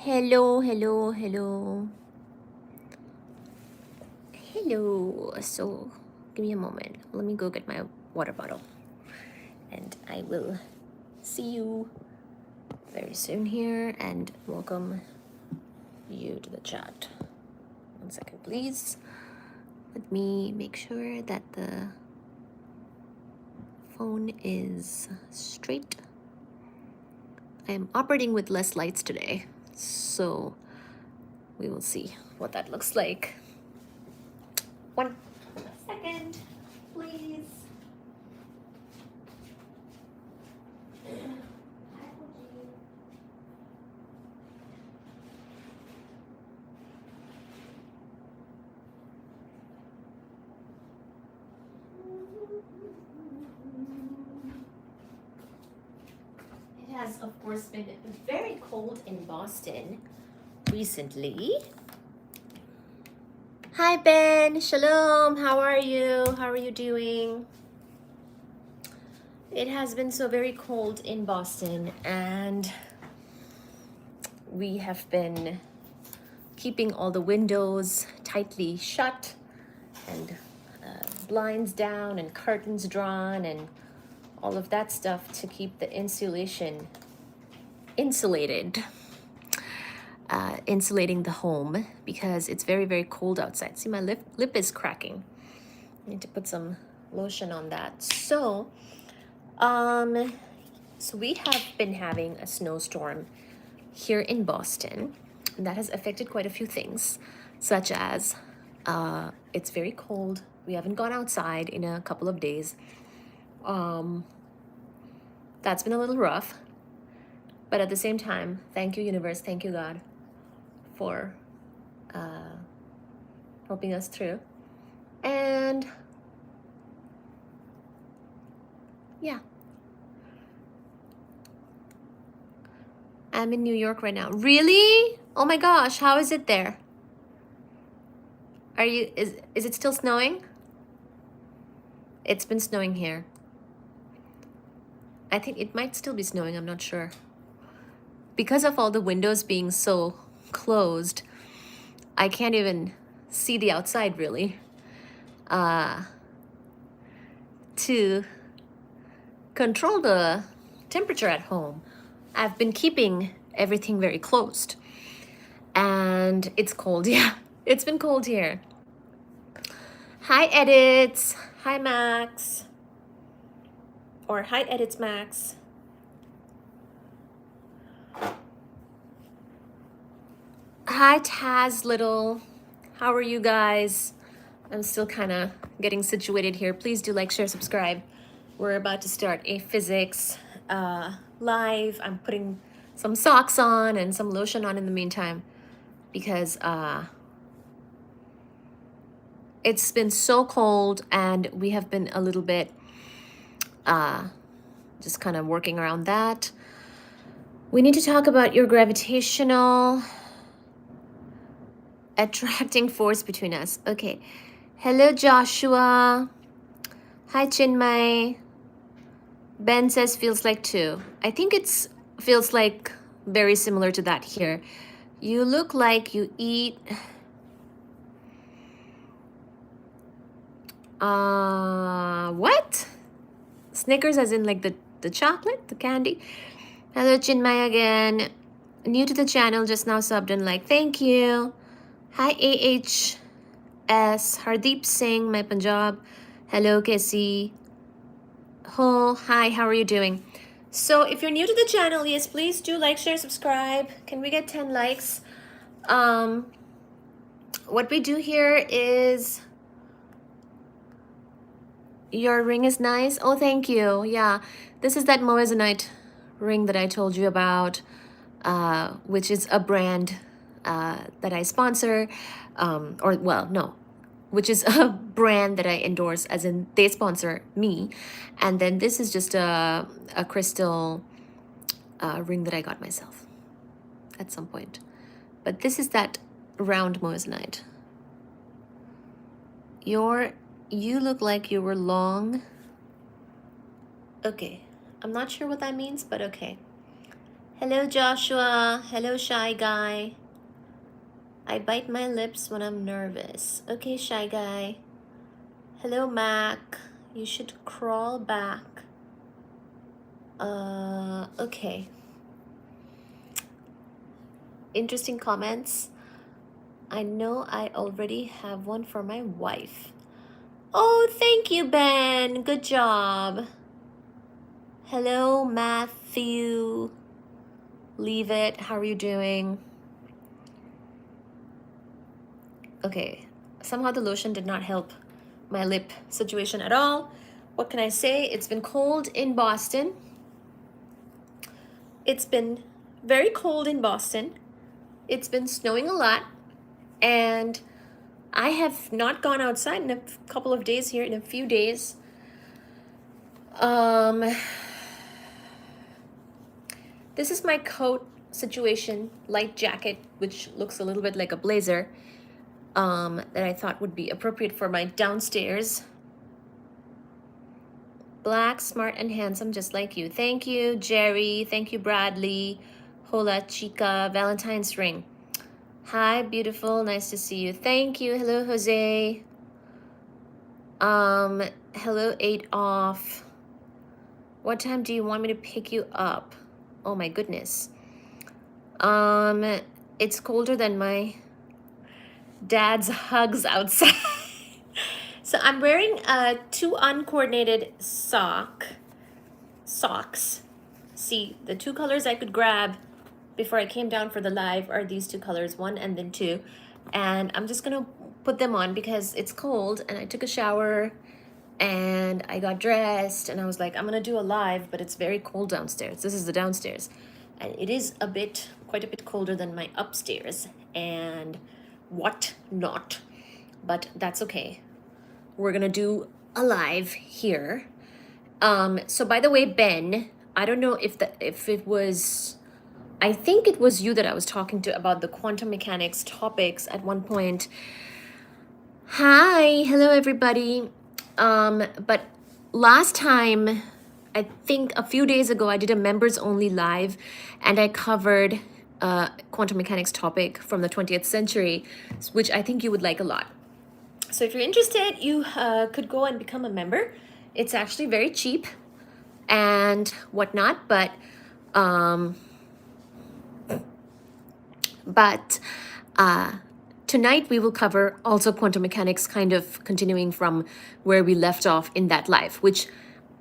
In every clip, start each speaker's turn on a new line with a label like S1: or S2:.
S1: Hello, hello, hello. Hello. So, give me a moment. Let me go get my water bottle. And I will see you very soon here and welcome you to the chat. 1 second, please. Let me make sure that the phone is straight. I am operating with less lights today, so we will see what that looks like. 1 second, please. It has, of course, been very cold in Boston recently. Hi, Ben. Shalom. How are you? How are you doing? It has been so very cold in Boston, and we have been keeping all the windows tightly shut and blinds down and curtains drawn and all of that stuff to keep the insulating the home because it's very, very cold outside. See, my lip is cracking. I need to put some lotion on that. So we have been having a snowstorm here in Boston, and that has affected quite a few things, such as it's very cold. We haven't gone outside in a couple of days. That's been a little rough, but at the same time, thank you, universe, thank you, God, for helping us through. And yeah, I'm in New York right now. Really? Oh my gosh, how is it there? Is it still snowing? It's been snowing here. I think it might still be snowing, I'm not sure. Because of all the windows being so closed, I can't even see the outside really. To control the temperature at home, I've been keeping everything very closed. And it's cold, yeah. It's been cold here. Hi, Edits. Hi, Max. Or hi, Edits, Max. Hi, Taz Little. How are you guys? I'm still kind of getting situated here. Please do like, share, subscribe. We're about to start a physics live. I'm putting some socks on and some lotion on in the meantime because it's been so cold and we have been a little bit just kind of working around that. We need to talk about your gravitational attracting force between us. Okay. Hello, Joshua. Hi, Chinmay. Ben says feels like 2. I think it's feels like very similar to that here. You look like you eat what? Snickers as in like the chocolate, the candy. Hello, Chinmay again. New to the channel, just now subbed and like, thank you. Hi, AHS. Hardeep Singh, my Punjab. Hello, Casey. Oh, hi, how are you doing? So if you're new to the channel, yes, please do like, share, subscribe. Can we get 10 likes? What we do here is... Your ring is nice. Oh, thank you. Yeah, this is that moissanite ring that I told you about, which is a brand that I sponsor, which is a brand that I endorse, as in they sponsor me. And then this is just a crystal ring that I got myself at some point. But this is that round moissanite. You look like you were long. Okay, I'm not sure what that means, but okay. Hello, Joshua. Hello, shy guy. I bite my lips when I'm nervous. Okay, shy guy. Hello, Mac. You should crawl back. Okay. Interesting comments. I know I already have one for my wife. Oh, thank you, Ben. Good job. Hello, Matthew. Leave it. How are you doing? Okay. Somehow the lotion did not help my lip situation at all. What can I say? It's been cold in Boston. It's been very cold in Boston. It's been snowing a lot. And I have not gone outside in a couple of days here, in a few days. This is my coat situation, light jacket, which looks a little bit like a blazer, that I thought would be appropriate for my downstairs. Black, smart, and handsome, just like you. Thank you, Jerry. Thank you, Bradley. Hola, chica. Valentine's ring. Hi, beautiful. Nice to see you. Thank you. Hello, Jose. Hello, 8 off. What time do you want me to pick you up? Oh my goodness. It's colder than my dad's hugs outside. So I'm wearing 2 uncoordinated socks. See, the 2 colors I could grab before I came down for the live are these 2 colors, 1 and then 2. And I'm just gonna put them on because it's cold, and I took a shower and I got dressed and I was like, I'm gonna do a live, but it's very cold downstairs. This is the downstairs. And it is quite a bit colder than my upstairs and whatnot, but that's okay. We're gonna do a live here. So by the way, Ben, I don't know if it was, I think it was you that I was talking to about the quantum mechanics topics at one point. Hi, hello everybody. But last time, I think a few days ago, I did a members only live and I covered quantum mechanics topic from the 20th century, which I think you would like a lot. So if you're interested, you could go and become a member. It's actually very cheap and whatnot, but tonight we will cover also quantum mechanics, kind of continuing from where we left off in that live, which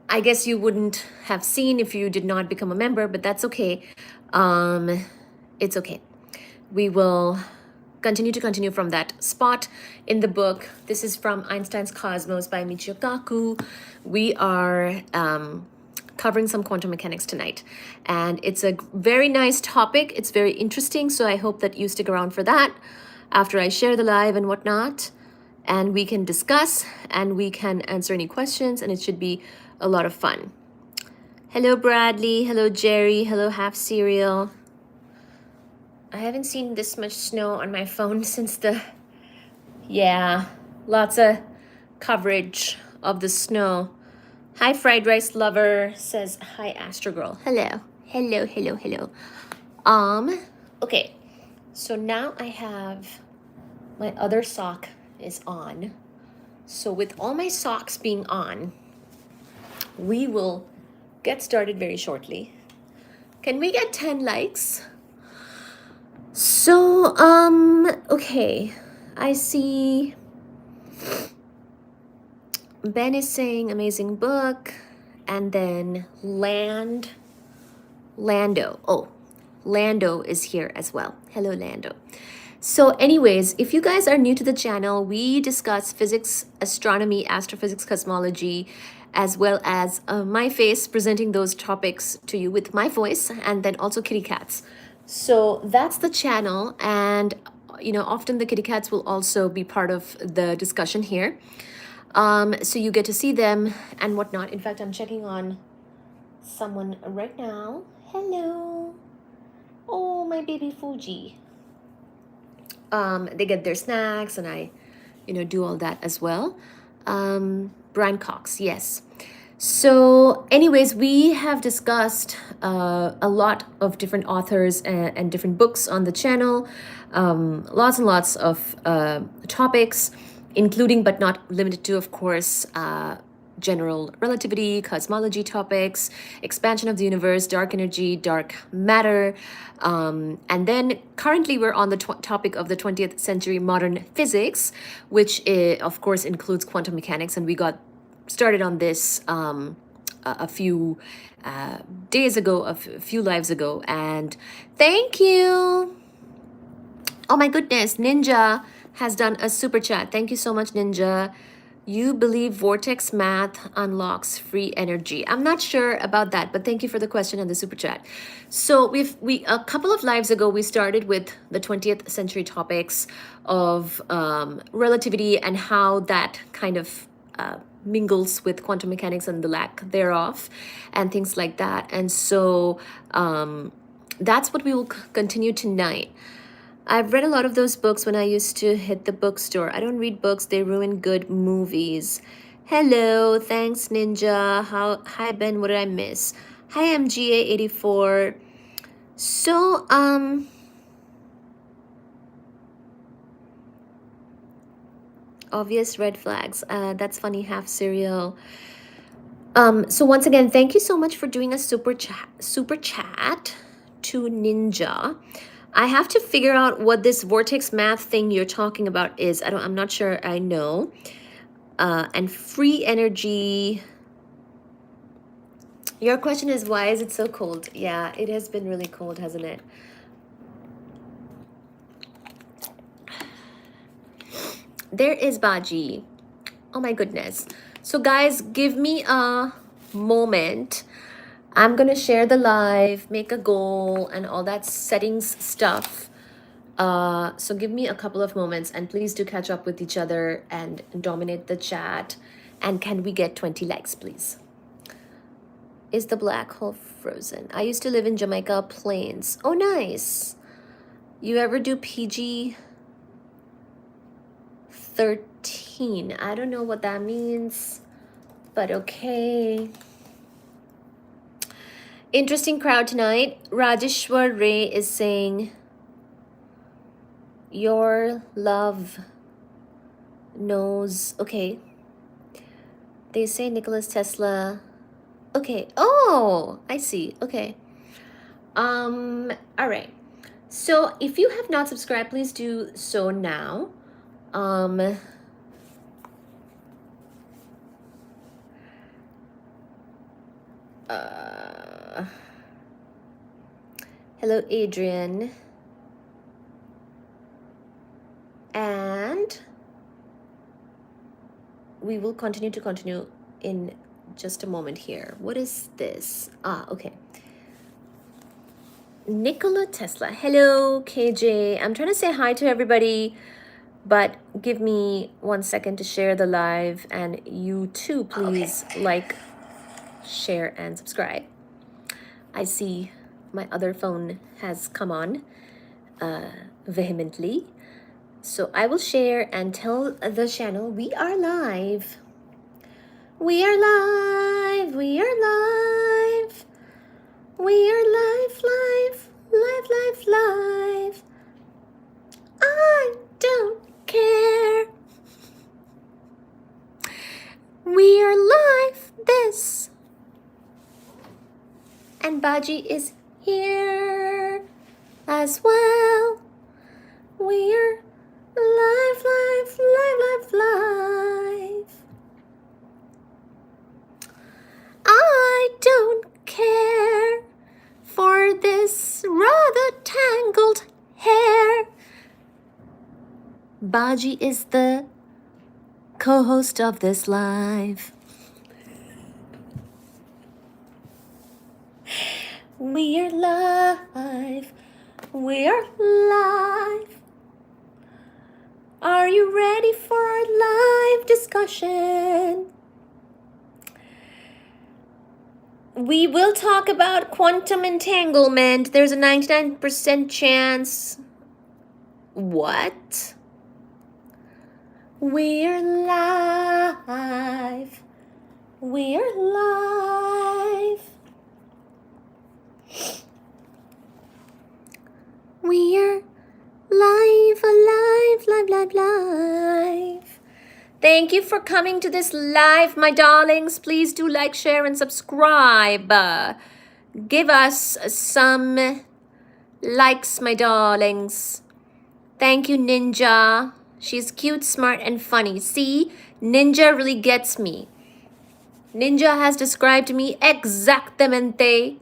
S1: I guess you wouldn't have seen if you did not become a member, but that's okay. It's okay. We will continue from that spot in the book. This is from Einstein's Cosmos by Michio Kaku. We are covering some quantum mechanics tonight, and it's a very nice topic. It's very interesting, so I hope that you stick around for that after I share the live and whatnot, and we can discuss and we can answer any questions, and it should be a lot of fun. Hello, Bradley. Hello, Jerry. Hello, Half Cereal. I haven't seen this much snow on my phone since lots of coverage of the snow. Hi, Fried Rice Lover says, hi, Astro Girl. Hello. Okay, so now I have my other sock is on. So with all my socks being on, we will get started very shortly. Can we get 10 likes? So, okay, I see Ben is saying amazing book, and then Lando. Oh, Lando is here as well. Hello, Lando. So anyways, if you guys are new to the channel, we discuss physics, astronomy, astrophysics, cosmology, as well as my face presenting those topics to you with my voice, and then also kitty cats. So that's the channel, and often the kitty cats will also be part of the discussion here. So you get to see them and whatnot. In fact, I'm checking on someone right now. Hello. Oh, my baby Fuji. They get their snacks, and I, do all that as well. Brian Cox, yes. So, anyways, we have discussed a lot of different authors and different books on the channel, lots and lots of topics, including but not limited to, of course, general relativity, cosmology topics, expansion of the universe, dark energy, dark matter. And then currently we're on the topic of the 20th century modern physics, which of course includes quantum mechanics. And we got started on this a few days ago, a few lives ago. And thank you. Oh my goodness, Ninja has done a super chat. Thank you so much, Ninja. You believe vortex math unlocks free energy. I'm not sure about that, but thank you for the question and the super chat. So we a couple of lives ago, we started with the 20th century topics of relativity and how that kind of mingles with quantum mechanics and the lack thereof and things like that. And so that's what we will continue tonight. I've read a lot of those books when I used to hit the bookstore. I don't read books, they ruin good movies. Hello, thanks Ninja. Hi Ben, what did I miss? Hi MGA84. So obvious red flags. That's funny, half cereal. So once again, thank you so much for doing a super chat to Ninja. I have to figure out what this vortex math thing you're talking about is. I'm not sure I know. And free energy. Your question is, why is it so cold? Yeah, it has been really cold, hasn't it? There is Baji. Oh my goodness. So guys, give me a moment. I'm gonna share the live, make a goal, and all that settings stuff. So give me a couple of moments, and please do catch up with each other and dominate the chat. And can we get 20 likes, please? Is the black hole frozen? I used to live in Jamaica Plains. Oh, nice. You ever do PG 13? I don't know what that means, but okay. Interesting crowd tonight. Rajeshwar Ray is saying, your love knows. Okay. They say Nikola Tesla. Okay. Oh, I see. Okay. All right. So if you have not subscribed, please do so now. Hello, Adrian. And we will continue in just a moment here. What is this? Okay. Nikola Tesla. Hello, KJ. I'm trying to say hi to everybody, but give me 1 second to share the live, and you too, please like, share, and subscribe. I see my other phone has come on vehemently. So I will share and tell the channel we are live. We are live. We are live. We are live, live, live, live, live. I don't care. We are live this. And Baji is here as well. We are live, live, live, live, live. I don't care for this rather tangled hair. Baji is the co-host of this live. We are live. We are live. Are you ready for our live discussion? We will talk about quantum entanglement. There's a 99% chance. What? We're live. We're live. We're live, alive, live, live, live. Thank you for coming to this live, my darlings. Please do like, share, and subscribe. Give us some likes, my darlings. Thank you, Ninja. She's cute, smart, and funny. See, Ninja really gets me. Ninja has described me exactamente.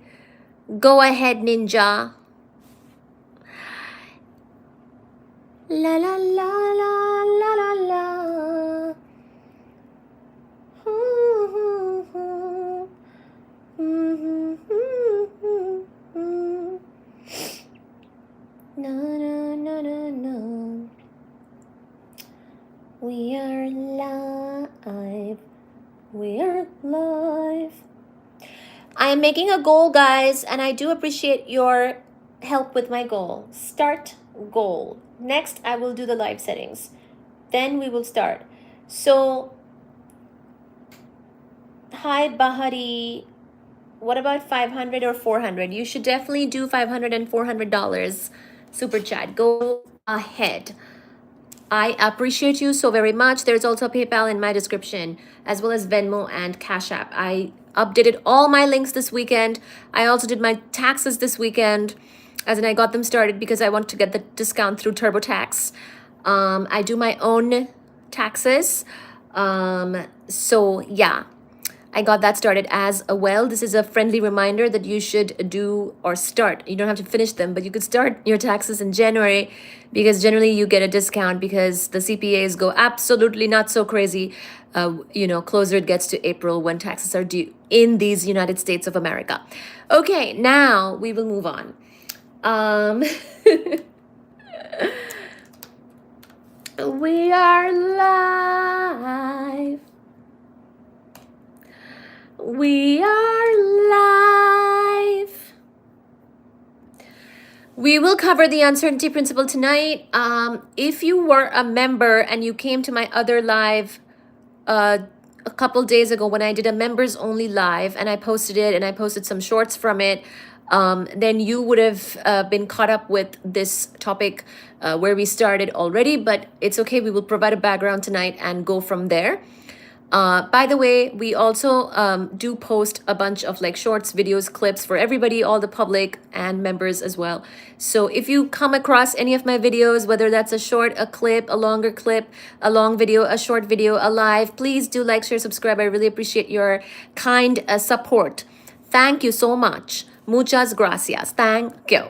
S1: Go ahead, Ninja. La la la la la la la. No, no, no, no, no. We are live. We are live. I am making a goal, guys, and I do appreciate your help with my goal. Start goal. Next, I will do the live settings. Then we will start. So, hi, Bahari. What about 500 or 400? You should definitely do $500 and $400 super chat. Go ahead. I appreciate you so very much. There's also PayPal in my description, as well as Venmo and Cash App. I updated all my links this weekend. I also did my taxes this weekend, as in I got them started because I want to get the discount through TurboTax. I do my own taxes. So yeah, I got that started as well. This is a friendly reminder that you should do or start. You don't have to finish them, but you could start your taxes in January because generally you get a discount because the CPAs go absolutely not so crazy. Closer it gets to April when taxes are due in these United States of America. Okay, now we will move on. We are live. We are live. We will cover the uncertainty principle tonight. If you were a member and you came to my other live a couple days ago when I did a members only live and I posted it and I posted some shorts from it, then you would have been caught up with this topic where we started already, but it's okay. We will provide a background tonight and go from there. By the way, we also do post a bunch of like shorts, videos, clips for everybody, all the public and members as well. So if you come across any of my videos, whether that's a short, a clip, a longer clip, a long video, a short video, a live, please do like, share, subscribe. I really appreciate your kind support. Thank you so much. Muchas gracias. Thank you.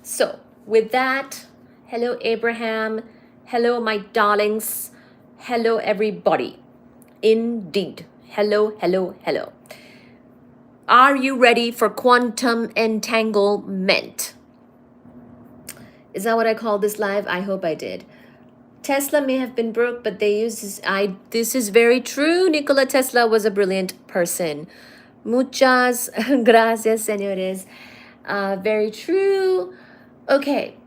S1: So with that, hello, Abraham. Hello, my darlings. Hello, everybody. Indeed. Hello, hello, hello. Are you ready for quantum entanglement? Is that what I called this live? I hope I did. Tesla may have been broke, but they use this. This is very true. Nikola Tesla was a brilliant person. Muchas gracias, señores. Very true. Okay.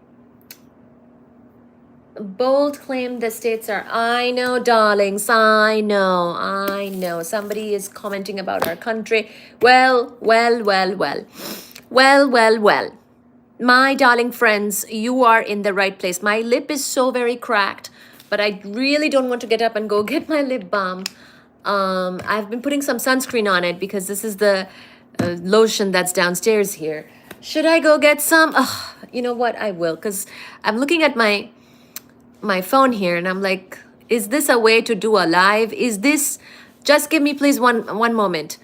S1: Bold claim the states are, I know, darlings, I know. Somebody is commenting about our country. Well. My darling friends, you are in the right place. My lip is so very cracked, but I really don't want to get up and go get my lip balm. I've been putting some sunscreen on it because this is the lotion that's downstairs here. Should I go get some? You know what? I will, because I'm looking at my phone here and I'm like, is this a way to do a live? Is this, just give me please one moment.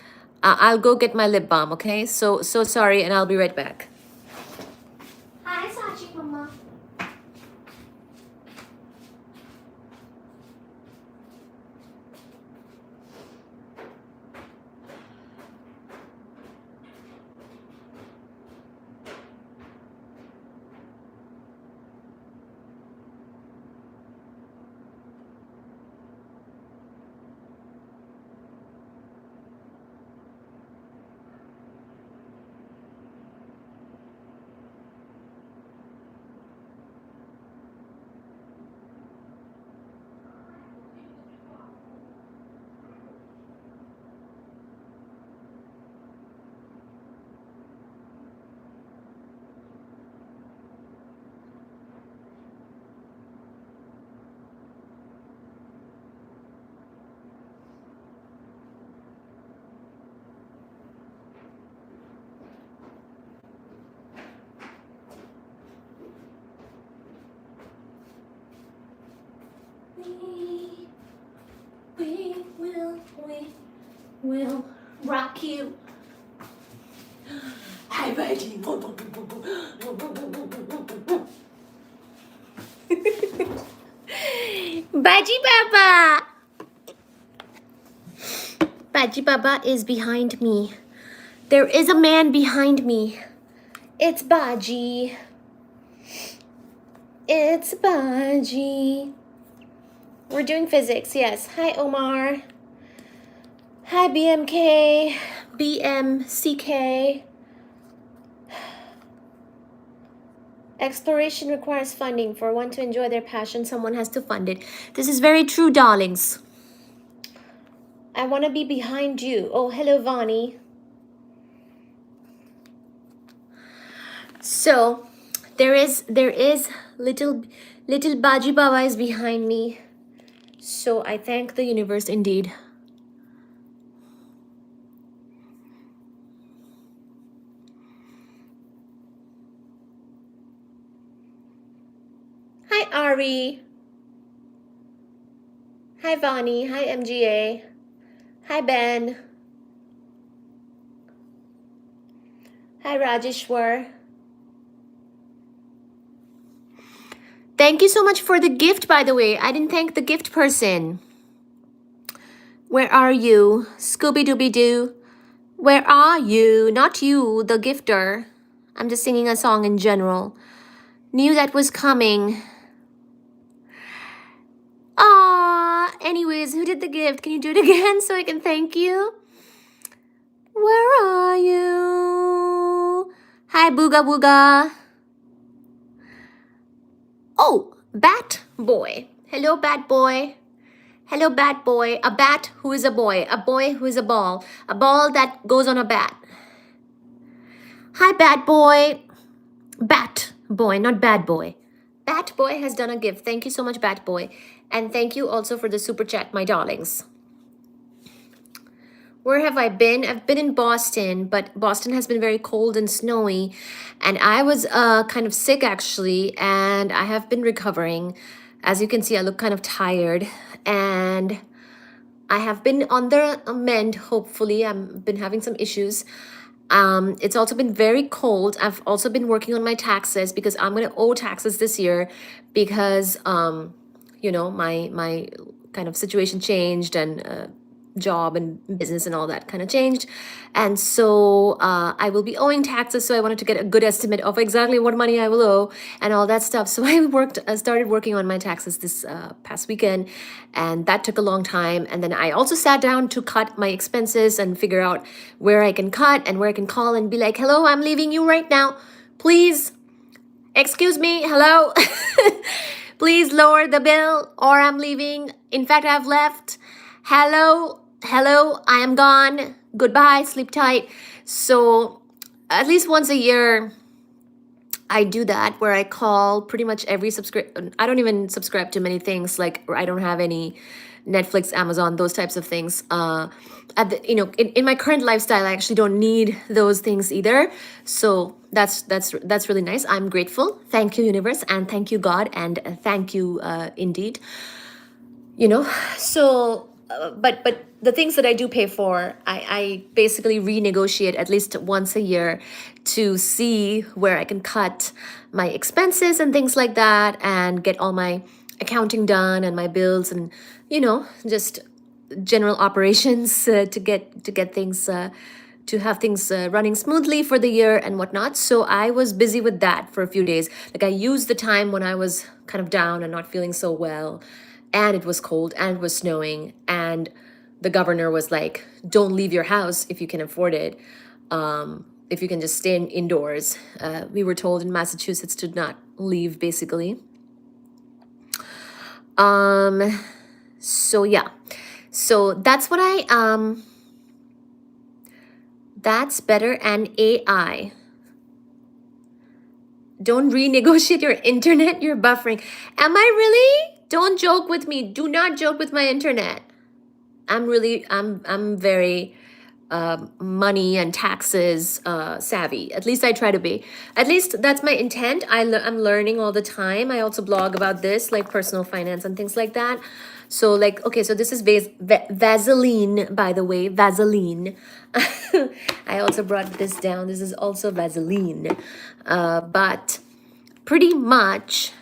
S1: I'll go get my lip balm, okay? So sorry, and I'll be right back. Hi, Sachi Mama. We will rock you. Hi, Baji. Baji Baba. Baji Baba is behind me. There is a man behind me. It's Baji. It's Baji. We're doing physics, yes. Hi, Omar. Hi, BMK. BMCK. Exploration requires funding. For one to enjoy their passion, someone has to fund it. This is very true, darlings. I want to be behind you. Oh, hello, Vani. So, there is little Baji Baba is behind me. So I thank the universe indeed. Hi, Ari. Hi, Vani. Hi, MGA. Hi, Ben. Hi, Rajeshwar. Thank you so much for the gift, by the way. I didn't thank the gift person. Where are you? Scooby-Dooby-Doo. Where are you? Not you, the gifter. I'm just singing a song in general. Knew that was coming. Ah, anyways, who did the gift? Can you do it again so I can thank you? Where are you? Hi, Booga Booga. Oh, Bat Boy. Hello, Bat Boy. Hello, Bat Boy. A bat who is a boy who is a ball that goes on a bat. Hi, Bat Boy. Bat Boy, not Bad Boy. Bat Boy has done a gift. Thank you so much, Bat Boy. And thank you also for the super chat, my darlings. Where have I been? I've been in Boston, but Boston has been very cold and snowy. And I was kind of sick, actually, and I have been recovering. As you can see, I look kind of tired. And I have been on the mend, hopefully. I've been having some issues. It's also been very cold. I've also been working on my taxes because I'm going to owe taxes this year because, you know, my kind of situation changed and job and business and all that kind of changed. And so I will be owing taxes. So I wanted to get a good estimate of exactly what money I will owe and all that stuff. So I started working on my taxes this past weekend, and that took a long time. And then I also sat down to cut my expenses and figure out where I can cut and where I can call and be like, hello, I'm leaving you right now. Please, excuse me, hello. Please lower the bill or I'm leaving. In fact, I've left. Hello, I am gone. Goodbye, sleep tight. So at least once a year, I do that where I call pretty much every I don't even subscribe to many things, like I don't have any Netflix, Amazon, those types of things. In my current lifestyle, I actually don't need those things either. So that's really nice. I'm grateful. Thank you, universe, and thank you, God, and thank you, indeed. So but the things that I do pay for, I basically renegotiate at least once a year to see where I can cut my expenses and things like that and get all my accounting done and my bills and just general operations to get things to have things running smoothly for the year and whatnot. So I was busy with that for a few days. Like I used the time when I was kind of down and not feeling so well, and it was cold and it was snowing, and the governor was like, don't leave your house if you can afford it. If you can just stay indoors. We were told in Massachusetts to not leave, basically. So yeah. So that's what that's better. And AI. Don't renegotiate your internet. You're buffering. Am I really? Don't joke with me. Do not joke with my internet. I'm very money and taxes savvy. At least I try to be. At least that's my intent. I'm learning all the time. I also blog about this, like personal finance and things like that. So like, okay, so this is Vaseline, by the way, Vaseline. I also brought this down. This is also Vaseline. But pretty much,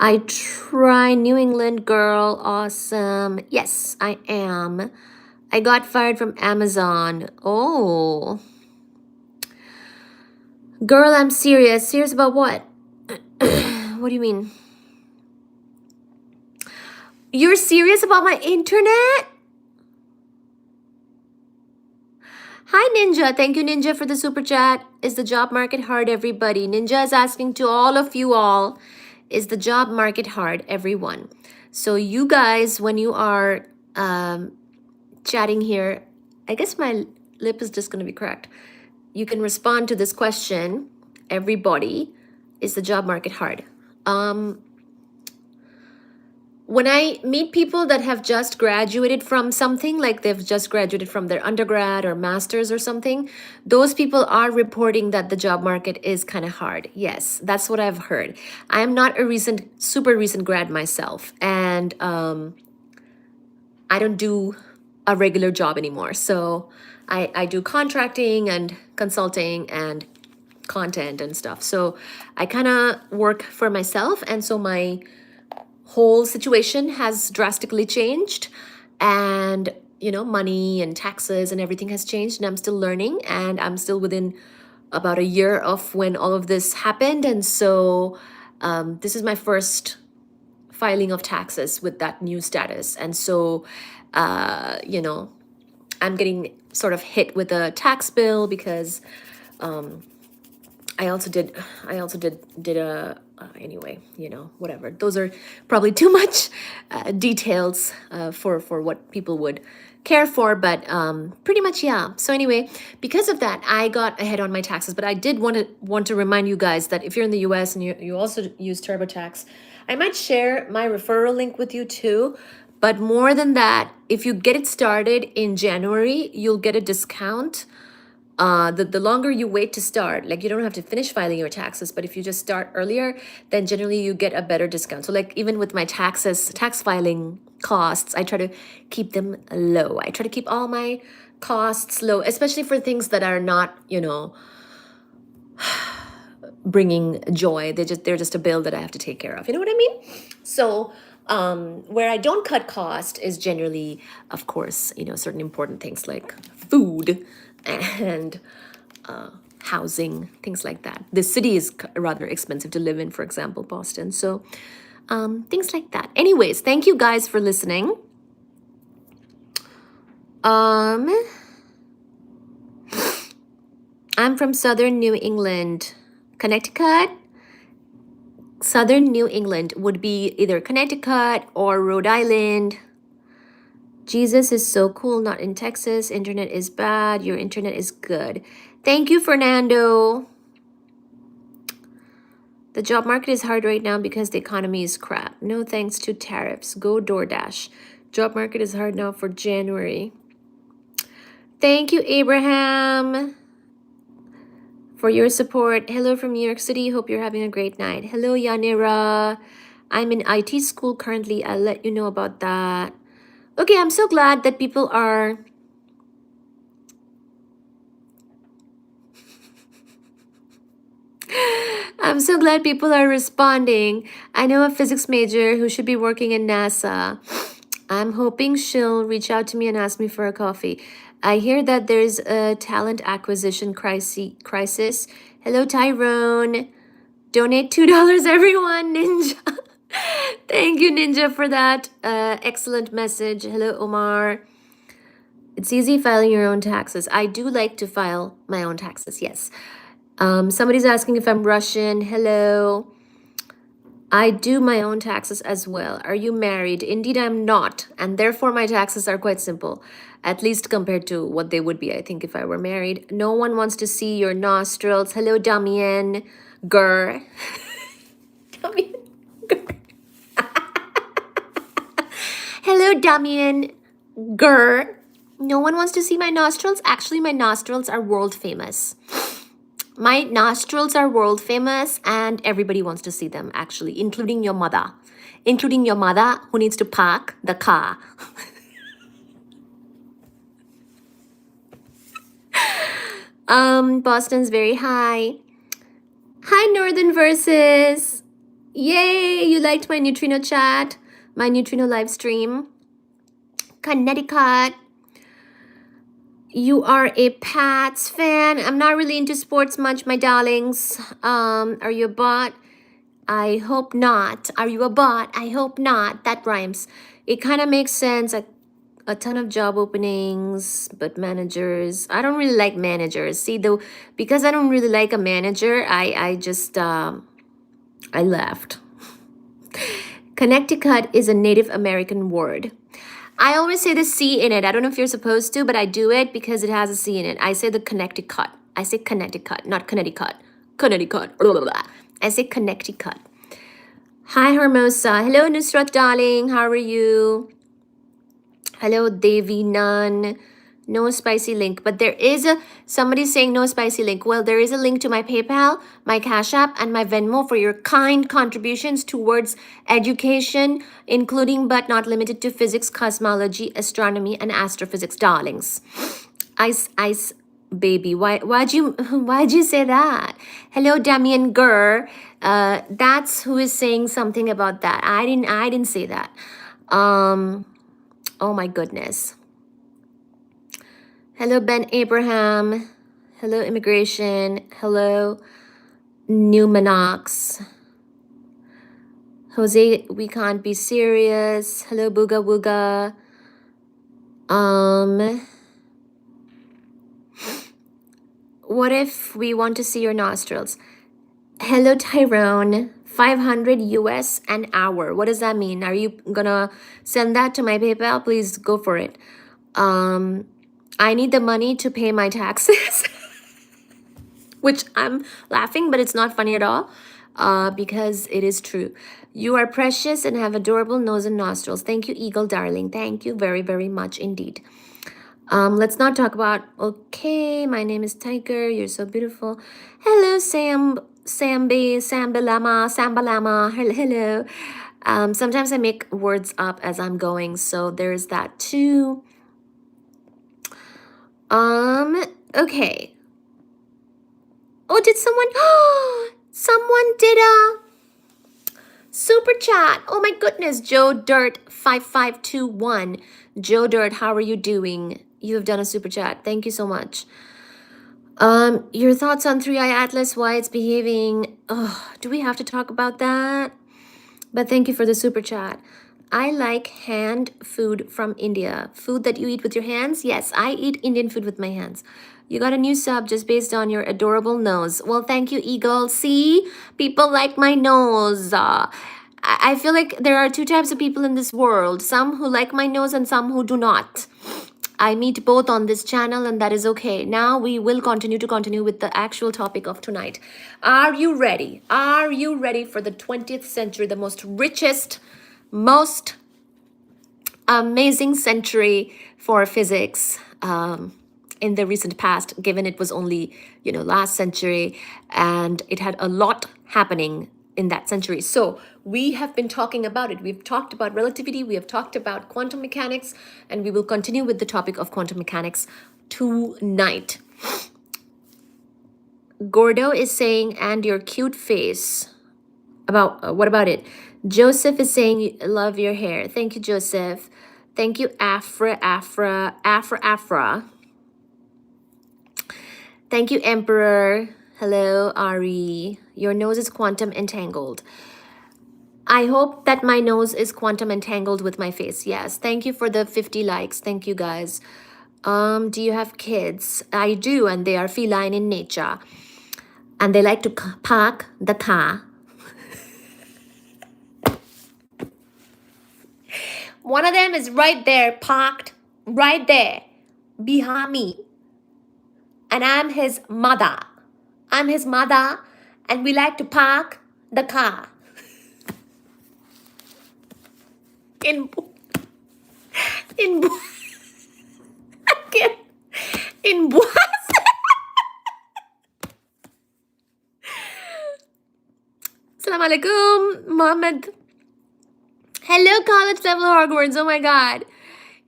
S1: I try. New England girl, awesome. Yes, I am. I got fired from Amazon. Oh. Girl, I'm serious. Serious about what? What do you mean? You're serious about my internet? Hi, Ninja. Thank you, Ninja, for the super chat. Is the job market hard, everybody? Ninja is asking to all of you all, is the job market hard, everyone? So you guys, when you are chatting here, I guess my lip is just going to be cracked. You can respond to this question, everybody, is the job market hard? When I meet people that have just graduated from something, like they've just graduated from their undergrad or master's or something, those people are reporting that the job market is kind of hard. Yes, that's what I've heard. I'm not a super recent grad myself, and I don't do a regular job anymore. So I do contracting and consulting and content and stuff. So I kind of work for myself, and so my whole situation has drastically changed, and money and taxes and everything has changed, and I'm still learning, and I'm still within about a year of when all of this happened. And so this is my first filing of taxes with that new status, and so I'm getting sort of hit with a tax bill because I also did a anyway, whatever. Those are probably too much details for what people would care for, but pretty much, yeah. So anyway, because of that, I got ahead on my taxes, but I did want to remind you guys that if you're in the US and you also use TurboTax, I might share my referral link with you too. But more than that, if you get it started in January, you'll get a discount. The longer you wait to start, like you don't have to finish filing your taxes, but if you just start earlier, then generally you get a better discount. So like even with my tax filing costs, I try to keep them low. I try to keep all my costs low, especially for things that are not, bringing joy. They're just a bill that I have to take care of. You know what I mean? So where I don't cut cost is generally, of course, certain important things like food and housing, things like that. The city is rather expensive to live in, for example, Boston. So things like that. Anyways, thank you guys for listening. I'm from Southern New England, Connecticut. Southern New England would be either Connecticut or Rhode Island. Jesus is so cool, not in Texas. Internet is bad. Your internet is good. Thank you, Fernando. The job market is hard right now because the economy is crap. No thanks to tariffs. Go DoorDash. Job market is hard now for January. Thank you, Abraham, for your support. Hello from New York City. Hope you're having a great night. Hello, Yanira. I'm in IT school currently. I'll let you know about that. Okay, I'm so glad that people are responding. I know a physics major who should be working in NASA. I'm hoping she'll reach out to me and ask me for a coffee. I hear that there's a talent acquisition crisis. Hello, Tyrone. Donate $2, everyone, Ninja. Thank you, Ninja, for that excellent message. Hello, Omar. It's easy filing your own taxes. I do like to file my own taxes, yes. Somebody's asking if I'm Russian. Hello. I do my own taxes as well. Are you married? Indeed, I'm not. And therefore, my taxes are quite simple, at least compared to what they would be, I think, if I were married. No one wants to see your nostrils. Hello, Damien. Grr. Damien. Grr. Hello, Damien. Grr. No one wants to see my nostrils? Actually, my nostrils are world famous. My nostrils are world famous and everybody wants to see them, actually, including your mother. Including your mother who needs to park the car. Boston's very high. Hi, Northern Versus. Yay, you liked my neutrino chat, my neutrino live stream. Connecticut. You are a Pats fan. I'm not really into sports much, my darlings. Are you a bot? I hope not. Are you a bot? I hope not. That rhymes. It kind of makes sense. A ton of job openings, but managers. I don't really like managers. See, though, because I don't really like a manager, I just I left. Connecticut is a Native American word. I always say the C in it. I don't know if you're supposed to, but I do it because it has a C in it. I say the Connecticut. I say Connecticut, not Connecticut. Connecticut. Blah, blah, blah. I say Connecticut. Hi, Hermosa. Hello, Nusrat, darling. How are you? Hello, Devi Nun. No spicy link, but there is somebody saying no spicy link. Well, there is a link to my PayPal, my Cash App, and my Venmo for your kind contributions towards education, including but not limited to physics, cosmology, astronomy, and astrophysics, darlings. Ice, baby. Why'd you say that? Hello, Damien Gurr. That's who is saying something about that. I didn't say that. Oh my goodness. Hello, Ben Abraham. Hello, immigration. Hello, Newmanox. Jose, we can't be serious. Hello, Booga Wooga. What if we want to see your nostrils? Hello, Tyrone. 500 US an hour. What does that mean? Are you gonna send that to my PayPal? Please go for it. I need the money to pay my taxes. Which I'm laughing, but it's not funny at all. Because it is true. You are precious and have adorable nose and nostrils. Thank you, Eagle darling. Thank you very, very much indeed. Let's not talk about, okay, my name is Tiger. You're so beautiful. Hello, Sambalama. Hello. Sometimes I make words up as I'm going, so there's that too. Okay. Oh, did someone did a super chat. Oh my goodness, Joe Dirt 5521. Joe Dirt, how are you doing? You have done a super chat. Thank you so much. Your thoughts on 3i Atlas, why it's behaving. Oh, do we have to talk about that? But thank you for the super chat. I like hand food from India. Food that you eat with your hands? Yes, I eat Indian food with my hands. You got a new sub just based on your adorable nose. Well, thank you, Eagle. See? People like my nose. I feel like there are two types of people in this world. Some who like my nose and some who do not. I meet both on this channel and that is okay. Now we will continue with the actual topic of tonight. Are you ready? Are you ready for the 20th century, the most richest, most amazing century for physics in the recent past, given it was only, last century and it had a lot happening in that century. So we have been talking about it. We've talked about relativity, we have talked about quantum mechanics, and we will continue with the topic of quantum mechanics tonight. Gordo is saying, and your cute face. What about it? Joseph is saying, love your hair. Thank you, Joseph. Thank you, Afra. Thank you, Emperor. Hello, Ari. Your nose is quantum entangled. I hope that my nose is quantum entangled with my face. Yes. Thank you for the 50 likes. Thank you, guys. Do you have kids? I do, and they are feline in nature. And they like to park the car. One of them is right there, parked right there, behind me. And I'm his mother. I'm his mother, and we like to park the car. In again. In Boston. Assalamu alaikum, Mohammed. Hello, college level Hogwarts. Oh my God.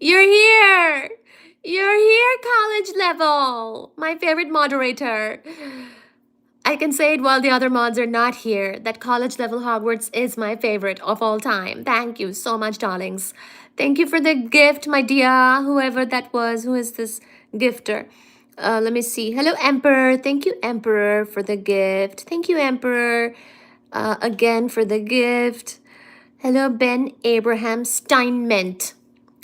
S1: You're here. You're here, college level. My favorite moderator. I can say it while the other mods are not here, that college level Hogwarts is my favorite of all time. Thank you so much, darlings. Thank you for the gift, my dear, whoever that was. Who is this gifter? Let me see. Hello, Emperor. Thank you, Emperor, for the gift. Thank you, Emperor, again for the gift. Hello, Ben Abraham Steinment.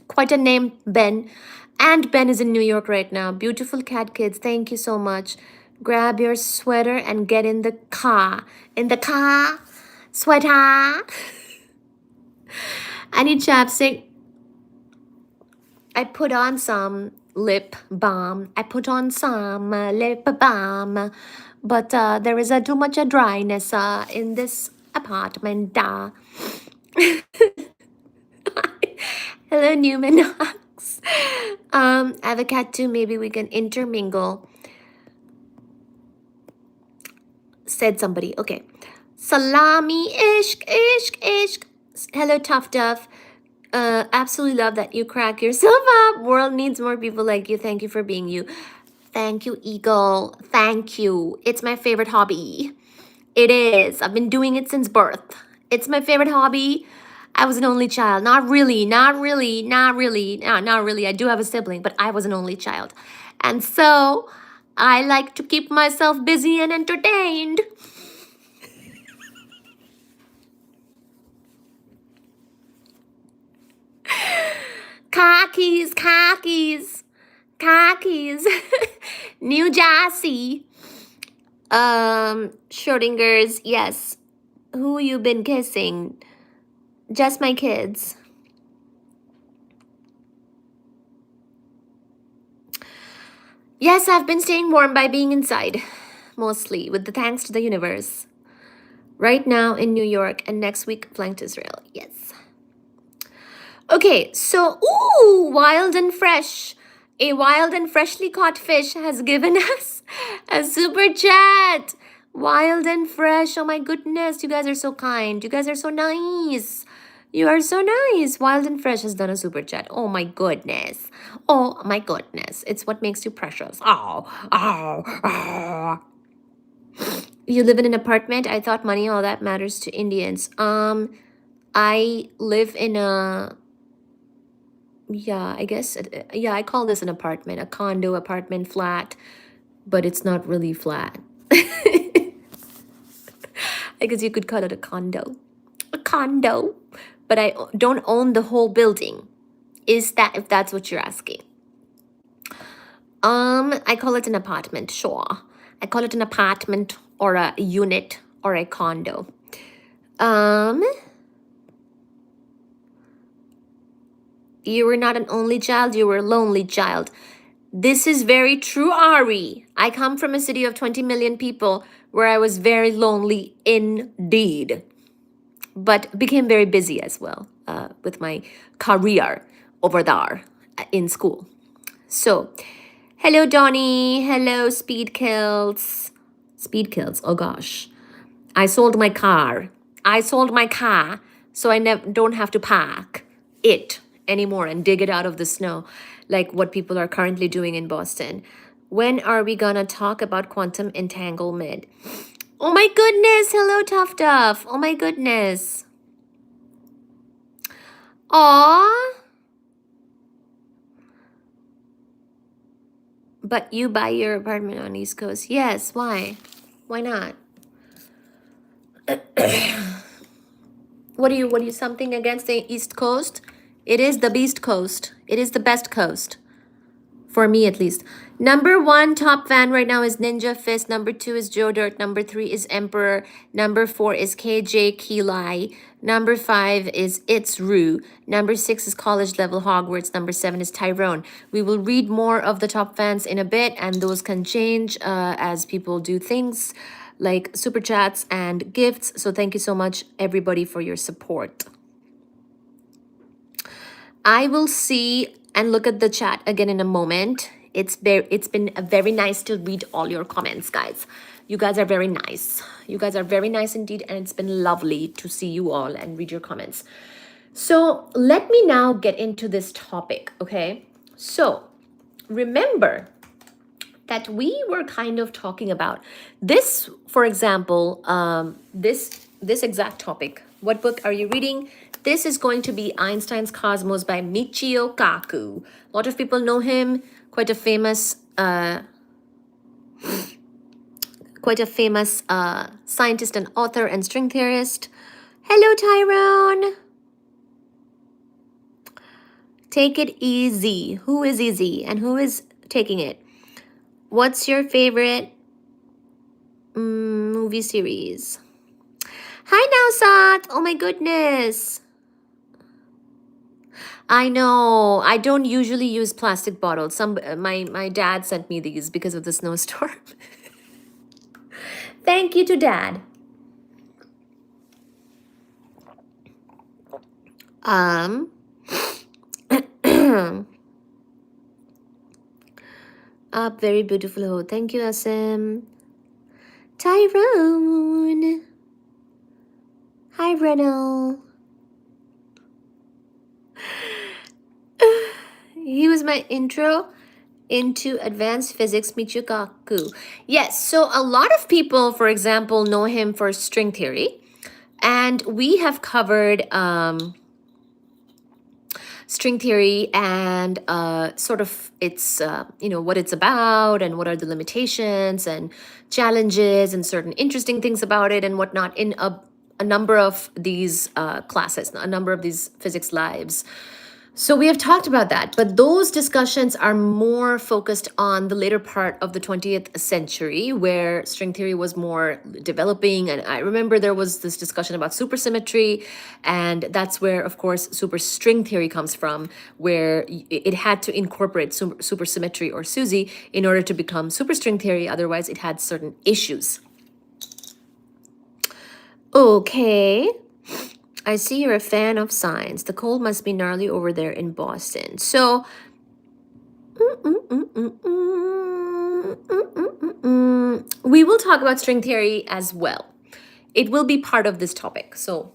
S1: Quite a name, Ben. And Ben is in New York right now. Beautiful cat kids. Thank you so much. Grab your sweater and get in the car. In the car. Sweater. I need chapstick. I put on some lip balm. I put on some lip balm. But there is too much dryness in this apartment. Hello, Newman Knox. I have a cat too. Maybe we can intermingle. Said somebody. Okay. Salami, ishq, ishq, ishq. Hello, Tough Duff. Absolutely love that you crack yourself up. World needs more people like you. Thank you for being you. Thank you, Eagle. Thank you. It's my favorite hobby. It is. I've been doing it since birth. It's my favorite hobby. I was an only child. Not really. Not really. Not really. No, not really. I do have a sibling, but I was an only child. And so I like to keep myself busy and entertained. Khakis, khakis, khakis. New Jersey. Schrodinger's, yes. Who you been kissing? Just my kids. Yes, I've been staying warm by being inside, mostly, with the thanks to the universe. Right now in New York, and next week flying to Israel. Yes. Okay, so, ooh, wild and fresh. A wild and freshly caught fish has given us a super chat. Wild and fresh. Oh my goodness, you guys are so kind. You guys are so nice. You are so nice. Wild and fresh has done a super chat. Oh my goodness. Oh my goodness. It's what makes you precious. Oh, oh, oh. You live in an apartment? I thought money, all that matters to Indians. I live in a... Yeah, I guess, yeah, I call this an apartment, a condo, apartment, flat, but it's not really flat. I guess you could call it a condo. A condo, but I don't own the whole building. Is that, if that's what you're asking? I call it an apartment, sure. I call it an apartment or a unit or a condo. You were not an only child, you were a lonely child. This is very true, Ari. I come from a city of 20 million people where I was very lonely indeed, but became very busy as well with my career over there in school. So, hello, Donnie. Hello, Speed Kills. Speed Kills, oh gosh. I sold my car. I sold my car so I don't have to park it anymore and dig it out of the snow like what people are currently doing in Boston. When are we gonna talk about quantum entanglement? Oh my goodness. Hello, Tough Duff. Oh my goodness. Aw. But you buy your apartment on East Coast. Yes, why? Why not? What are you something against the East Coast? It is the Beast Coast. It is the best coast. For me, at least. Number 1 top fan right now is Ninja Fist. Number 2 is Joe Dirt. Number 3 is Emperor. Number 4 is KJ Keelai. Number 5 is It's Rue. Number 6 is College Level Hogwarts. Number 7 is Tyrone. We will read more of the top fans in a bit, and those can change as people do things like super chats and gifts. So thank you so much, everybody, for your support. I will see and look at the chat again in a moment. It's been very nice to read all your comments, guys. You guys are very nice. You guys are very nice indeed, and it's been lovely to see you all and read your comments. So let me now get into this topic, okay? So remember that we were kind of talking about this, for example, this exact topic. What book are you reading? This is going to be Einstein's Cosmos by Michio Kaku. A lot of people know him, quite a famous scientist and author and string theorist. Hello, Tyrone. Take it easy. Who is easy and who is taking it? What's your favorite movie series? Hi, Nausat. Oh my goodness. I know. I don't usually use plastic bottles. My dad sent me these because of the snowstorm. Thank you to Dad. Very beautiful. Oh, thank you, Asim. Tyrone. Hi, Renal. He was my intro into advanced physics, Michio Kaku. Yes, so a lot of people, for example, know him for string theory. And we have covered string theory and sort of its, what it's about and what are the limitations and challenges and certain interesting things about it and whatnot in a number of these classes, a number of these physics lives. So we have talked about that, but those discussions are more focused on the later part of the 20th century where string theory was more developing. And I remember there was this discussion about supersymmetry, and that's where, of course, superstring theory comes from, where it had to incorporate supersymmetry or SUSY in order to become superstring theory. Otherwise, it had certain issues. Okay. I see you're a fan of science. The cold must be gnarly over there in Boston. So, we will talk about string theory as well. It will be part of this topic. So,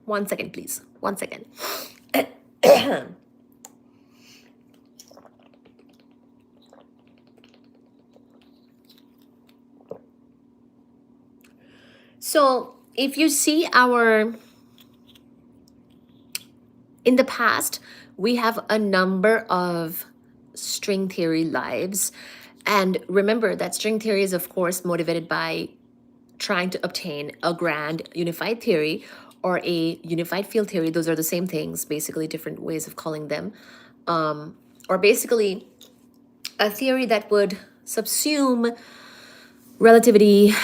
S1: 1 second, please. 1 second. So, if you see in the past, we have a number of string theory lives. And remember that string theory is, of course, motivated by trying to obtain a grand unified theory or a unified field theory. Those are the same things, basically different ways of calling them. Or basically a theory that would subsume relativity,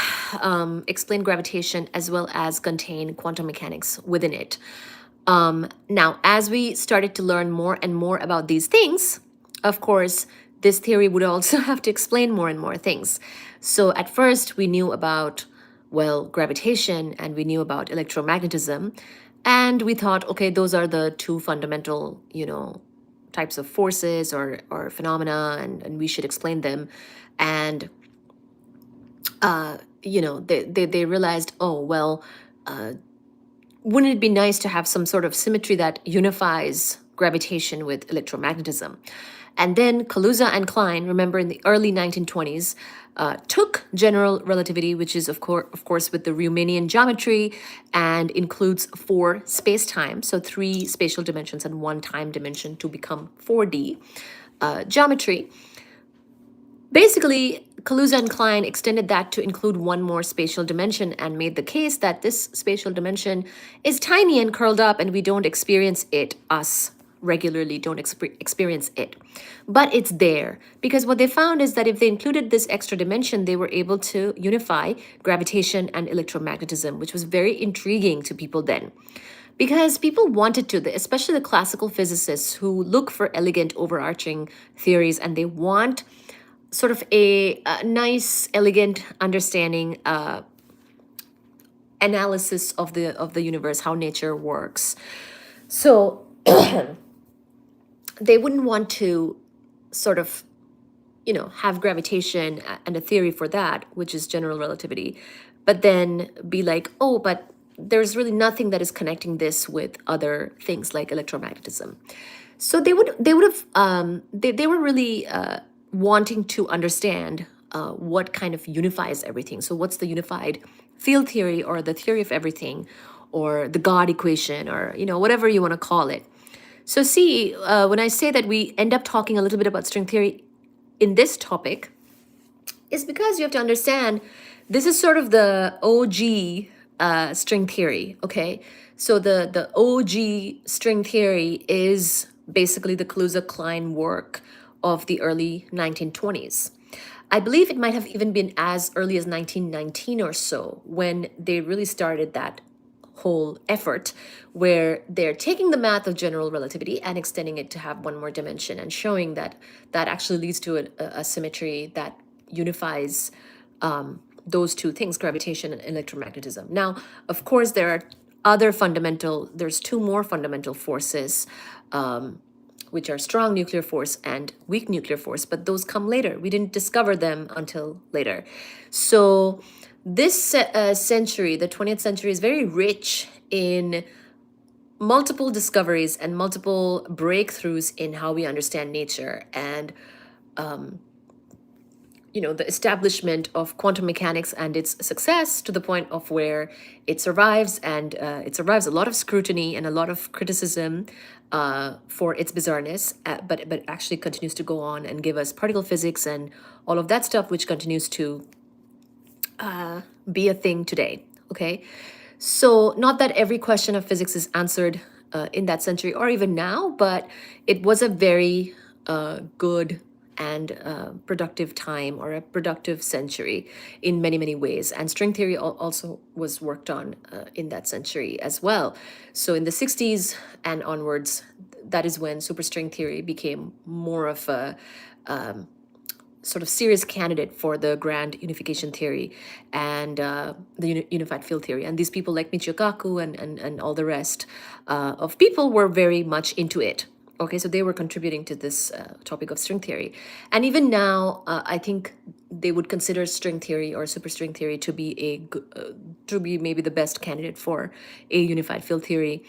S1: explain gravitation, as well as contain quantum mechanics within it. Now, as we started to learn more and more about these things, of course, this theory would also have to explain more and more things. So at first we knew about, well, gravitation, and we knew about electromagnetism. And we thought, okay, those are the two fundamental, types of forces or phenomena, and we should explain them. And, they realized, oh, well, wouldn't it be nice to have some sort of symmetry that unifies gravitation with electromagnetism? And then Kaluza and Klein, remember in the early 1920s, took general relativity, which is of course with the Riemannian geometry, and includes 4 space-time, so 3 spatial dimensions and 1 time dimension to become 4D geometry. Basically, Kaluza and Klein extended that to include 1 more spatial dimension and made the case that this spatial dimension is tiny and curled up, and we don't experience it, us regularly don't experience it. But it's there, because what they found is that if they included this extra dimension, they were able to unify gravitation and electromagnetism, which was very intriguing to people then. Because people wanted to, especially the classical physicists who look for elegant overarching theories, and they want sort of a nice, elegant understanding, analysis of the universe, how nature works. So, they wouldn't want to sort of, have gravitation and a theory for that, which is general relativity, but then be like, oh, but there's really nothing that is connecting this with other things like electromagnetism. So they were really wanting to understand what kind of unifies everything. So what's the unified field theory, or the theory of everything, or the God equation, or whatever you want to call it. So see, when I say that we end up talking a little bit about string theory in this topic, is because you have to understand this is sort of the OG string theory, okay? So the OG string theory is basically the Kaluza-Klein work of the early 1920s. I believe it might have even been as early as 1919 or so when they really started that whole effort, where they're taking the math of general relativity and extending it to have one more dimension, and showing that that actually leads to a symmetry that unifies those two things, gravitation and electromagnetism. Now, of course, there's two more fundamental forces, which are strong nuclear force and weak nuclear force, but those come later. We didn't discover them until later. So this century, the 20th century, is very rich in multiple discoveries and multiple breakthroughs in how we understand nature, and the establishment of quantum mechanics and its success, to the point of where it survives, and it survives a lot of scrutiny and a lot of criticism for its bizarreness, but actually continues to go on and give us particle physics and all of that stuff, which continues to be a thing today. Okay, so not that every question of physics is answered in that century or even now, but it was a very good and productive time, or a productive century in many, many ways. And string theory also was worked on in that century as well. So in the 60s and onwards, that is when superstring theory became more of a sort of serious candidate for the grand unification theory and the unified field theory. And these people like Michio Kaku and all the rest of people were very much into it. Okay, so they were contributing to this topic of string theory. And even now, I think they would consider string theory or superstring theory to be to be maybe the best candidate for a unified field theory,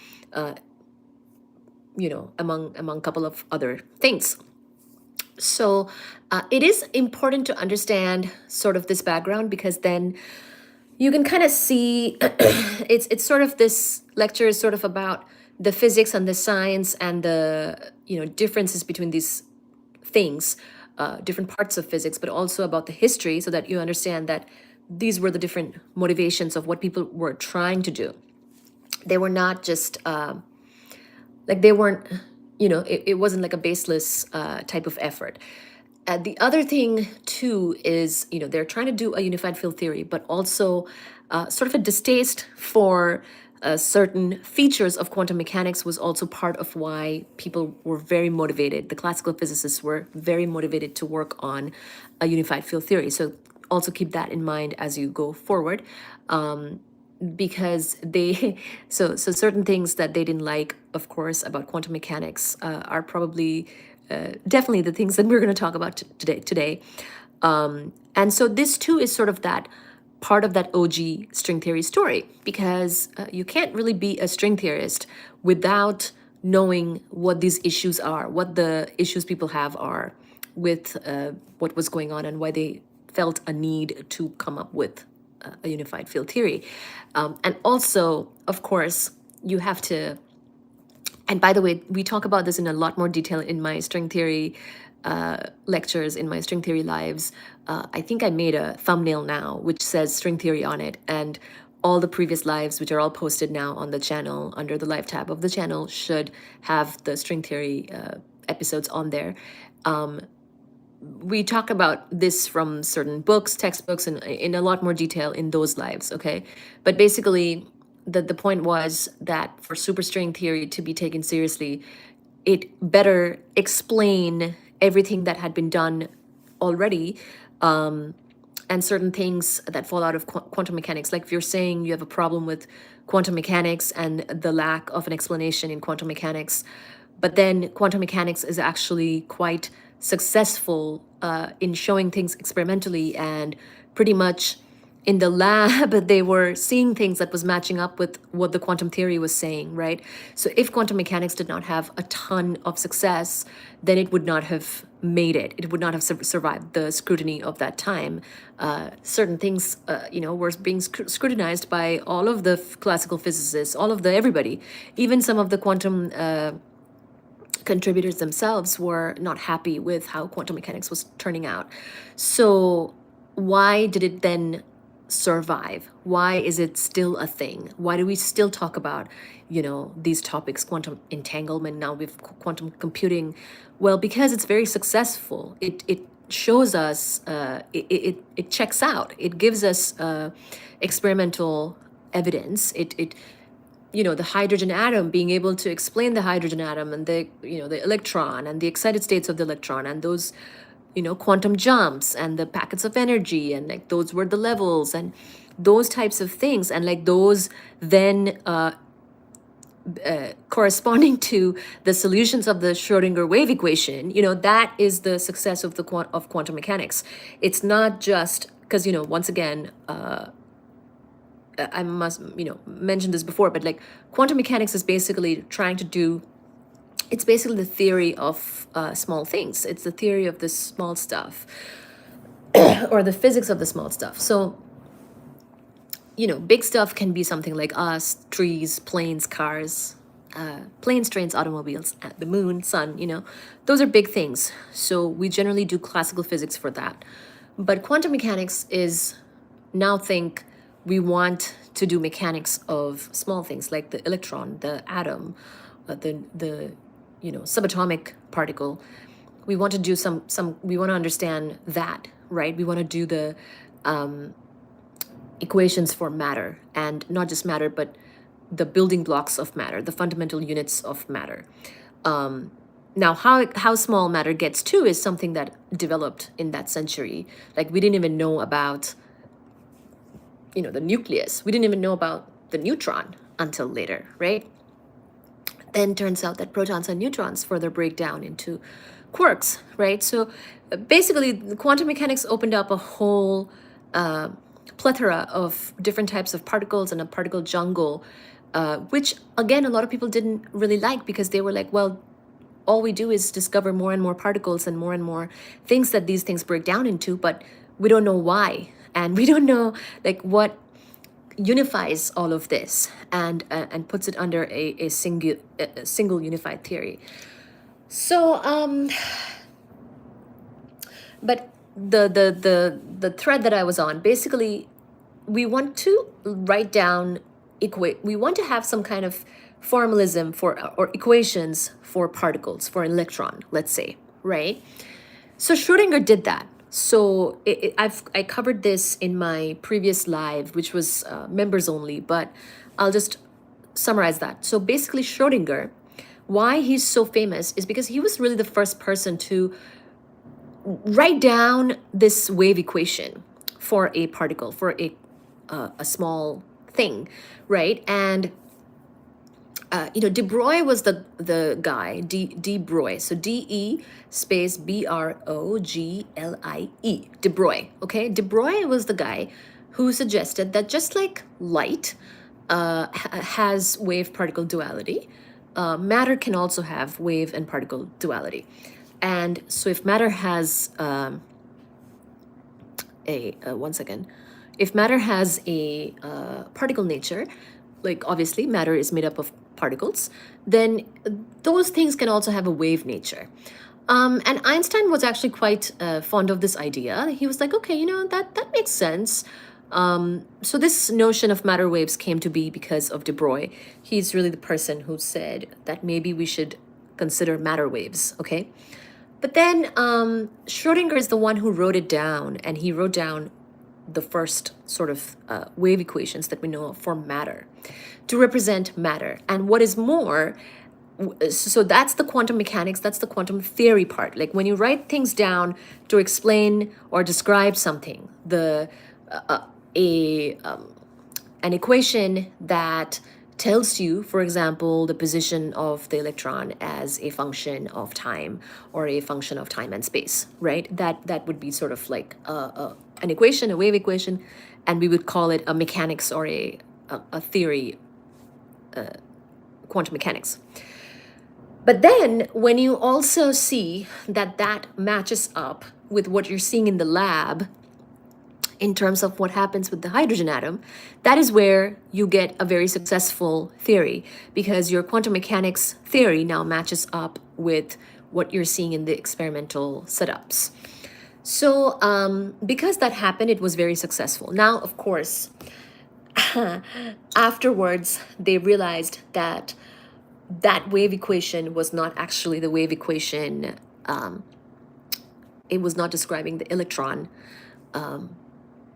S1: among a couple of other things. So it is important to understand sort of this background, because then you can kind of see it's sort of, this lecture is sort of about the physics and the science and the differences between these things, different parts of physics, but also about the history, so that you understand that these were the different motivations of what people were trying to do. They were not just they weren't, it wasn't like a baseless type of effort. The other thing too is, they're trying to do a unified field theory, but also sort of a distaste for certain features of quantum mechanics was also part of why people were very motivated. The classical physicists were very motivated to work on a unified field theory. So also keep that in mind as you go forward, because they, so certain things that they didn't like, of course, about quantum mechanics are probably definitely the things that we're going to talk about today. And so this too is sort of that part of that OG string theory story, because you can't really be a string theorist without knowing what these issues are, what the issues people have are with what was going on, and why they felt a need to come up with a unified field theory. And also, of course, you have to, and by the way, we talk about this in a lot more detail in my string theory lectures, in my string theory lives. I think I made a thumbnail now which says string theory on it, and all the previous lives, which are all posted now on the channel under the live tab of the channel, should have the string theory episodes on there. We talk about this from certain books, textbooks, and in a lot more detail in those lives, okay? But basically, the point was that for superstring theory to be taken seriously, it better explain everything that had been done already, and certain things that fall out of quantum mechanics. Like if you're saying you have a problem with quantum mechanics and the lack of an explanation in quantum mechanics, But then quantum mechanics is actually quite successful in showing things experimentally, and pretty much in the lab they were seeing things that was matching up with what the quantum theory was saying, right? So if quantum mechanics did not have a ton of success, then it would not have made it. It would not have survived the scrutiny of that time. Certain things, were being scrutinized by all of the classical physicists, all of the everybody, even some of the quantum contributors themselves were not happy with how quantum mechanics was turning out. So why did it then survive? Why is it still a thing? Why do we still talk about, these topics, quantum entanglement, now with quantum computing? Well, because it's very successful. It shows us, it checks out. It gives us experimental evidence. It the hydrogen atom, being able to explain the hydrogen atom and the electron and the excited states of the electron and those quantum jumps and the packets of energy, and like those were the levels and those types of things, and like those then corresponding to the solutions of the Schrodinger wave equation, that is the success of of quantum mechanics. It's not just because once again, I must mention this before, but like quantum mechanics is basically trying to do, it's basically the theory of small things. It's the theory of the small stuff or the physics of the small stuff. So big stuff can be something like us, trees, planes, cars, planes, trains, automobiles, the moon, sun, those are big things. So we generally do classical physics for that. But quantum mechanics is now think we want to do mechanics of small things like the electron, the atom, the subatomic particle. We want to do we want to understand that, right? We want to do the equations for matter, and not just matter, but the building blocks of matter, the fundamental units of matter. Now, how small matter gets to is something that developed in that century. Like we didn't even know about the nucleus. We didn't even know about the neutron until later, right? Then turns out that protons and neutrons further break down into quarks, right? So basically, quantum mechanics opened up a whole plethora of different types of particles and a particle jungle, which again, a lot of people didn't really like, because they were like, well, all we do is discover more and more particles and more things that these things break down into, but we don't know why. And we don't know like what unifies all of this and puts it under a single unified theory. So but the thread that I was on, basically we want to write down we want to have some kind of formalism or equations for particles, for an electron, let's say, right? So Schrodinger did that. So I covered this in my previous live, which was members only, but I'll just summarize that. So basically Schrodinger, why he's so famous is because he was really the first person to write down this wave equation for a particle, for a small thing, right? And de Broglie was the guy, de Broglie. So DE space BROGLIE, de Broglie. Okay, de Broglie was the guy who suggested that just like light has wave-particle duality, matter can also have wave and particle duality. And so if matter has if matter has a particle nature, like obviously matter is made up of particles, then those things can also have a wave nature. And Einstein was actually quite fond of this idea. He was like, okay, that makes sense. So this notion of matter waves came to be because of de Broglie. He's really the person who said that maybe we should consider matter waves, okay? But then Schrodinger is the one who wrote it down, and he wrote down the first sort of wave equations that we know of for matter to represent matter. And what is more, so that's the quantum mechanics, that's the quantum theory part. Like when you write things down to explain or describe something, an equation that tells you, for example, the position of the electron as a function of time or a function of time and space, right? That would be sort of like an equation, a wave equation, and we would call it a mechanics or a theory, quantum mechanics. But then when you also see that that matches up with what you're seeing in the lab in terms of what happens with the hydrogen atom, that is where you get a very successful theory, because your quantum mechanics theory now matches up with what you're seeing in the experimental setups. So because that happened, it was very successful. Now, of course, afterwards, they realized that that wave equation was not actually the wave equation. It was not describing the electron,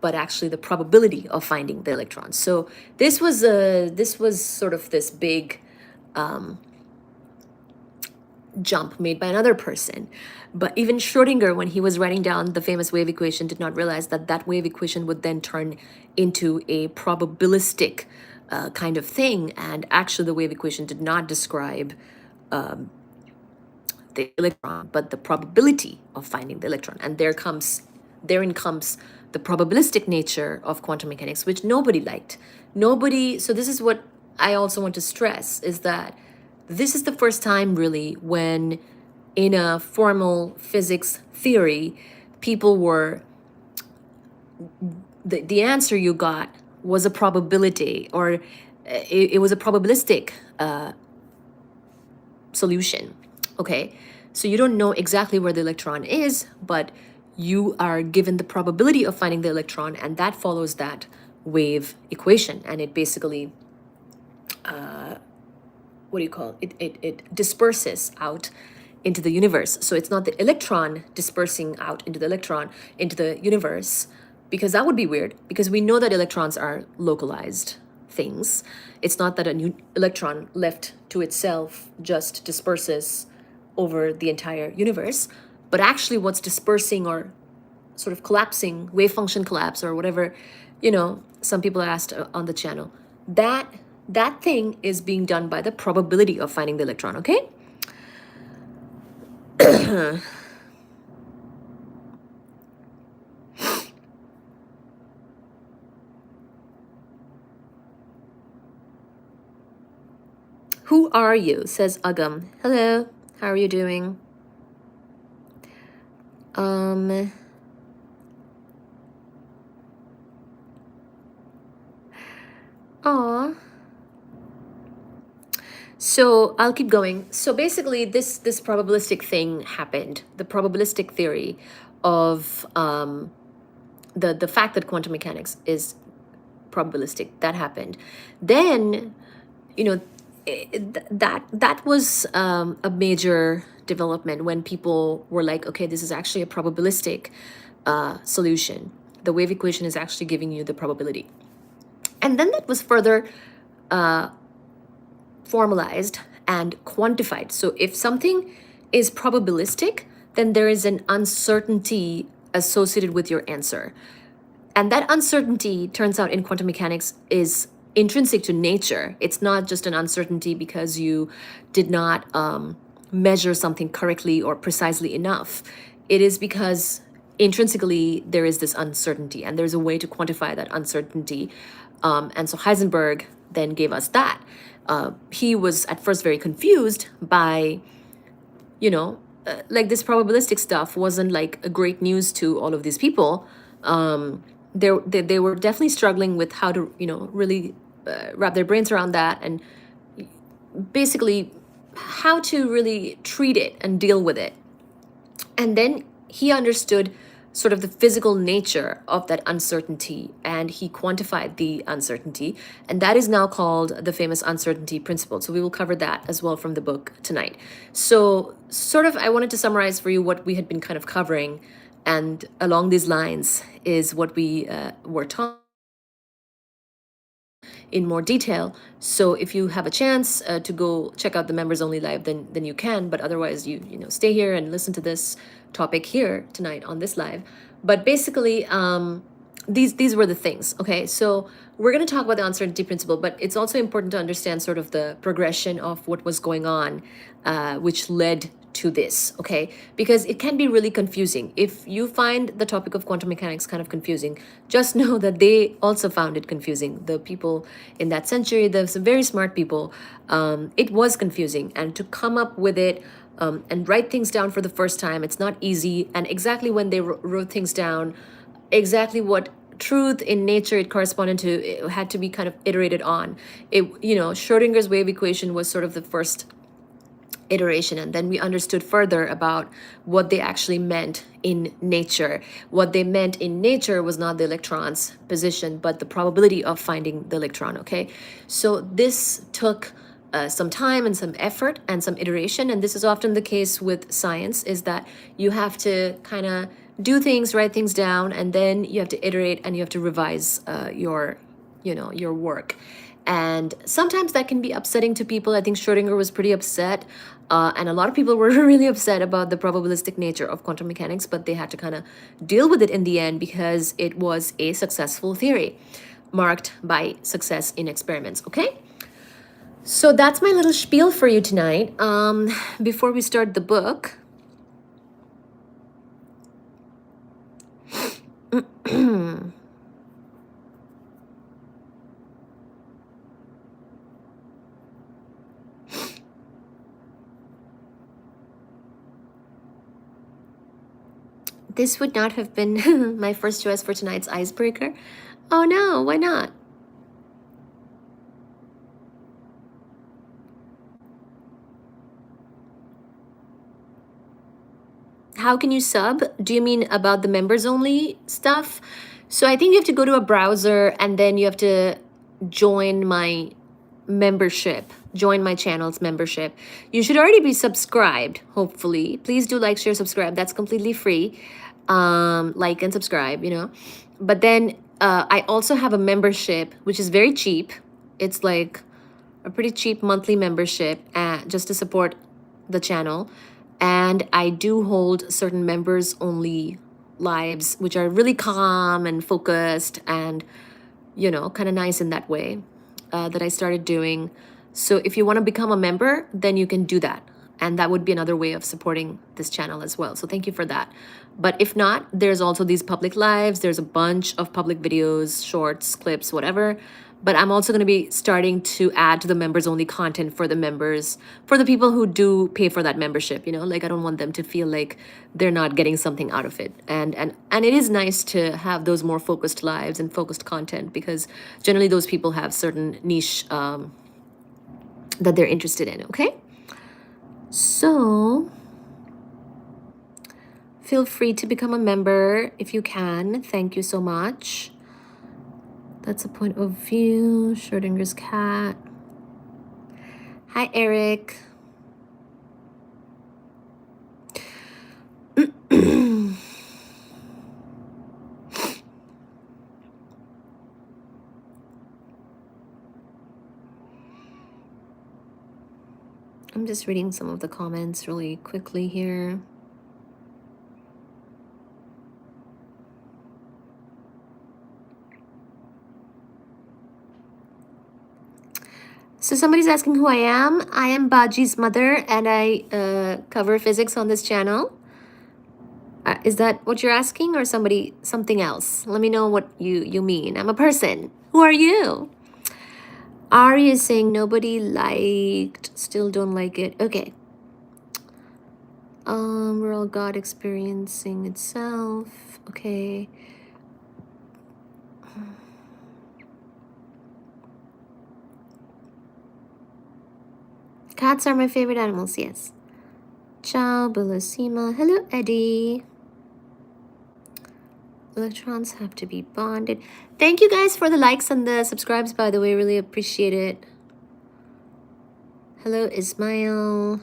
S1: but actually the probability of finding the electron. So this was sort of this big jump made by another person. But even Schrodinger, when he was writing down the famous wave equation, did not realize that that wave equation would then turn into a probabilistic kind of thing. And actually, the wave equation did not describe the electron, but the probability of finding the electron. And therein comes the probabilistic nature of quantum mechanics, which nobody liked. So this is what I also want to stress, is that this is the first time really when in a formal physics theory, people were, the answer you got was a probability, or it was a probabilistic solution, okay? So you don't know exactly where the electron is, but you are given the probability of finding the electron, and that follows that wave equation, and it basically, what do you call it? It disperses out into the universe. So it's not the electron dispersing out into the universe, because that would be weird, because we know that electrons are localized things. It's not that a new electron left to itself just disperses over the entire universe, but actually what's dispersing or sort of collapsing, wave function collapse or whatever, some people asked on the channel, that thing is being done by the probability of finding the electron, okay? Who are you? Says Agam. Hello, how are you doing? Aw. So I'll keep going. So basically, this probabilistic thing happened. The probabilistic theory of the fact that quantum mechanics is probabilistic, that happened. Then, that was a major development when people were like, okay, this is actually a probabilistic solution. The wave equation is actually giving you the probability. And then that was further formalized and quantified. So if something is probabilistic, then there is an uncertainty associated with your answer. And that uncertainty, turns out in quantum mechanics, is intrinsic to nature. It's not just an uncertainty because you did not measure something correctly or precisely enough. It is because intrinsically there is this uncertainty, and there's a way to quantify that uncertainty. And so Heisenberg then gave us that. He was at first very confused by, like this probabilistic stuff wasn't like a great news to all of these people. They were definitely struggling with how to, really wrap their brains around that, and basically how to really treat it and deal with it. And then he understood sort of the physical nature of that uncertainty, and he quantified the uncertainty, and that is now called the famous uncertainty principle. So we will cover that as well from the book tonight. So sort of I wanted to summarize for you what we had been kind of covering, and along these lines is what we were taught in more detail. So if you have a chance to go check out the members only live, then you can, but otherwise you stay here and listen to this topic here tonight on this live. But basically, these were the things. Okay, so we're going to talk about the uncertainty principle, but it's also important to understand sort of the progression of what was going on, which led to this. Okay, because it can be really confusing. If you find the topic of quantum mechanics kind of confusing, just know that they also found it confusing. The people in that century, there's some very smart people. It was confusing, and to come up with it and write things down for the first time, it's not easy. And exactly when they wrote things down, exactly what truth in nature it corresponded to, it had to be kind of iterated on. It, Schrodinger's wave equation was sort of the first iteration, and then we understood further about what they actually meant in nature. What they meant in nature was not the electron's position, but the probability of finding the electron. Okay, so this took some time and some effort and some iteration, and this is often the case with science, is that you have to kind of do things, write things down, and then you have to iterate and you have to revise your work. And sometimes that can be upsetting to people. I think Schrodinger was pretty upset, and a lot of people were really upset about the probabilistic nature of quantum mechanics, but they had to kind of deal with it in the end because it was a successful theory marked by success in experiments. Okay, so that's my little spiel for you tonight. Before we start the book, this would not have been my first choice for tonight's icebreaker. Oh no, why not? How can you sub? Do you mean about the members only stuff? So I think you have to go to a browser and then you have to join my membership, join my channel's membership. You should already be subscribed, hopefully. Please do like, share, subscribe. That's completely free. Like and subscribe, But then I also have a membership, which is very cheap. It's like a pretty cheap monthly membership just to support the channel. And I do hold certain members only lives, which are really calm and focused and, kind of nice in that way that I started doing. So if you want to become a member, then you can do that. And that would be another way of supporting this channel as well. So thank you for that. But if not, there's also these public lives. There's a bunch of public videos, shorts, clips, whatever. But I'm also going to be starting to add to the members only content for the members, for the people who do pay for that membership, like I don't want them to feel like they're not getting something out of it. And it is nice to have those more focused lives and focused content, because generally those people have certain niche that they're interested in. Okay, so feel free to become a member if you can. Thank you so much. That's a point of view. Schrodinger's cat. Hi, Eric. I'm just reading some of the comments really quickly here. So somebody's asking who I am. I am Baji's mother, and I cover physics on this channel. Is that what you're asking, or something else? Let me know what you mean. I'm a person. Who are you? Ari is saying nobody liked, still don't like it. Okay. We're all God experiencing itself. Okay. Cats are my favorite animals, yes. Ciao, Bulasima. Hello, Eddie. Electrons have to be bonded. Thank you guys for the likes and the subscribes, by the way. Really appreciate it. Hello, Ismail.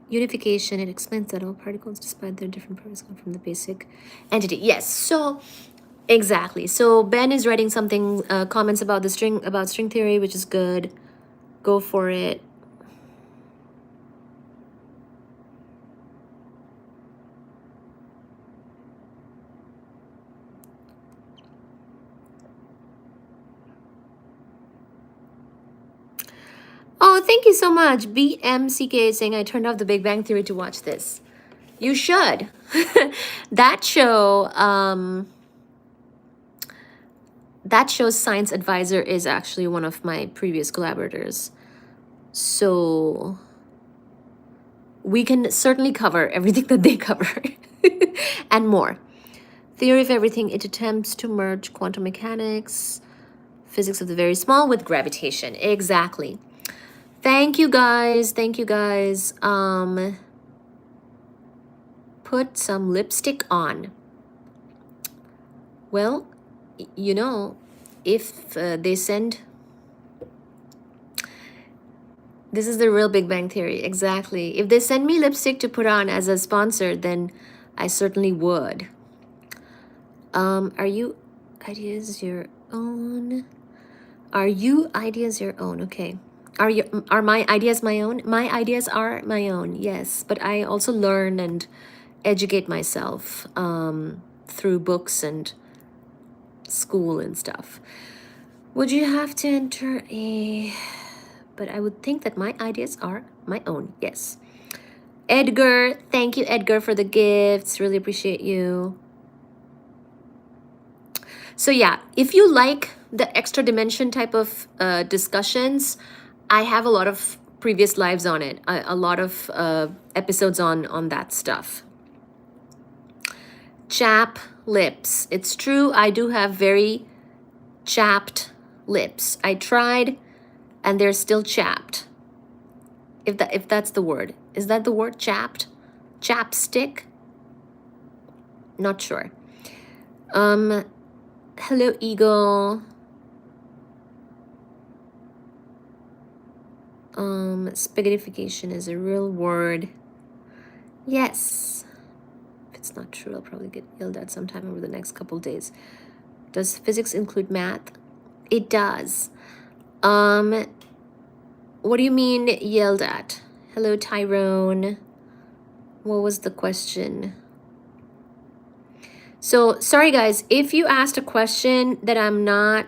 S1: Unification. It explains that all particles, despite their different properties, come from the basic entity. Yes, so exactly. So Ben is writing something, comments about string theory, which is good. Go for it. Oh, thank you so much. BMCK saying I turned off the Big Bang Theory to watch this. You should. That show, that show's science advisor is actually one of my previous collaborators. So we can certainly cover everything that they cover and more. Theory of everything, it attempts to merge quantum mechanics, physics of the very small with gravitation. Exactly. Thank you guys. Thank you guys. Put some lipstick on. Well, you know, if they send... This is the real Big Bang Theory. Exactly. If they send me lipstick to put on as a sponsor, then I certainly would. Are you ideas your own? Are you ideas your own? Okay. Are my ideas my own? My ideas are my own, yes. But I also learn and educate myself through books and school and stuff. Would you have to enter a... But I would think that my ideas are my own, yes. Edgar, thank you, Edgar, for the gifts. Really appreciate you. So yeah, if you like the extra dimension type of discussions, I have a lot of previous lives on it, a lot of episodes on that stuff. Chap lips. It's true, I do have very chapped lips. I tried, and they're still chapped. If that's the word. Is that the word, chapped? Chapstick? Not sure. Hello, Eagle. Spaghettification is a real word. Yes. If it's not true, I'll probably get yelled at sometime over the next couple days. Does physics include math? It does. What do you mean yelled at? Hello, Tyrone. What was the question? So, sorry guys, if you asked a question that I'm not...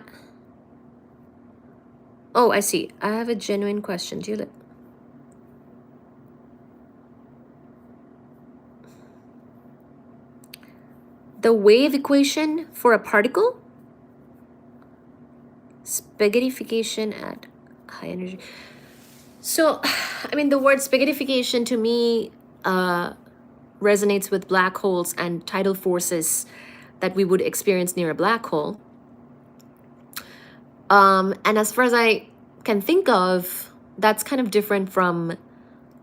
S1: Oh, I see. I have a genuine question. Do you look? The wave equation for a particle? Spaghettification at high energy. So, I mean, the word spaghettification to me resonates with black holes and tidal forces that we would experience near a black hole. And as far as I can think of, that's kind of different from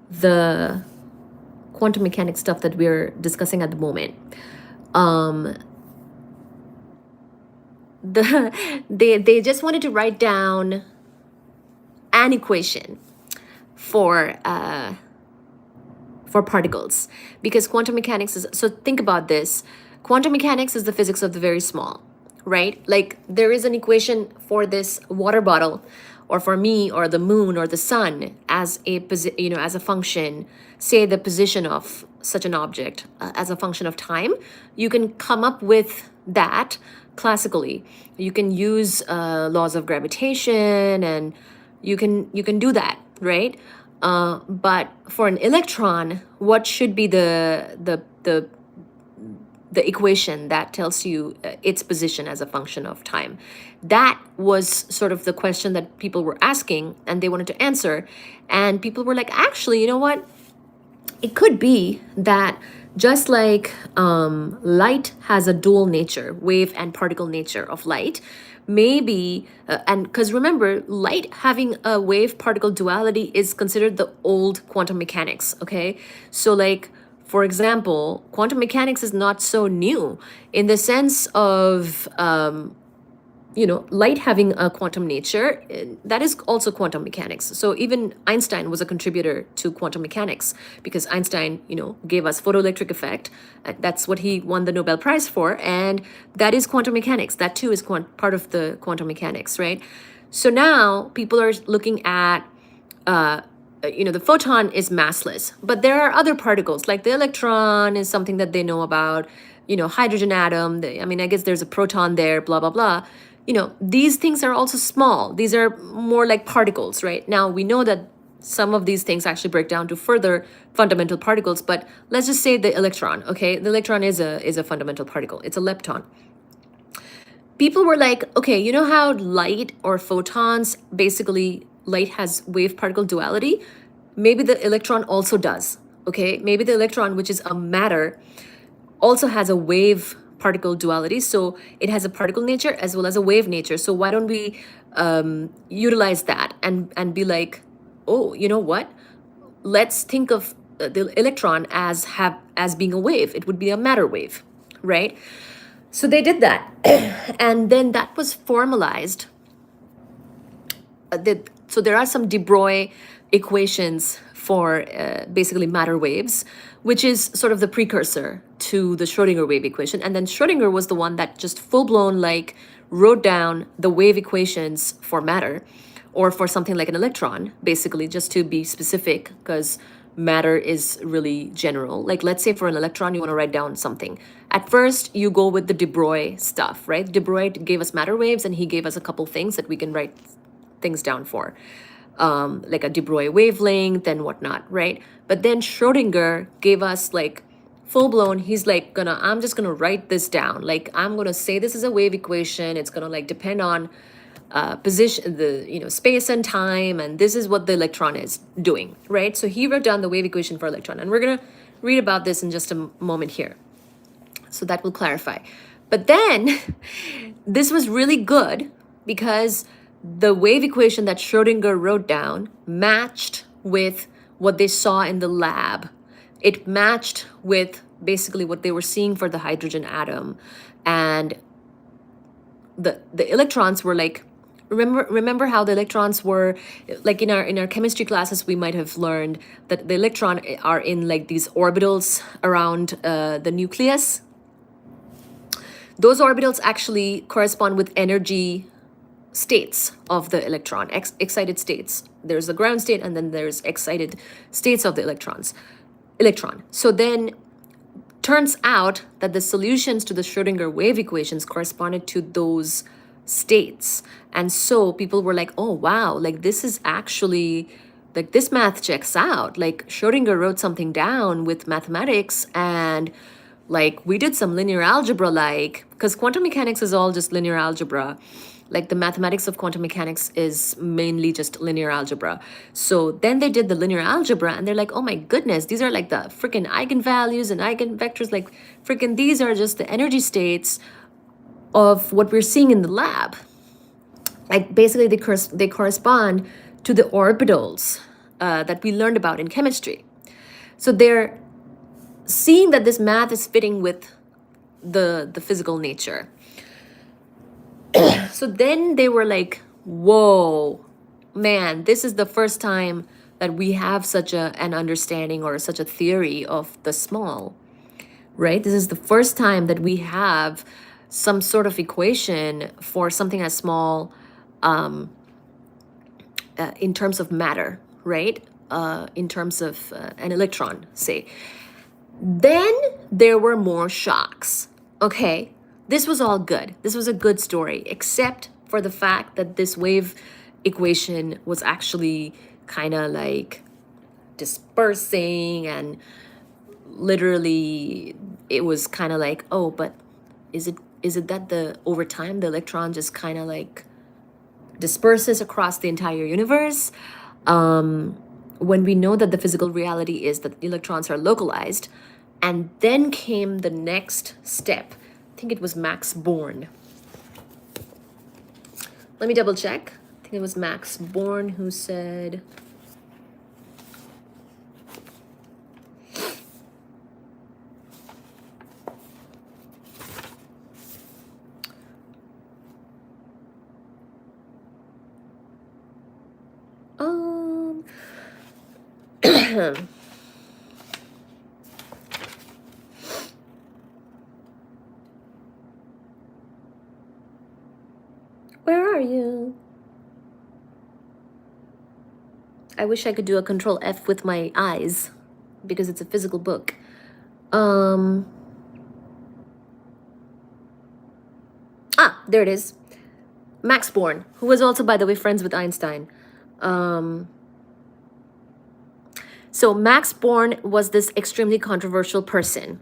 S1: the quantum mechanics stuff that we're discussing at the moment. They just wanted to write down an equation for particles, because quantum mechanics is... So think about this. Quantum mechanics is the physics of the very small, right? Like there is an equation for this water bottle, or for me, or the moon, or the sun, as a as a function, say the position of such an object as a function of time. You can come up with that classically. You can use laws of gravitation, and you can do that, right? But for an electron, what should be the equation that tells you its position as a function of time? That was sort of the question that people were asking, and they wanted to answer. And people were like, actually, you know what? It could be that just like light has a dual nature, wave and particle nature of light, maybe, and because remember, light having a wave particle duality is considered the old quantum mechanics, okay? So like, for example, quantum mechanics is not so new in the sense of, light having a quantum nature, that is also quantum mechanics. So even Einstein was a contributor to quantum mechanics, because Einstein, gave us photoelectric effect. That's what he won the Nobel Prize for. And that is quantum mechanics. That too is part of the quantum mechanics, right? So now people are looking at, the photon is massless, but there are other particles, like the electron is something that they know about, hydrogen atom. I guess there's a proton there, blah, blah, blah. you know, these things are also small. These are more like particles, right? Now we know that some of these things actually break down to further fundamental particles, but let's just say the electron, okay? The electron is a fundamental particle. It's a lepton. People were like, okay, you know how light or photons, basically light has wave particle duality? Maybe the electron also does, okay? Maybe the electron, which is a matter, also has a wave particle duality. So it has a particle nature as well as a wave nature. So why don't we utilize that and be like, oh, you know what? Let's think of the electron as being a wave. It would be a matter wave, right? So they did that. And then that was formalized. So there are some de Broglie equations for basically matter waves, which is sort of the precursor to the Schrodinger wave equation. And then Schrodinger was the one that just full-blown like wrote down the wave equations for matter, or for something like an electron, basically, just to be specific, because matter is really general. Like, let's say for an electron, you want to write down something. At first, you go with the de Broglie stuff, right? De Broglie gave us matter waves, and he gave us a couple things that we can write things down for, like a de Broglie wavelength and whatnot, right? But then Schrodinger gave us like full-blown, he's like I'm just gonna write this down. Like, I'm gonna say this is a wave equation. It's gonna like depend on position, the space and time, and this is what the electron is doing, right? So he wrote down the wave equation for electron, and we're gonna read about this in just a moment here, so that will clarify. But then this was really good because the wave equation that Schrodinger wrote down matched with what they saw in the lab. It matched with basically what they were seeing for the hydrogen atom, and the electrons were like, remember how the electrons were like in our chemistry classes, we might have learned that the electron are in like these orbitals around the nucleus. Those orbitals actually correspond with energy states of the electron, excited states. There's the ground state, and then there's excited states of the electron. So then turns out that the solutions to the Schrodinger wave equations corresponded to those states. And so people were like, oh wow, like this is actually, like this math checks out. Like Schrodinger wrote something down with mathematics, and like we did some linear algebra, like, because quantum mechanics is all just linear algebra. Like the mathematics of quantum mechanics is mainly just linear algebra. So then they did the linear algebra, and they're like, oh my goodness, these are like the freaking eigenvalues and eigenvectors. Like freaking these are just the energy states of what we're seeing in the lab. Like basically they correspond to the orbitals that we learned about in chemistry. So they're seeing that this math is fitting with the physical nature. So then they were like, whoa, man, this is the first time that we have such an understanding or such a theory of the small, right? This is the first time that we have some sort of equation for something as small in terms of matter, right? In terms of an electron, say. Then there were more shocks, okay? This was all good. This was a good story, except for the fact that this wave equation was actually kind of like dispersing, and literally it was kind of like, oh, but is it that over time the electron just kind of like disperses across the entire universe? When we know that the physical reality is that electrons are localized. And then came the next step. I think it was Max Born. Let me double check. I think it was Max Born who said, where are you? I wish I could do a Control F with my eyes because it's a physical book. There it is. Max Born, who was also, by the way, friends with Einstein. Um, so Max Born was this extremely controversial person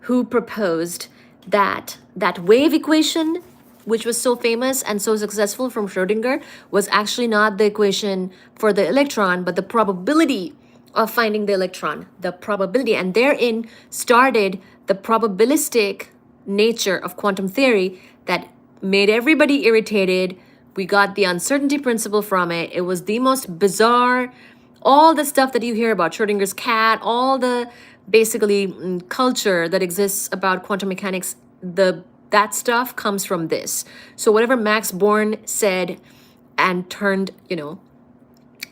S1: who proposed that wave equation, which was so famous and so successful from Schrodinger, was actually not the equation for the electron, but the probability of finding the electron, the probability. And therein started the probabilistic nature of quantum theory that made everybody irritated. We got the uncertainty principle from it. It was the most bizarre, all the stuff that you hear about Schrodinger's cat, all the basically culture that exists about quantum mechanics, that stuff comes from this. So whatever Max Born said and turned,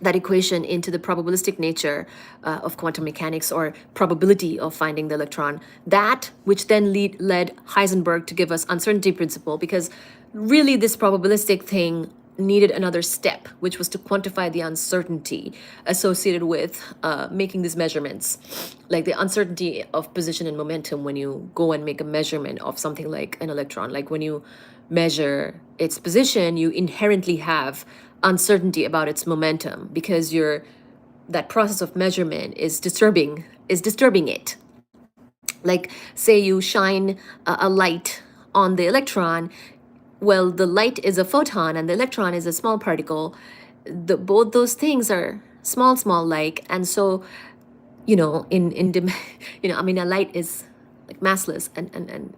S1: that equation into the probabilistic nature of quantum mechanics, or probability of finding the electron, that which then led Heisenberg to give us uncertainty principle, because really this probabilistic thing needed another step, which was to quantify the uncertainty associated with making these measurements, like the uncertainty of position and momentum when you go and make a measurement of something like an electron. Like when you measure its position, you inherently have uncertainty about its momentum, because that process of measurement is disturbing it. Like say you shine a light on the electron. Well, the light is a photon and the electron is a small particle. Both those things are small like, and so in a light is like massless, and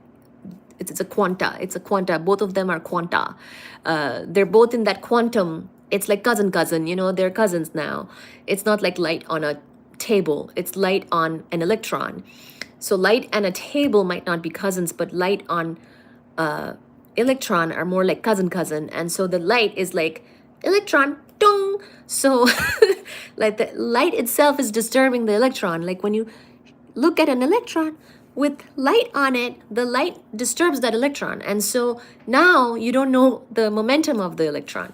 S1: it's a quanta. Both of them are quanta. They're both in that quantum. It's like cousin. They're cousins now. It's not like light on a table. It's light on an electron. So light and a table might not be cousins, but light on electron are more like cousin. And so the light is like electron, dong. So like the light itself is disturbing the electron. Like when you look at an electron with light on it, the light disturbs that electron. And so now you don't know the momentum of the electron.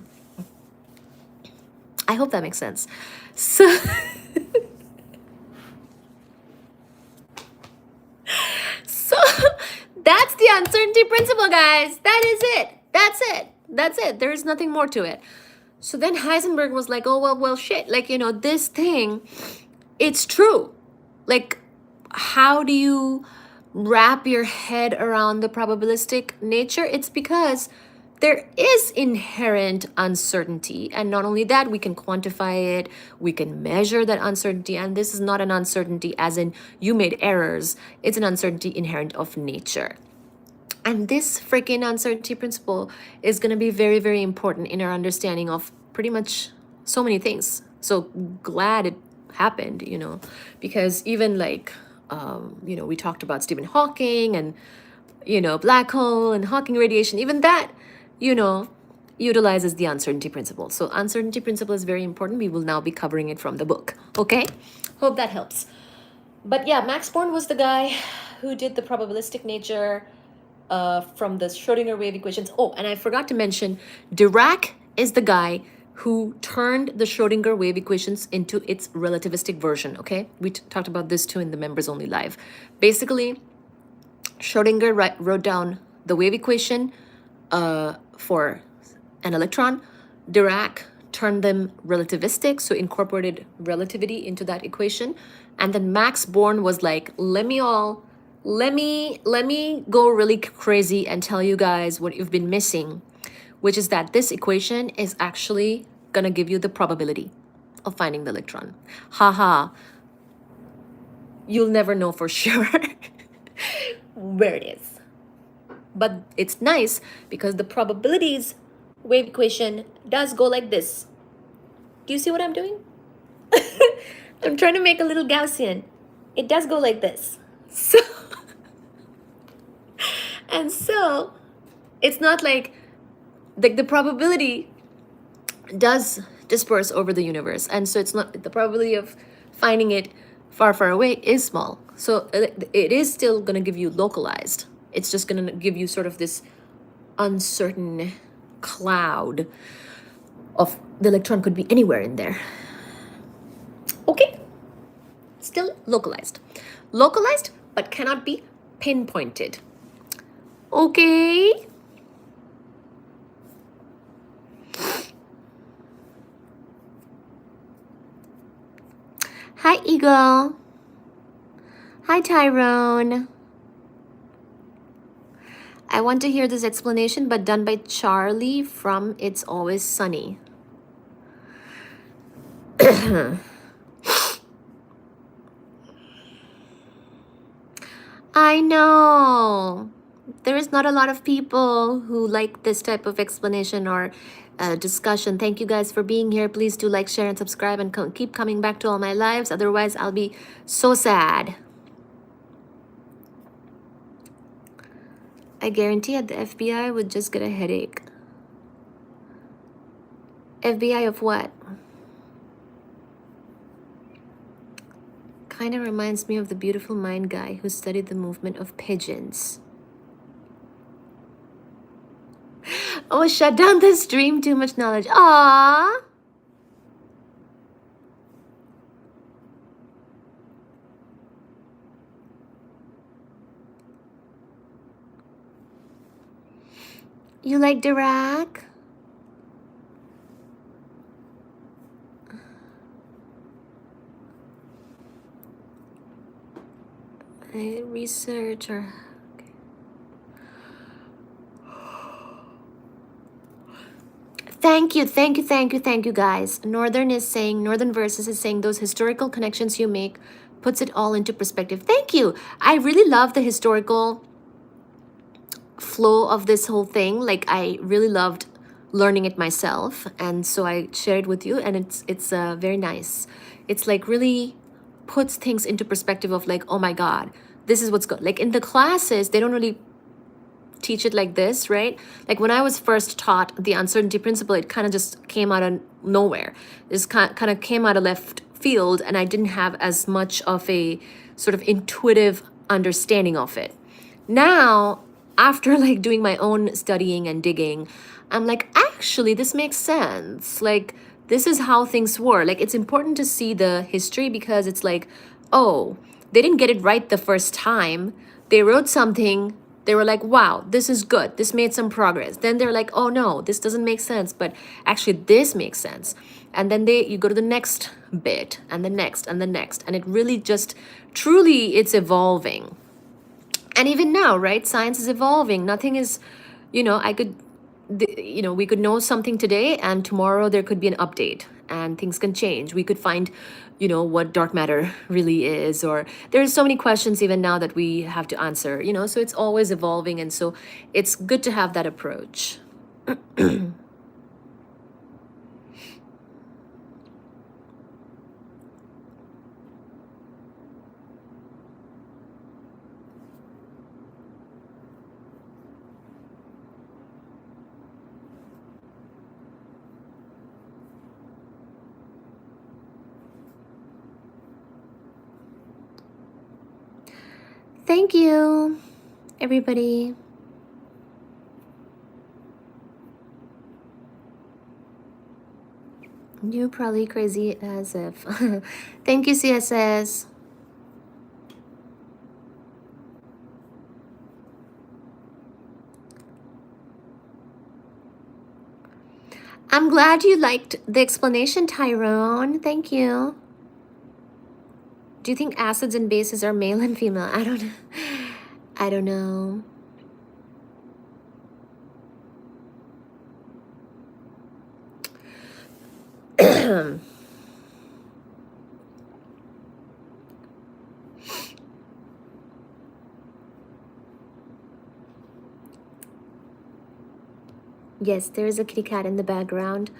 S1: I hope that makes sense. So that's the uncertainty principle, guys. That is it. That's it. There is nothing more to it. So then Heisenberg was like, oh, well, shit. Like, this thing, it's true. Like, how do you wrap your head around the probabilistic nature? It's because there is inherent uncertainty. And not only that, we can quantify it, we can measure that uncertainty. And this is not an uncertainty as in you made errors. It's an uncertainty inherent of nature. And this freaking uncertainty principle is going to be very, very important in our understanding of pretty much so many things. So glad it happened, because even like, we talked about Stephen Hawking and, black hole and Hawking radiation, even that, utilizes the uncertainty principle. So uncertainty principle is very important. We will now be covering it from the book. Okay? Hope that helps. But yeah, Max Born was the guy who did the probabilistic nature from the Schrodinger wave equations. Oh, and I forgot to mention, Dirac is the guy who turned the Schrodinger wave equations into its relativistic version, okay? We talked about this too in the Members Only Live. Basically, Schrodinger wrote down the wave equation for an electron. Dirac turned them relativistic, so incorporated relativity into that equation. And then Max Born was like, let me go really crazy and tell you guys what you've been missing, which is that this equation is actually gonna give you the probability of finding the electron. Haha. You'll never know for sure where it is. But it's nice because the probabilities wave equation does go like this. Do you see what I'm doing? I'm trying to make a little Gaussian. It does go like this. So, and so it's not like the probability does disperse over the universe. And so it's not, the probability of finding it far away is small. So it is still going to give you localized. It's just going to give you sort of this uncertain cloud of the electron could be anywhere in there. Okay. Still localized. Localized, but cannot be pinpointed. Okay. Hi, Eagle. Hi, Tyrone. I want to hear this explanation, but done by Charlie from It's Always Sunny. I know. There is not a lot of people who like this type of explanation or discussion. Thank you guys for being here. Please do like, share, and subscribe, and keep coming back to all my lives. Otherwise, I'll be so sad. I guarantee at the FBI would just get a headache. FBI of what? Kind of reminds me of the Beautiful Mind guy who studied the movement of pigeons. Oh, shut down the stream. Too much knowledge. Aww. You like Dirac? Research or... Okay. Thank you, guys. Northern Versus is saying those historical connections you make puts it all into perspective. Thank you. I really love the historical flow of this whole thing. Like, I really loved learning it myself, and so I share it with you, and it's very nice. It's like really puts things into perspective of like, oh my God, this is what's good. Like in the classes, they don't really teach it like this, right? Like when I was first taught the uncertainty principle, it kind of just came out of nowhere. This kind of came out of left field, and I didn't have as much of a sort of intuitive understanding of it. Now, after like doing my own studying and digging, I'm like, actually, this makes sense. Like, this is how things were. Like, it's important to see the history because it's like, oh, they didn't get it right the first time. They wrote something. They were like, wow, this is good. This made some progress. Then they're like, oh no, this doesn't make sense. But actually, this makes sense. And then you go to the next bit and the next and the next. And it really just, truly, it's evolving. And even now, right? Science is evolving. Nothing is, we could know something today and tomorrow there could be an update and things can change. We could find, what dark matter really is, or there's so many questions even now that we have to answer, so it's always evolving. And so it's good to have that approach. Thank you, everybody. You're probably crazy as if. Thank you, CSS. I'm glad you liked the explanation, Tyrone. Thank you. Do you think acids and bases are male and female? I don't know. I don't know. Yes, there is a kitty cat in the background.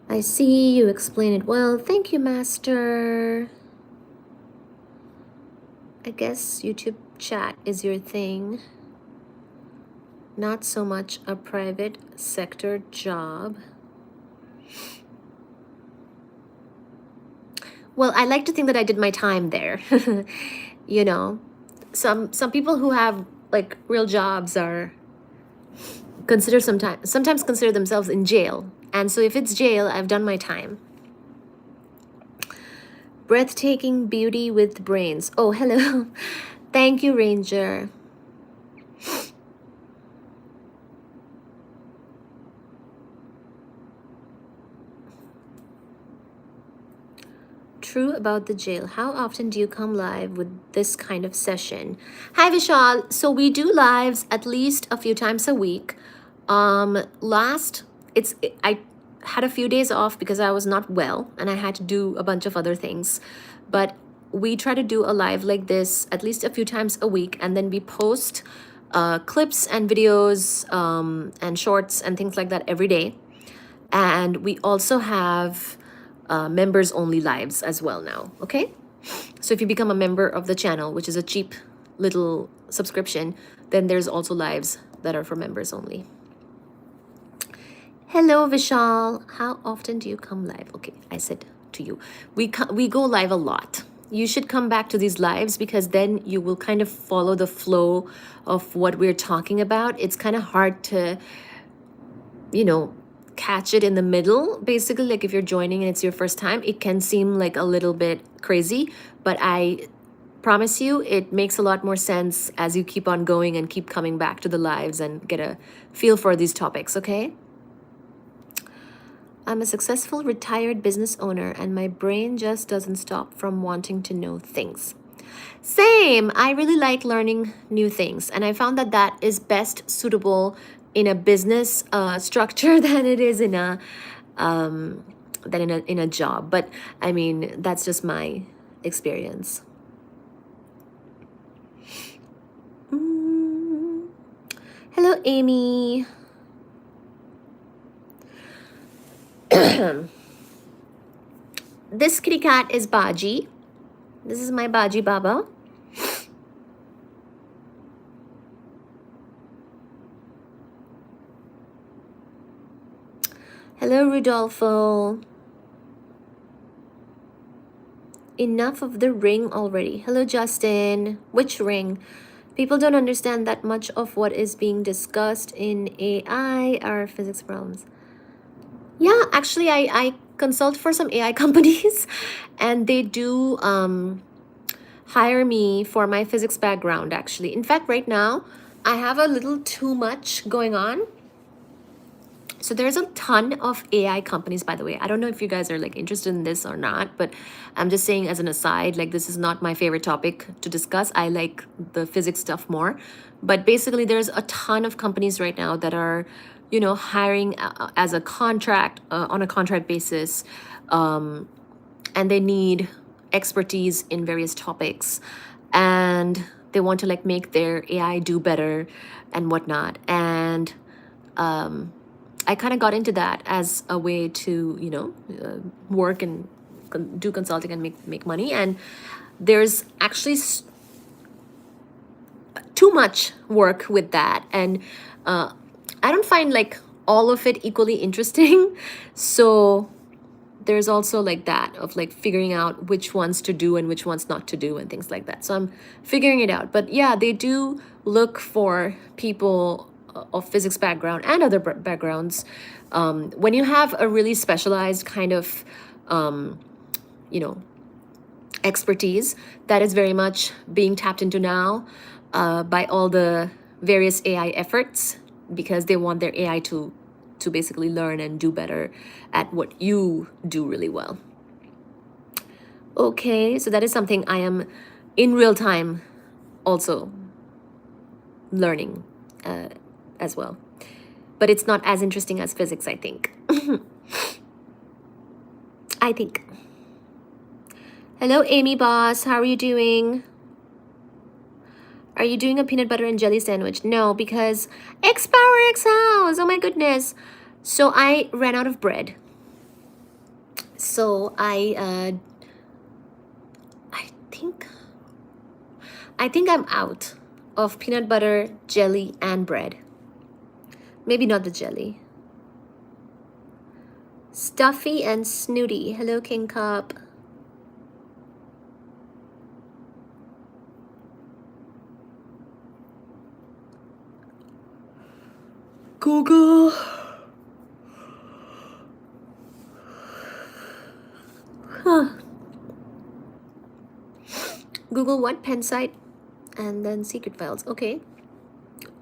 S1: I see you explain it well. Thank you, Master. I guess YouTube chat is your thing. Not so much a private sector job. Well, I like to think that I did my time there. Some people who have like real jobs are sometimes consider themselves in jail. And so if it's jail, I've done my time. Breathtaking beauty with brains. Oh, hello. Thank you, Ranger. true about the jail. How often do you come live with this kind of session? Hi Vishal. So we do lives at least a few times a week. I had a few days off because I was not well and I had to do a bunch of other things. But we try to do a live like this at least a few times a week, and then we post clips and videos and shorts and things like that every day. And we also have members only lives as well now. Okay, so if you become a member of the channel, which is a cheap little subscription, then there's also lives that are for members only. Hello Vishal, how often do you come live? Okay, I said to you, we go live a lot. You should come back to these lives because then you will kind of follow the flow of what we're talking about. It's kind of hard to, you know, catch it in the middle. Basically, like if you're joining and it's your first time, it can seem like a little bit crazy, but I promise you it makes a lot more sense as you keep on going and keep coming back to the lives and get a feel for these topics. Okay, I'm a successful retired business owner and my brain just doesn't stop from wanting to know things. Same. I really like learning new things, and I found that that is best suitable in a business structure than it is in a in a job. But I mean, that's just my experience. Hello, Amy. This kitty cat is Baji. This is my Baji Baba. Hello, Rudolfo. Enough of the ring already. Hello, Justin. Which ring? People don't understand that much of what is being discussed in AI are physics problems. Yeah, actually, I consult for some AI companies and they do hire me for my physics background, actually. In fact, right now, I have a little too much going on. So there's a ton of AI companies, by the way. I don't know if you guys are like interested in this or not, but I'm just saying as an aside, like this is not my favorite topic to discuss. I like the physics stuff more. But basically there's a ton of companies right now that are, you know, hiring as a contract, on a contract basis. And they need expertise in various topics. And they want to like make their AI do better and whatnot. And I kind of got into that as a way to, you know, work and do consulting and make money. And there's actually too much work with that. And I don't find like all of it equally interesting. So there's also like that of like figuring out which ones to do and which ones not to do and things like that. So I'm figuring it out. But yeah, they do look for people of physics background and other backgrounds. When you have a really specialized kind of, you know, expertise that is very much being tapped into now by all the various AI efforts, because they want their AI to basically learn and do better at what you do really well. Okay, so that is something I am in real time also learning as well. But it's not as interesting as physics, I think. I think. Hello, Amy Boss. How are you doing? Are you doing a peanut butter and jelly sandwich? No, because X Power X House. Oh my goodness. So I ran out of bread. So I think I'm out of peanut butter, jelly, and bread. Maybe not the jelly. Stuffy and snooty. Hello, King Cup. Google. Huh. Google what? Pen site and then secret files. Okay.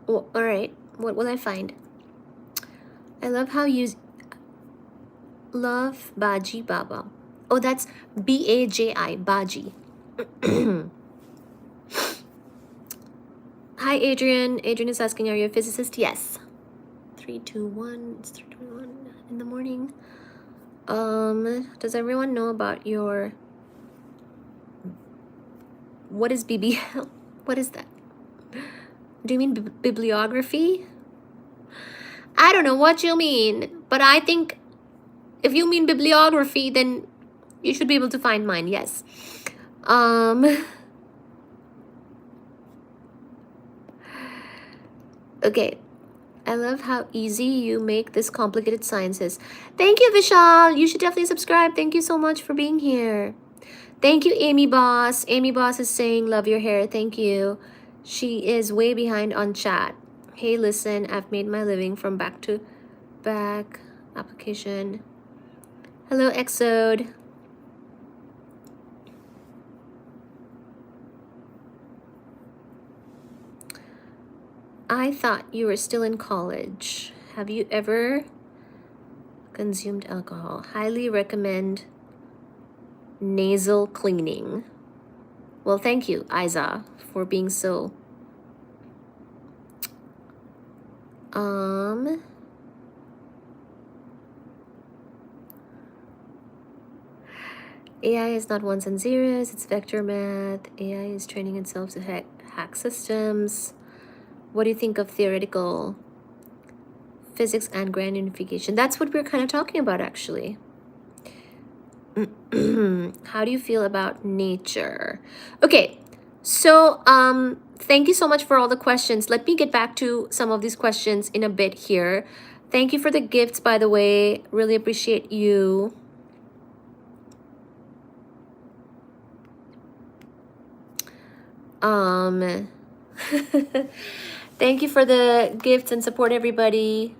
S1: Oh, all right. What will I find? I love how you love Baji Baba. Oh, that's B-A-J-I, Baji. Hi, Adrian. Adrian is asking, are you a physicist? Yes. 3:21. It's 3:21 in the morning. Does everyone know about your... What is BBL? What is that? Do you mean bibliography? I don't know what you mean, but I think if you mean bibliography, then you should be able to find mine, yes. Okay. I love how easy you make this complicated sciences. Thank you, Vishal. You should definitely subscribe. Thank you so much for being here. Thank you, Amy Boss. Amy Boss is saying, love your hair. Thank you. She is way behind on chat. Hey, listen, I've made my living from back-to-back application. Hello, Exode. I thought you were still in college. Have you ever consumed alcohol? Highly recommend nasal cleaning. Well, thank you, Isa, for being so... AI is not ones and zeros, it's vector math. AI is training itself to hack systems. What do you think of theoretical physics and grand unification? That's what we're kind of talking about, actually. How do you feel about nature? Okay, so thank you so much for all the questions. Let me get back to some of these questions in a bit here. Thank you for the gifts, by the way. Really appreciate you. Thank you for the gifts and support, everybody.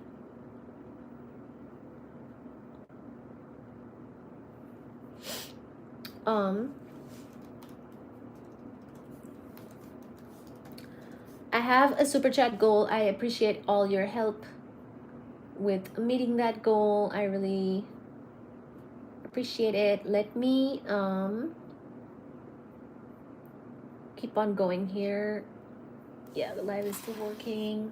S1: I have a super chat goal. I appreciate all your help with meeting that goal. I really appreciate it. Let me keep on going here. Yeah, the live is still working.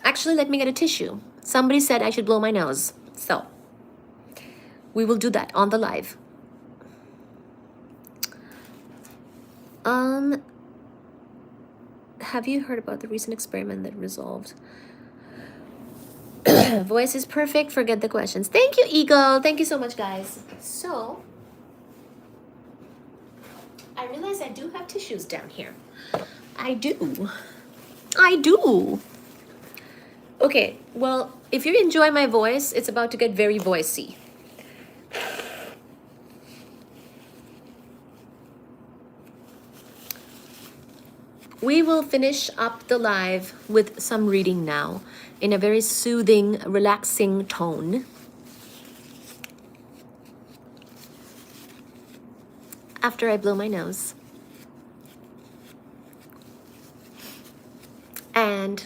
S1: Actually, let me get a tissue. Somebody said I should blow my nose, so we will do that on the live. Have you heard about the recent experiment that resolved? Voice is perfect. Forget the questions. Thank you, Eagle. Thank you so much, guys. So I realize I do have tissues down here. I do. Okay, well, if you enjoy my voice, it's about to get very voicey. We will finish up the live with some reading now in a very soothing, relaxing tone. After I blow my nose. And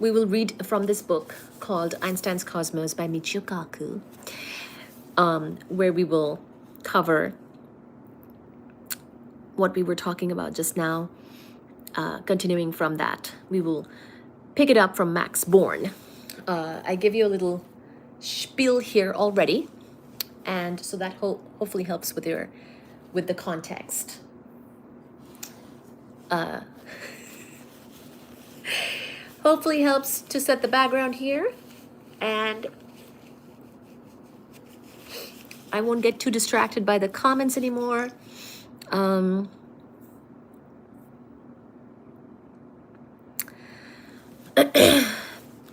S1: we will read from this book called Einstein's Cosmos by Michio Kaku, where we will cover what we were talking about just now. Continuing from that, we will pick it up from Max Born. I give you a little spiel here already, and so that hopefully helps with the context. Hopefully helps to set the background here, and I won't get too distracted by the comments anymore.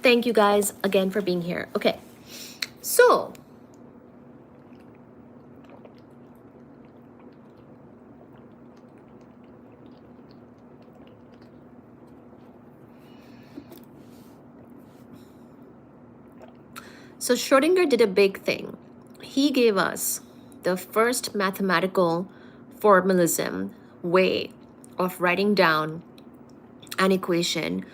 S1: Thank you guys again for being here. Okay, so Schrodinger did a big thing. He gave us the first mathematical formalism way of writing down an equation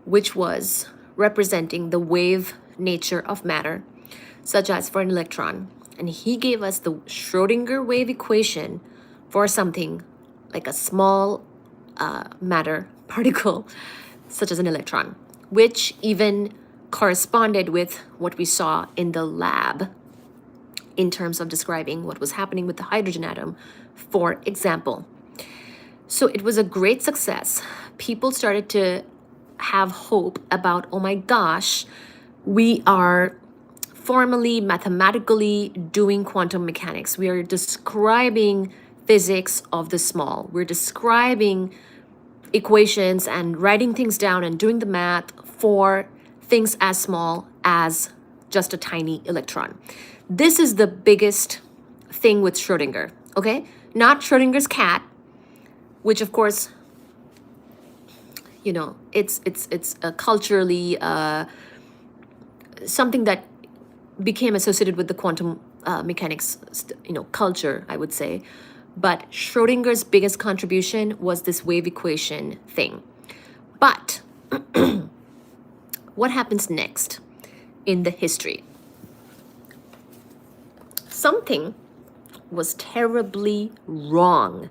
S1: which was representing the wave nature of matter, such as for an electron, and he gave us the Schrodinger wave equation for something like a small matter particle, such as an electron, which even corresponded with what we saw in the lab in terms of describing what was happening with the hydrogen atom, for example. So it was a great success. People started to have hope about, oh my gosh, we are formally, mathematically doing quantum mechanics. We are describing physics of the small. We're describing equations and writing things down and doing the math for things as small as just a tiny electron. This is the biggest thing with Schrodinger, okay? Not Schrodinger's cat, which of course, you know, it's a culturally something that became associated with the quantum mechanics, culture, I would say. But Schrodinger's biggest contribution was this wave equation thing. But what happens next in the history? Something was terribly wrong.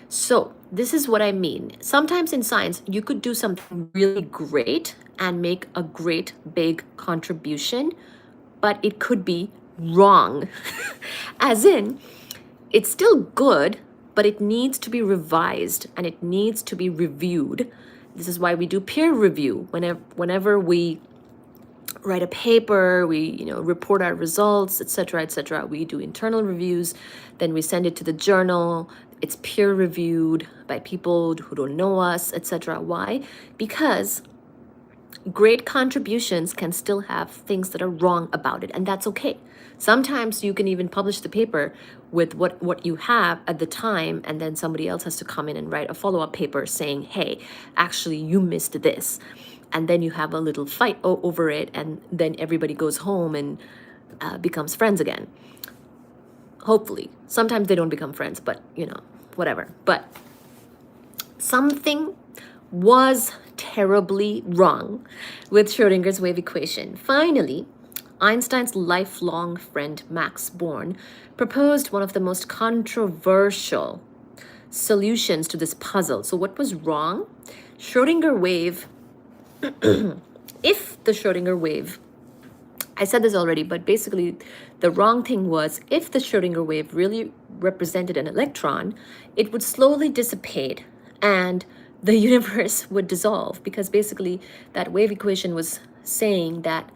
S1: So this is what I mean. Sometimes in science, you could do something really great and make a great big contribution, but it could be wrong. As in, it's still good, but it needs to be revised and it needs to be reviewed. This is why we do peer review. Whenever we write a paper, we report our results, etc. We do internal reviews, then we send it to the journal. It's peer reviewed by people who don't know us, etc. Why? Because great contributions can still have things that are wrong about it, and that's okay. Sometimes you can even publish the paper with what you have at the time, and then somebody else has to come in and write a follow-up paper saying, hey, actually you missed this. And then you have a little fight over it, and then everybody goes home and becomes friends again. Hopefully. Sometimes they don't become friends, but whatever. But something was terribly wrong with Schrodinger's wave equation. Finally, Einstein's lifelong friend Max Born proposed one of the most controversial solutions to this puzzle. So what was wrong? Schrodinger wave, if the Schrodinger wave, I said this already, but basically the wrong thing was, if the Schrodinger wave really represented an electron, it would slowly dissipate and the universe would dissolve, because basically that wave equation was saying that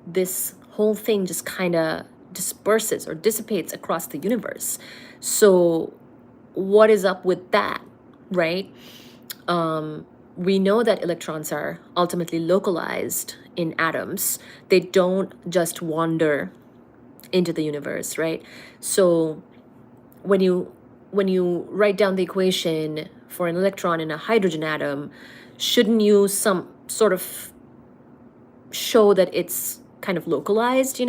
S1: this whole thing just kind of disperses or dissipates across the universe. So what is up with that, right? We know that electrons are ultimately localized in atoms. They don't just wander into the universe, right? So when you write down the equation for an electron in a hydrogen atom, shouldn't you some sort of show that it's kind of localized,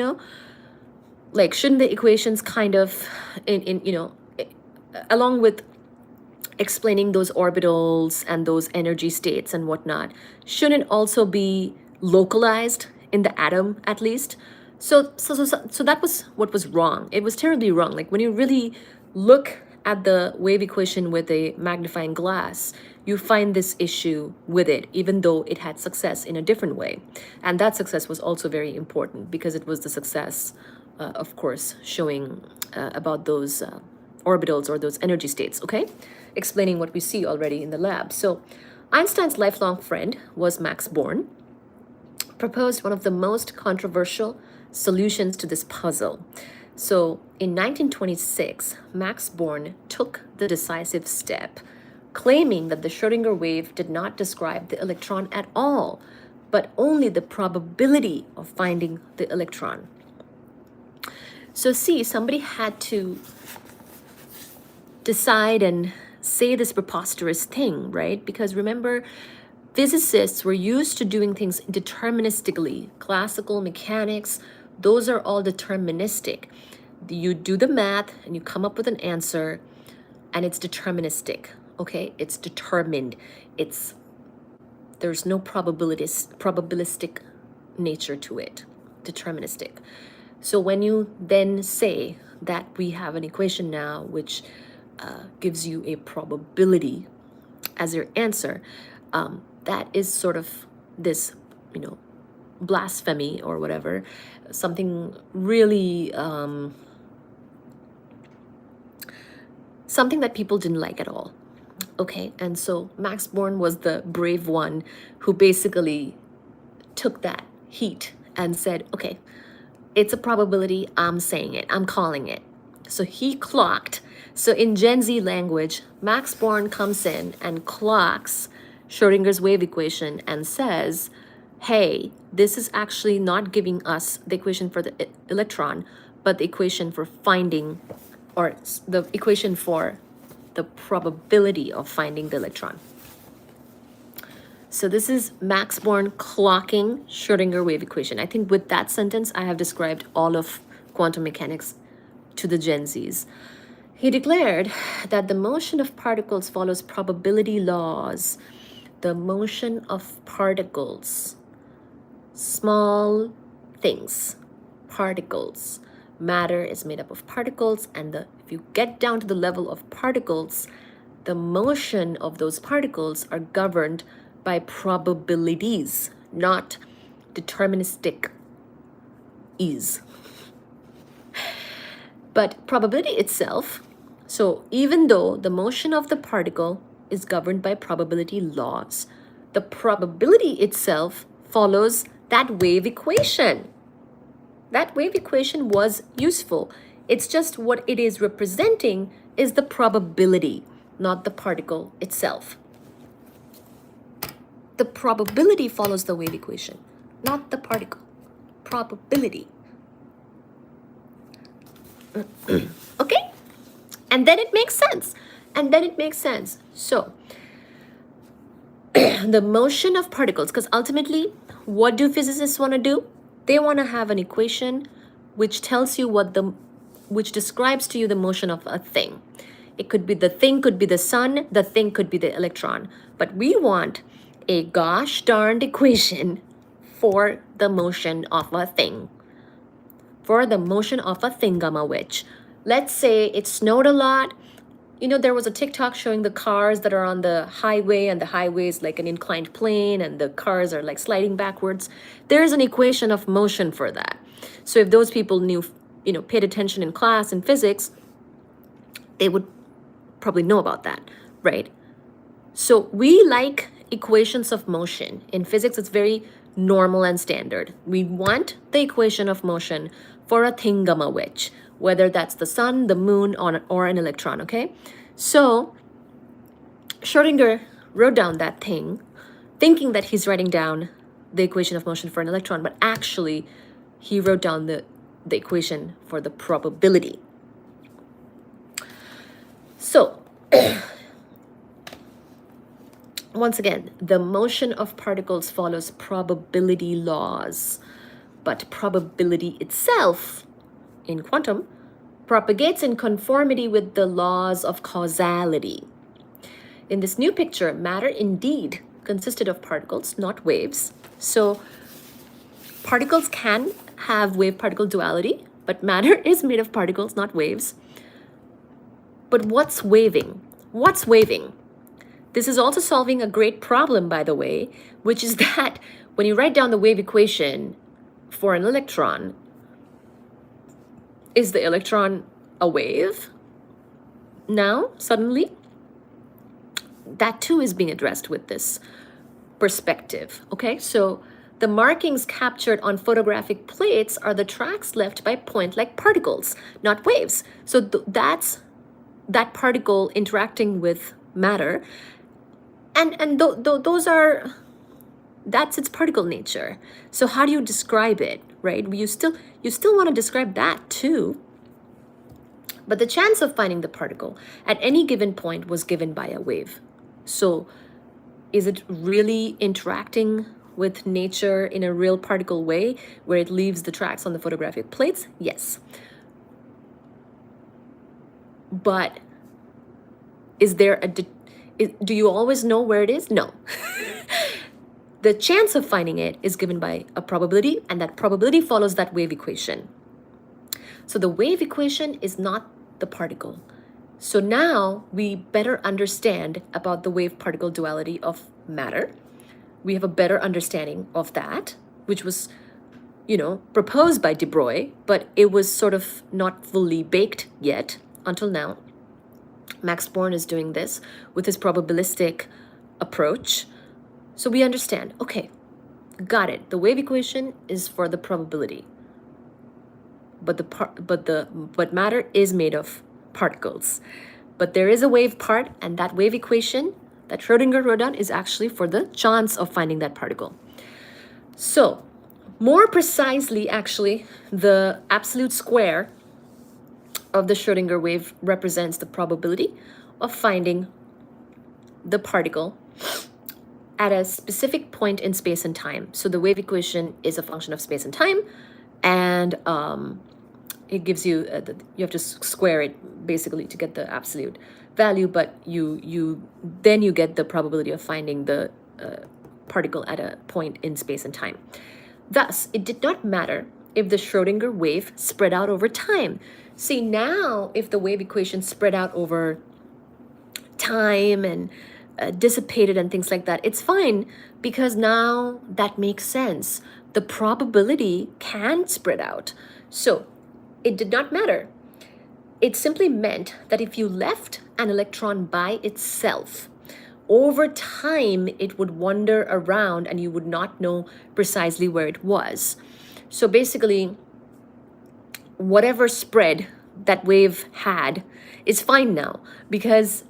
S1: Like, shouldn't the equations kind of, along with explaining those orbitals and those energy states and whatnot, shouldn't also be localized in the atom at least? So that was what was wrong. It was terribly wrong. Like, when you really look at the wave equation with a magnifying glass, you find this issue with it, even though it had success in a different way. And that success was also very important, because it was the success, of course, showing about those orbitals or those energy states, okay? Explaining what we see already in the lab. So Einstein's lifelong friend was Max Born, proposed one of the most controversial solutions to this puzzle. So in 1926, Max Born took the decisive step, claiming that the Schrodinger wave did not describe the electron at all, but only the probability of finding the electron. So see, somebody had to decide and say this preposterous thing, right? Because remember, physicists were used to doing things deterministically. Classical mechanics, those are all deterministic. You do the math and you come up with an answer, and it's deterministic, okay? It's determined. There's no probabilistic nature to it, deterministic. So when you then say that we have an equation now which gives you a probability as your answer, that is sort of this, blasphemy or whatever, something really, something that people didn't like at all. Okay, and so Max Born was the brave one who basically took that heat and said, okay, it's a probability, I'm saying it, I'm calling it. So he clocked. So in Gen Z language, Max Born comes in and clocks Schrodinger's wave equation and says, hey, this is actually not giving us the equation for the electron, but the equation for finding, or the equation for the probability of finding the electron. So this is Max Born clocking Schrodinger wave equation. I think with that sentence, I have described all of quantum mechanics to the Gen Zs. He declared that the motion of particles follows probability laws. The motion of particles, small things, particles. Matter is made up of particles, and if you get down to the level of particles, the motion of those particles are governed by probabilities, not deterministic ease. But probability itself, so even though the motion of the particle is governed by probability laws, the probability itself follows that wave equation. That wave equation was useful. It's just what it is representing is the probability, not the particle itself. The probability follows the wave equation, not the particle. Probability. Okay? And then it makes sense. So, the motion of particles, because ultimately, what do physicists want to do? They want to have an equation which tells you which describes to you the motion of a thing. It could be, the thing could be the sun, the thing could be the electron. But we want a gosh darned equation for the motion of a thing. For the motion of a thingamawitch. Let's say it snowed a lot. There was a TikTok showing the cars that are on the highway, and the highway is like an inclined plane, and the cars are like sliding backwards. There's an equation of motion for that. So if those people paid attention in class in physics, they would probably know about that, right? So we like equations of motion. In physics, it's very normal and standard. We want the equation of motion for a thingamawitch, whether that's the sun, the moon, or an electron, okay? So Schrodinger wrote down that thing, thinking that he's writing down the equation of motion for an electron, but actually he wrote down the equation for the probability. So once again, the motion of particles follows probability laws, but probability itself in quantum propagates in conformity with the laws of causality. In this new picture, matter indeed consisted of particles, not waves. So particles can have wave-particle duality, but matter is made of particles, not waves. But what's waving? What's waving? This is also solving a great problem, by the way, which is that when you write down the wave equation for an electron, is the electron a wave? Now, suddenly, that too is being addressed with this perspective, okay? So the markings captured on photographic plates are the tracks left by point-like particles, not waves. So that's that particle interacting with matter. And those are, that's its particle nature. So how do you describe it, right? You still want to describe that too. But the chance of finding the particle at any given point was given by a wave. So is it really interacting with nature in a real particle way where it leaves the tracks on the photographic plates? Yes. But is there do you always know where it is? No. The chance of finding it is given by a probability, and that probability follows that wave equation. So the wave equation is not the particle. So now we better understand about the wave-particle duality of matter. We have a better understanding of that, which was, proposed by de Broglie, but it was sort of not fully baked yet until now. Max Born is doing this with his probabilistic approach. So we understand, okay, got it. The wave equation is for the probability. But matter is made of particles. But there is a wave part, and that wave equation that Schrodinger wrote down is actually for the chance of finding that particle. So, more precisely, actually, the absolute square of the Schrodinger wave represents the probability of finding the particle at a specific point in space and time. So the wave equation is a function of space and time, and it gives you, you have to square it basically to get the absolute value, but then you get the probability of finding the particle at a point in space and time. Thus, it did not matter if the Schrodinger wave spread out over time. See, now if the wave equation spread out over time and dissipated and things like that, it's fine, because now that makes sense. The probability can spread out. So it did not matter. It simply meant that if you left an electron by itself, over time it would wander around and you would not know precisely where it was. So basically, whatever spread that wave had is fine now, because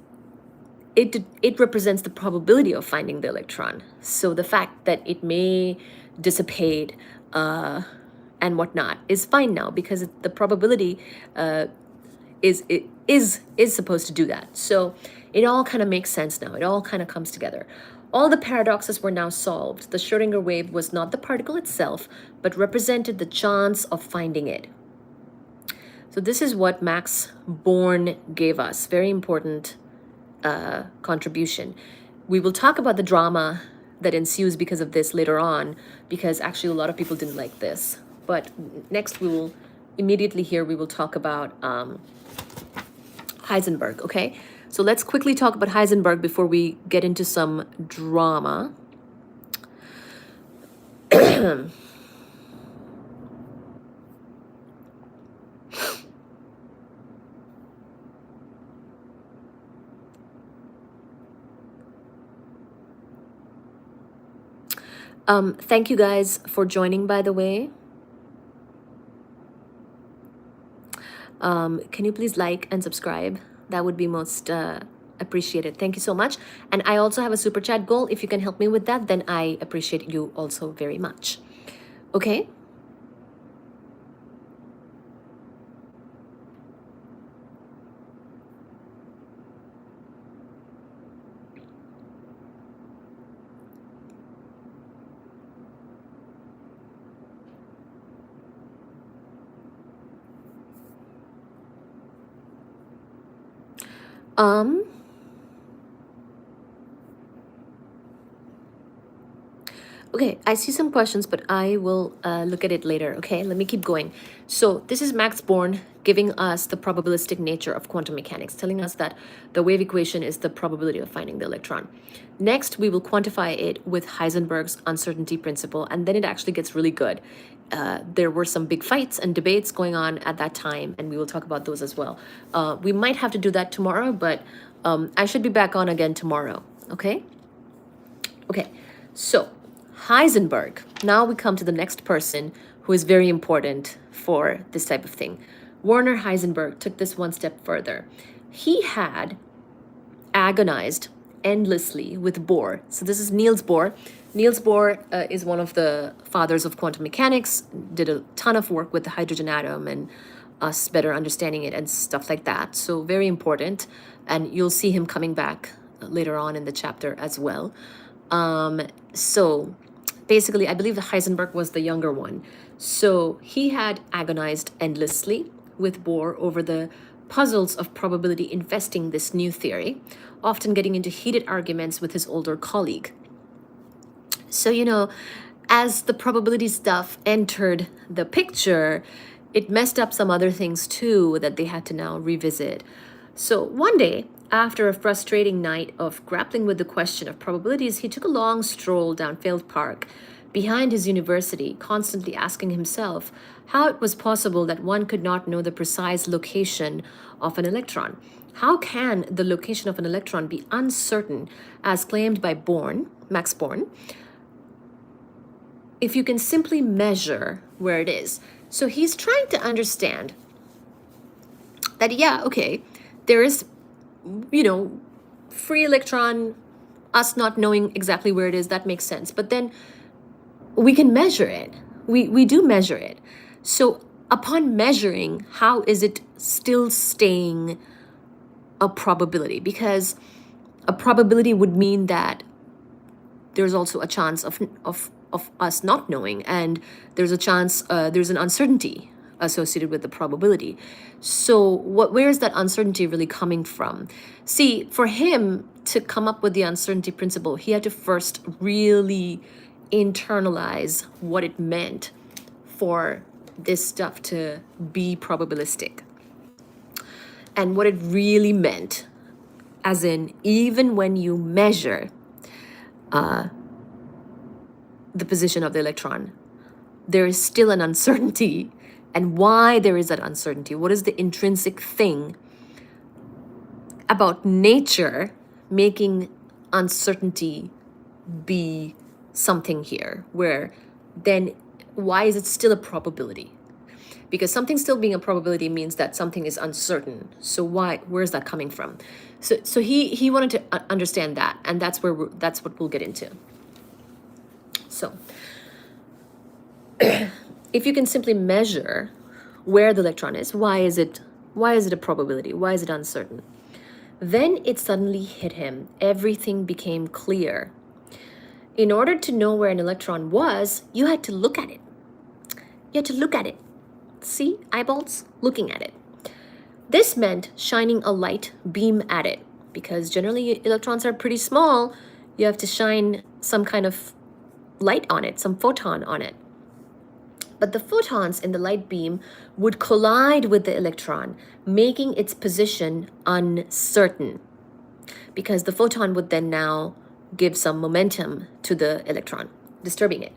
S1: it represents the probability of finding the electron. So the fact that it may dissipate and whatnot is fine now, because the probability is supposed to do that. So it all kind of makes sense now. It all kind of comes together. All the paradoxes were now solved. The Schrodinger wave was not the particle itself, but represented the chance of finding it. So this is what Max Born gave us. Very important contribution. We will talk about the drama that ensues because of this later on, because actually a lot of people didn't like this. But next we will immediately here, we will talk about Heisenberg, okay? So let's quickly talk about Heisenberg before we get into some drama. Thank you guys for joining, by the way. Can you please like and subscribe? That would be most appreciated. Thank you so much. And I also have a super chat goal. If you can help me with that, then I appreciate you also very much. Okay? Okay, I see some questions, but I will look at it later, okay? Let me keep going. So this is Max Born giving us the probabilistic nature of quantum mechanics, telling us that the wave equation is the probability of finding the electron. Next, we will quantify it with Heisenberg's uncertainty principle, and then it actually gets really good. There were some big fights and debates going on at that time, and we will talk about those as well. We might have to do that tomorrow, but I should be back on again tomorrow, okay? Okay, so Heisenberg. Now we come to the next person who is very important for this type of thing. Werner Heisenberg took this one step further. He had agonized endlessly with Bohr. So this is Niels Bohr. Niels Bohr is one of the fathers of quantum mechanics, did a ton of work with the hydrogen atom and us better understanding it and stuff like that. So very important. And you'll see him coming back later on in the chapter as well. So basically, I believe the Heisenberg was the younger one. So he had agonized endlessly with Bohr over the puzzles of probability investing this new theory, often getting into heated arguments with his older colleague. So, as the probability stuff entered the picture, it messed up some other things too that they had to now revisit. So one day, after a frustrating night of grappling with the question of probabilities, he took a long stroll down Field Park behind his university, constantly asking himself how it was possible that one could not know the precise location of an electron. How can the location of an electron be uncertain, as claimed by Max Born, if you can simply measure where it is? So he's trying to understand that, yeah, okay, there is, free electron, us not knowing exactly where it is, that makes sense. But then we can measure it. We do measure it. So upon measuring, how is it still staying a probability? Because a probability would mean that there's also a chance of us not knowing, and there's a chance, there's an uncertainty associated with the probability. So where is that uncertainty really coming from? See, for him to come up with the uncertainty principle, he had to first really internalize what it meant for this stuff to be probabilistic, and what it really meant, as in, even when you measure the position of the electron, there is still an uncertainty. And why there is that uncertainty? What is the intrinsic thing about nature making uncertainty be something here, where then why is it still a probability? Because something still being a probability means that something is uncertain. So where is that coming from? So he wanted to understand that, and that's what we'll get into. So if you can simply measure where the electron is, why is it a probability? Why is it uncertain? Then it suddenly hit him. Everything became clear. In order to know where an electron was, you had to look at it. You had to look at it. See, eyeballs, looking at it. This meant shining a light beam at it, because generally electrons are pretty small. You have to shine some kind of light on it, some photon on it. But the photons in the light beam would collide with the electron, making its position uncertain, because the photon would then now give some momentum to the electron, disturbing it.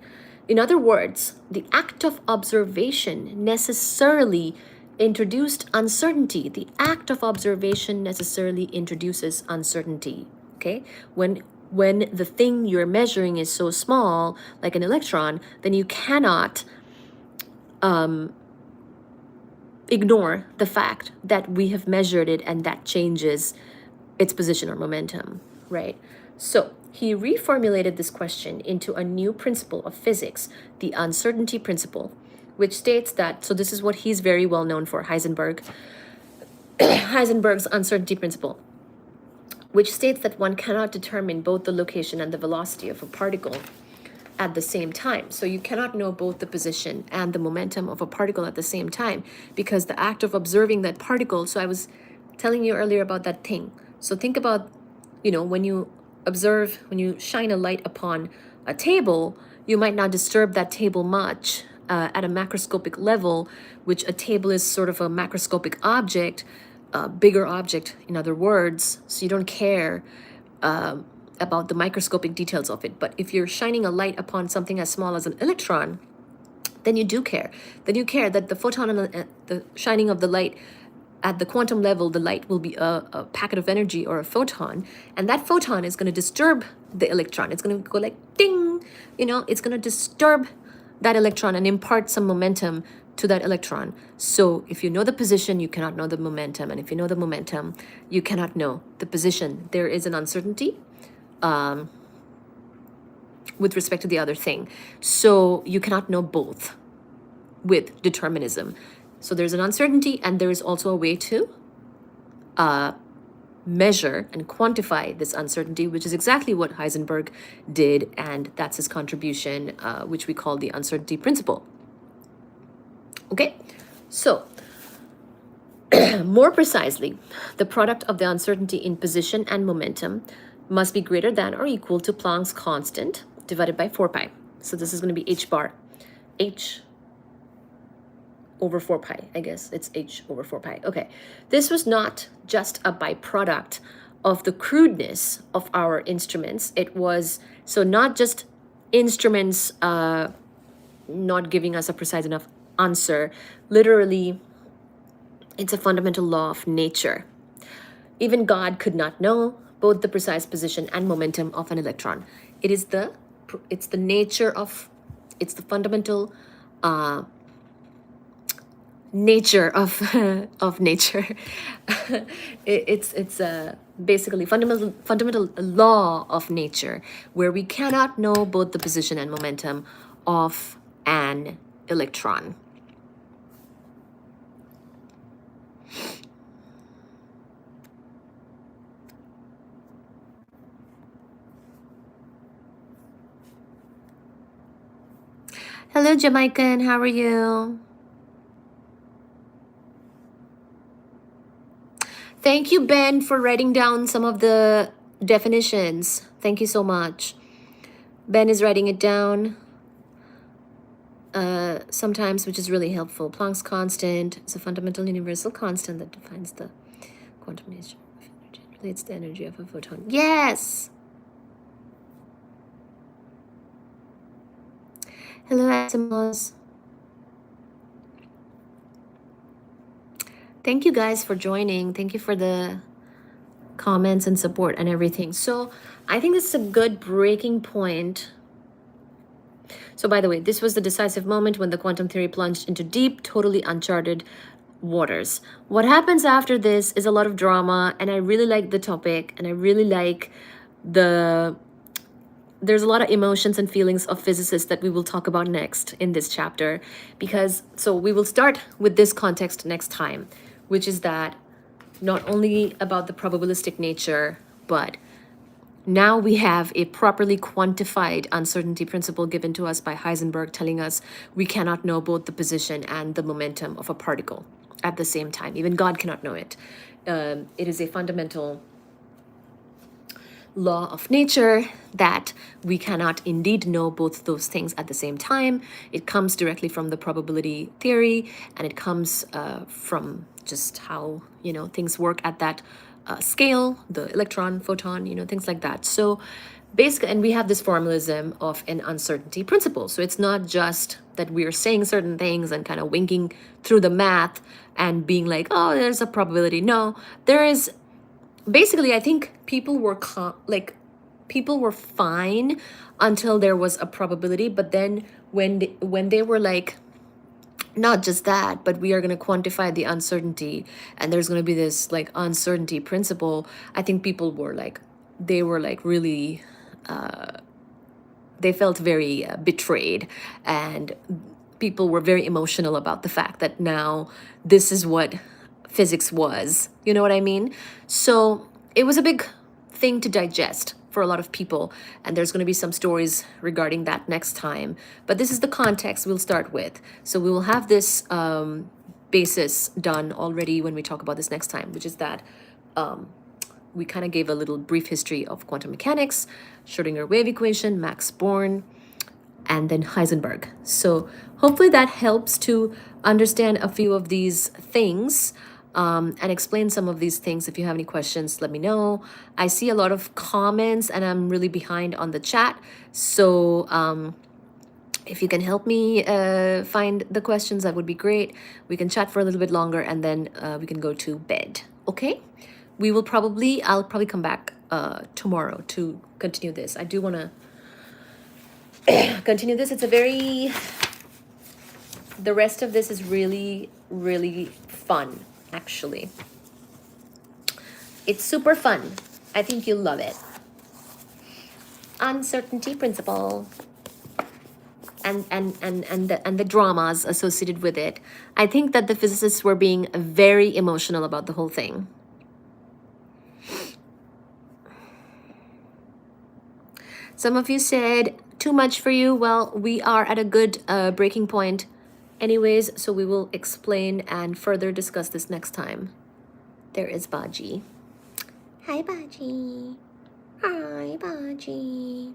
S1: In other words, the act of observation necessarily introduced uncertainty. The act of observation necessarily introduces uncertainty, okay? When the thing you're measuring is so small, like an electron, then you cannot ignore the fact that we have measured it and that changes its position or momentum, right? So he reformulated this question into a new principle of physics, the uncertainty principle, which states that, so this is what he's very well known for, Heisenberg's uncertainty principle, which states that one cannot determine both the location and the velocity of a particle at the same time. So you cannot know both the position and the momentum of a particle at the same time, because the act of observing that particle, so I was telling you earlier about that thing. So think about, when you observe, when you shine a light upon a table, you might not disturb that table much at a macroscopic level, which a table is sort of a macroscopic object, a bigger object, in other words, so you don't care about the microscopic details of it. But if you're shining a light upon something as small as an electron, then you do care. Then you care that the photon and the shining of the light at the quantum level, the light will be a packet of energy or a photon, and that photon is going to disturb the electron. It's going to go like ding, it's going to disturb that electron and impart some momentum to that electron. So if you know the position, you cannot know the momentum, and if you know the momentum, you cannot know the position. There is an uncertainty with respect to the other thing. So you cannot know both with determinism. So there's an uncertainty, and there is also a way to measure and quantify this uncertainty, which is exactly what Heisenberg did, and that's his contribution, which we call the uncertainty principle. Okay, so more precisely, the product of the uncertainty in position and momentum must be greater than or equal to Planck's constant divided by 4 pi. So this is going to be h bar. H over 4 pi. I guess it's h over 4 pi. Okay, this was not just a byproduct of the crudeness of our instruments. It was, so not just instruments not giving us a precise enough answer. Literally, it's a fundamental law of nature. Even God could not know both the precise position and momentum of an electron. It's the nature of, it's the fundamental nature of of nature. It's basically fundamental law of nature, where we cannot know both the position and momentum of an electron. Hello, Jamaican. How are you? Thank you, Ben, for writing down some of the definitions. Thank you so much. Ben is writing it down sometimes, which is really helpful. Planck's constant is a fundamental universal constant that defines the quantum nature of energy. It relates the energy of a photon. Yes! Hello, Asimos. Thank you guys for joining. Thank you for the comments and support and everything. So I think this is a good breaking point. So by the way, this was the decisive moment when the quantum theory plunged into deep, totally uncharted waters. What happens after this is a lot of drama, and I really like the topic, and I really like there's a lot of emotions and feelings of physicists that we will talk about next in this chapter, because so we will start with this context next time, which is that not only about the probabilistic nature, but now we have a properly quantified uncertainty principle given to us by Heisenberg, telling us we cannot know both the position and the momentum of a particle at the same time. Even God cannot know it. It is a fundamental law of nature that we cannot indeed know both those things at the same time. It comes directly from the probability theory, and it comes from just how, you know, things work at that scale, the electron, photon, you know, things like that. So basically, and we have this formalism of an uncertainty principle. So it's not just that we're saying certain things and kind of winking through the math and being like, oh, there's a probability. No, there is. Basically, I think people were people were fine until there was a probability, but then when they were like, not just that, but we are going to quantify the uncertainty, and there's going to be this like uncertainty principle, I think people were like, they were like really they felt very betrayed, and people were very emotional about the fact that now this is what physics was. You know what I mean? So it was a big thing to digest for a lot of people, and there's going to be some stories regarding that next time. But this is the context we'll start with. So we will have this basis done already when we talk about this next time, which is that we kind of gave a little brief history of quantum mechanics, Schrodinger wave equation, Max Born, and then Heisenberg. So hopefully that helps to understand a few of these things and explain some of these things. If you have any questions, let me know. I see a lot of comments and I'm really behind on the chat. So if you can help me find the questions, that would be great. We can chat for a little bit longer, and then we can go to bed. Okay? I'll probably come back tomorrow to continue this. I do want to continue this. It's a very, the rest of this is really, really fun, actually. It's super fun. I think you'll love it. Uncertainty principle and the dramas associated with it. I think that the physicists were being very emotional about the whole thing. Some of you said too much for you. Well, we are at a good breaking point anyways, so we will explain and further discuss this next time. There is Baji. Hi, Baji. Hi, Baji.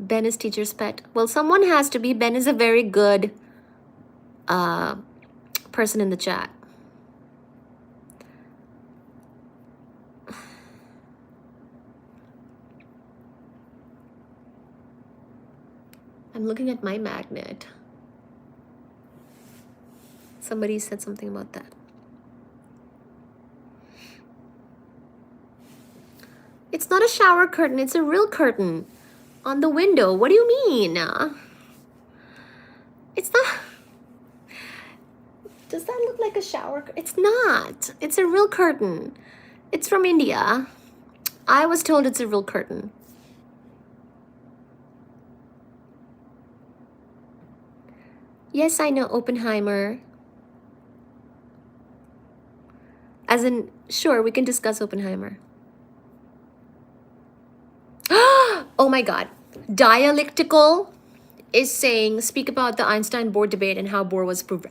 S1: Ben is teacher's pet. Well, someone has to be. Ben is a very good person in the chat. I'm looking at my magnet. Somebody said something about that. It's not a shower curtain, it's a real curtain on the window. What do you mean? It's not. Does that look like a shower? It's not. It's a real curtain. It's from India. I was told it's a real curtain. Yes, I know Oppenheimer. As in, sure, we can discuss Oppenheimer. Oh my God. Dialectical is saying, speak about the Einstein-Bohr debate and how Bohr was proved.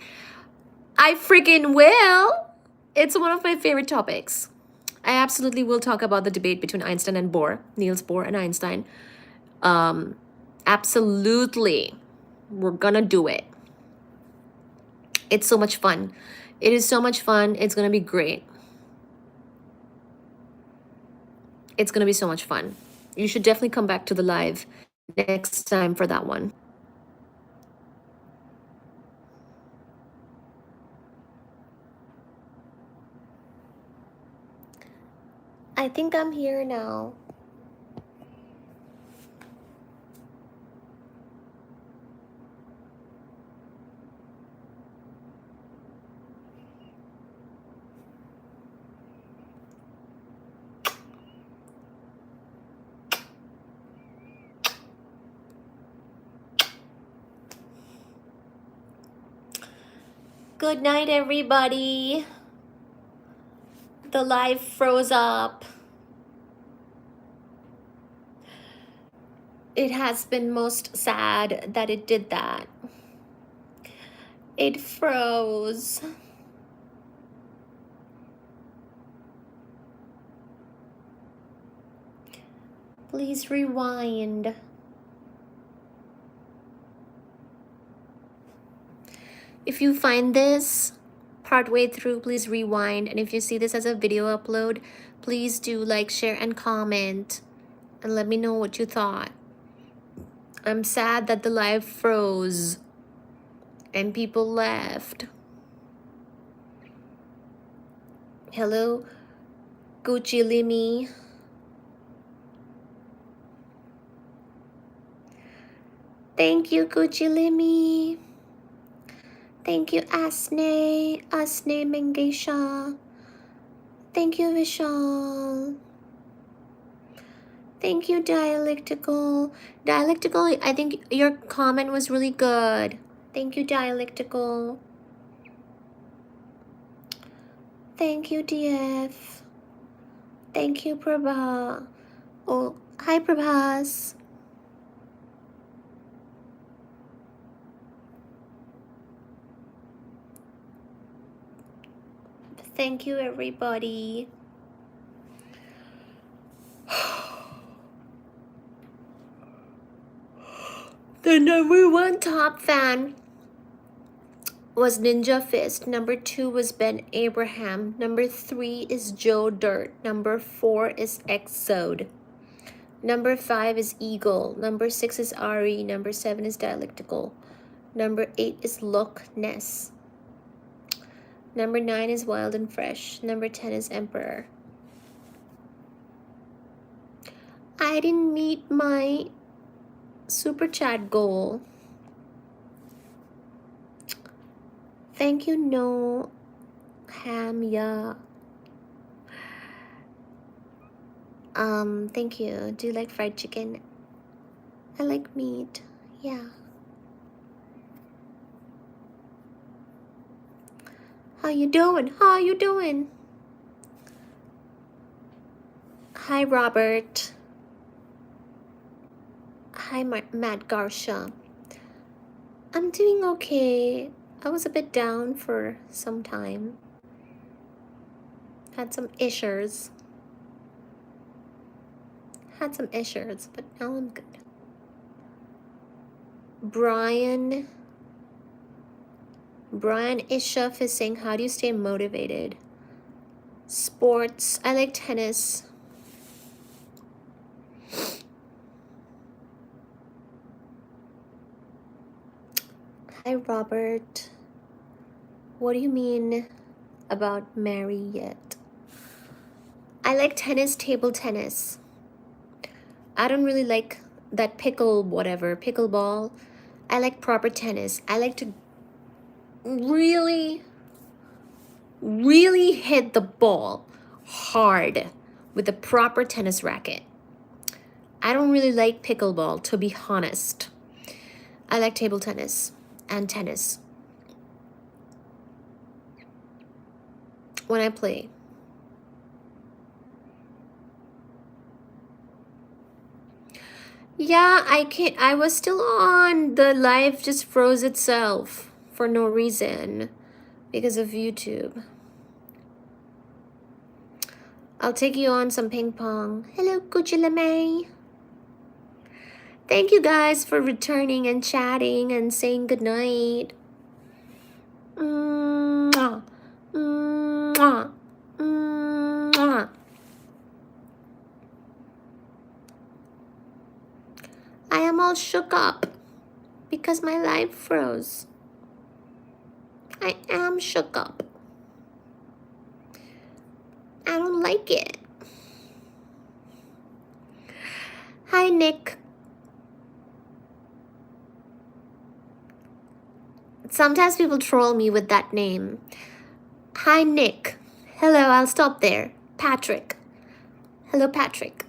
S1: I freaking will. It's one of my favorite topics. I absolutely will talk about the debate between Einstein and Bohr, Niels Bohr and Einstein. Absolutely. We're gonna do it. It's so much fun. It is so much fun. It's gonna be great. It's gonna be so much fun. You should definitely come back to the live next time for that one. I think I'm here now. Good night, everybody. The live froze up. It has been most sad that it did that. It froze. Please rewind. If you find this partway through, please rewind. And if you see this as a video upload, please do like, share, and comment. And let me know what you thought. I'm sad that the live froze and people left. Hello, Gucci Limi. Thank you, Gucci Limi. Thank you, Asne Mengesha. Thank you, Vishal. Thank you, Dialectical. Dialectical, I think your comment was really good. Thank you, Dialectical. Thank you, DF. Thank you, Prabha. Oh, hi, Prabhas. Thank you, everybody. The #1 top fan was Ninja Fist. Number 2 was Ben Abraham. Number 3 is Joe Dirt. Number 4 is Exode. Number 5 is Eagle. Number 6 is Ari. Number 7 is Dialectical. Number 8 is Loch Ness. Number 9 is Wild and Fresh. Number 10 is Emperor. I didn't meet my super chat goal. Thank you, No Hamya. Thank you. Do you like fried chicken? I like meat. Yeah. How you doing? How you doing? Hi, Robert. Hi, Matt Garsha. I'm doing okay. I was a bit down for some time. Had some issues. But now I'm good. Brian Ishaf is saying, how do you stay motivated? Sports. I like tennis. Hi, Robert. What do you mean about marry yet? I like tennis, table tennis. I don't really like that pickleball. I like proper tennis. I like to really hit the ball hard with a proper tennis racket. I don't really like pickleball, to be honest. I like table tennis and tennis when I play. Yeah, I was still on. The live just froze itself for no reason because of YouTube. I'll take you on some ping pong. Hello, Kuchilame. Thank you guys for returning and chatting and saying goodnight. Mwah. Mwah. Mwah. I am all shook up because my live froze. I am shook up. I don't like it. Hi, Nick. Sometimes people troll me with that name. Hi, Nick. Hello, I'll stop there. Patrick. Hello, Patrick.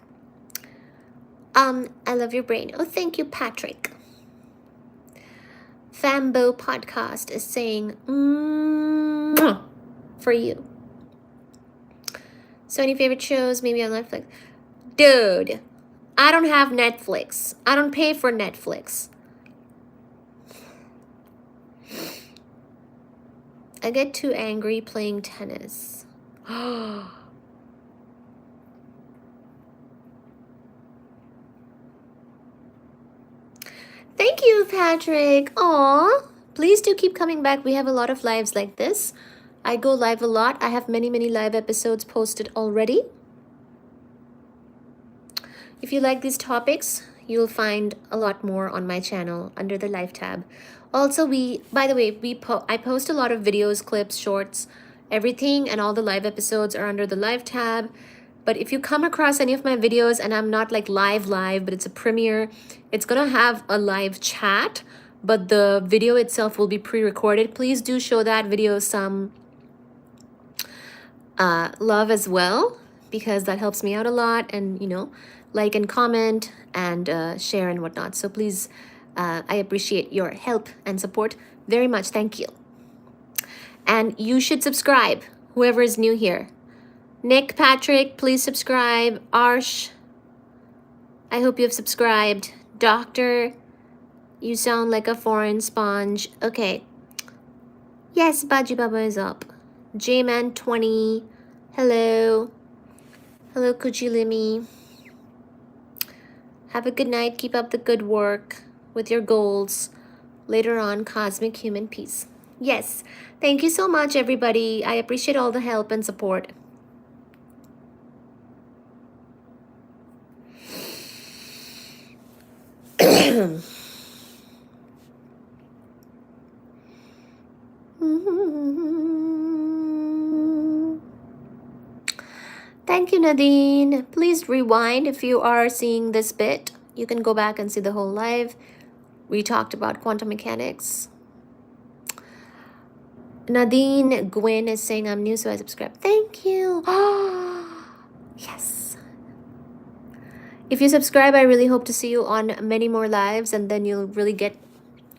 S1: I love your brain. Oh, thank you, Patrick. Fambo Podcast is saying, for you. So any favorite shows, maybe on Netflix? Dude, I don't have Netflix. I don't pay for Netflix. I get too angry playing tennis. Thank you, Patrick. Aw, please do keep coming back. We have a lot of lives like this. I go live a lot. I have many live episodes posted already. If you like these topics, you'll find a lot more on my channel under the live tab. Also, by the way, I post a lot of videos, clips, shorts, everything, and all the live episodes are under the live tab. But if you come across any of my videos and I'm not like live, but it's a premiere, it's gonna have a live chat, but the video itself will be pre-recorded. Please do show that video some love as well, because that helps me out a lot, and like and comment and share and whatnot. So please, I appreciate your help and support very much. Thank you. And you should subscribe, whoever is new here. Nick, Patrick, please subscribe. Arsh, I hope you have subscribed. Doctor, you sound like a foreign sponge. Okay. Yes, Baji Baba is up. J-Man 20. Hello. Hello, Kuchilimi. Have a good night. Keep up the good work with your goals. Later on, cosmic human peace. Yes. Thank you so much, everybody. I appreciate all the help and support. Thank you, Nadine. Please rewind if you are seeing this bit. You can go back and see the whole live. We talked about quantum mechanics. Nadine Gwen is saying, I'm new, so I subscribe. Thank you. Yes. If you subscribe, I really hope to see you on many more lives, and then you'll really get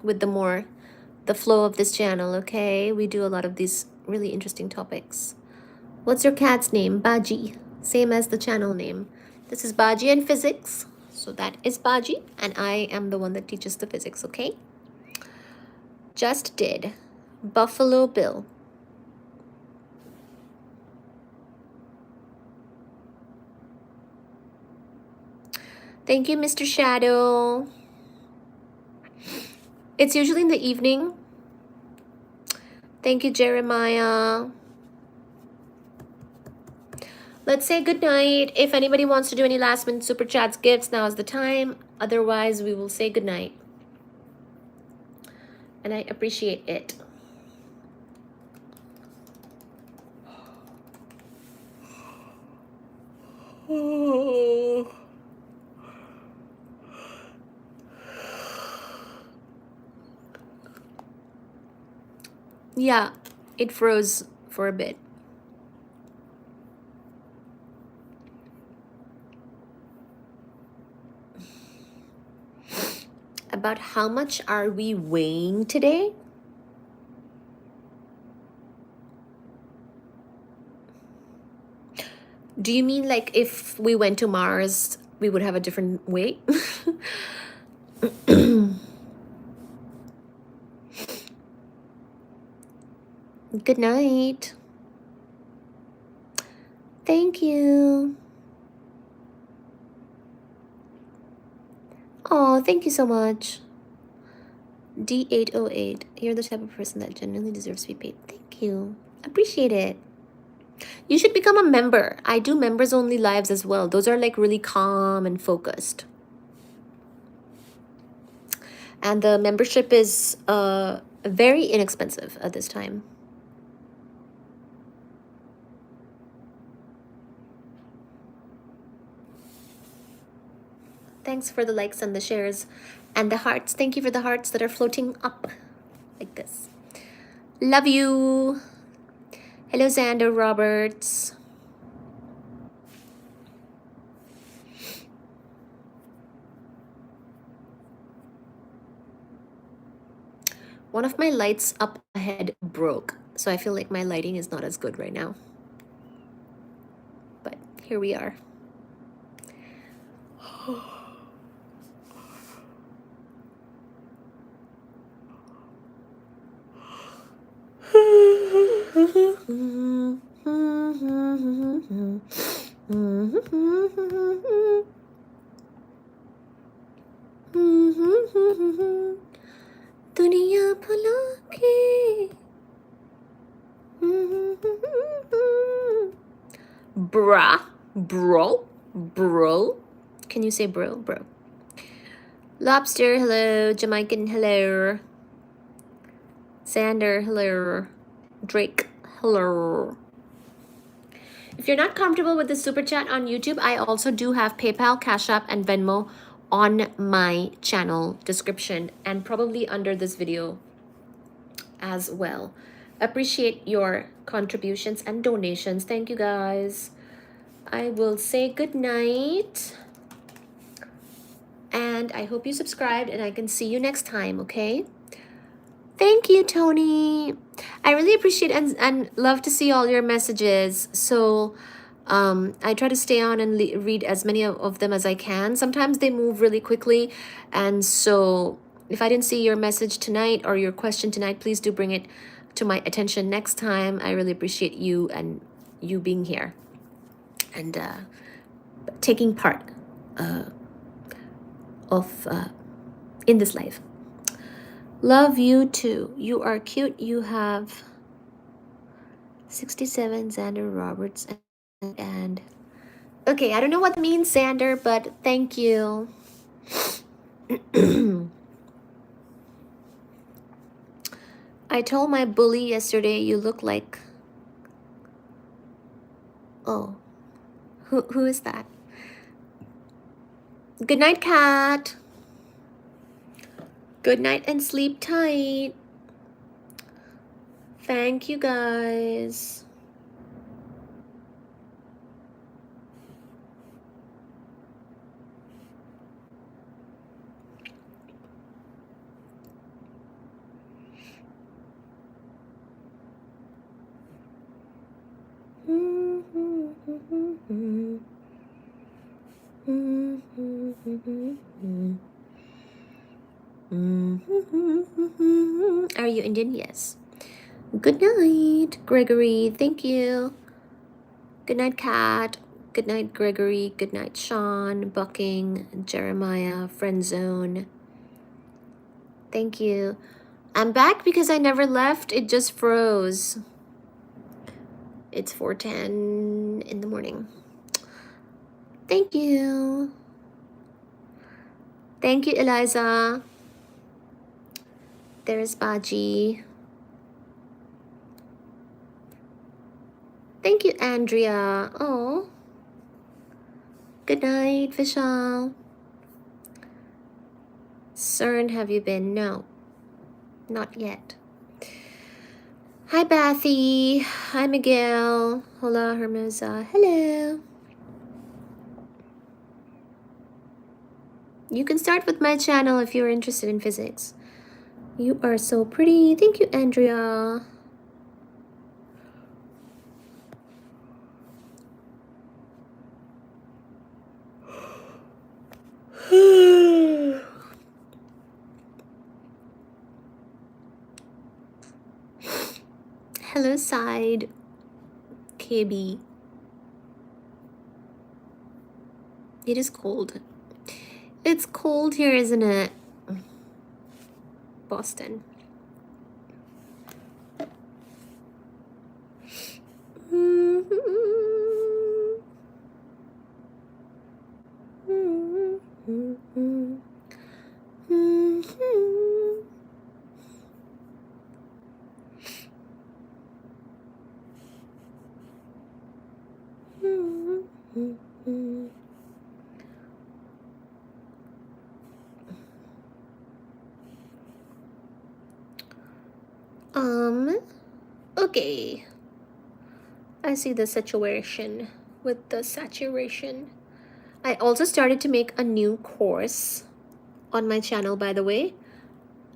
S1: with the flow of this channel, okay? We do a lot of these really interesting topics. What's your cat's name? Baji. Same as the channel name. This is Baji and Physics. So that is Baji, and I am the one that teaches the physics, okay? Just did. Buffalo Bill. Thank you, Mr. Shadow. It's usually in the evening. Thank you, Jeremiah. Let's say good night. If anybody wants to do any last minute super chats, gifts, now is the time. Otherwise, we will say good night. And I appreciate it. Yeah, it froze for a bit. About how much are we weighing today? Do you mean like if we went to Mars, we would have a different weight? Good night. Thank you. Oh, thank you so much. D808. You're the type of person that genuinely deserves to be paid. Thank you. Appreciate it. You should become a member. I do members only lives as well. Those are like really calm and focused. And the membership is very inexpensive at this time. Thanks for the likes and the shares and the hearts. Thank you for the hearts that are floating up like this. Love you. Hello, Xander Roberts. One of my lights up ahead broke, so I feel like my lighting is not as good right now. But here we are. दुनिया भुला के bro. Can you say bro? Lobster, hello. Jamaican, hello. Xander, hello. Drake, hello. If you're not comfortable with the super chat on YouTube, I also do have PayPal, Cash App, and Venmo on my channel description and probably under this video as well. Appreciate your contributions and donations. Thank you, guys. I will say good night. And I hope you subscribed and I can see you next time, okay? Thank you, Tony. I really appreciate and love to see all your messages. So I try to stay on and read as many of them as I can. Sometimes they move really quickly. And so if I didn't see your message tonight or your question tonight, please do bring it to my attention next time. I really appreciate you and you being here and taking part of in this life. Love you too. You are cute. You have 67 Xander Roberts and okay, I don't know what that means, Xander, but thank you. I told my bully yesterday you look like oh, who is that? Good night, cat. Good night and sleep tight. Thank you, guys. Are you Indian? Yes. Good night, Gregory. Thank you. Good night, Kat. Good night, Gregory. Good night, Sean, Bucking, Jeremiah, Friendzone. Thank you. I'm back because I never left. It just froze. It's 4:10 in the morning. Thank you. Thank you, Eliza. There's Baji. Thank you, Andrea. Oh. Good night, Vishal. CERN, have you been? No. Not yet. Hi, Bathy. Hi, Miguel. Hola, Hermosa. Hello. You can start with my channel if you're interested in physics. You are so pretty. Thank you, Andrea. Hello, side. KB. It is cold. It's cold here, isn't it? Boston. Okay. I see the situation with the saturation. I also started to make a new course on my channel, by the way.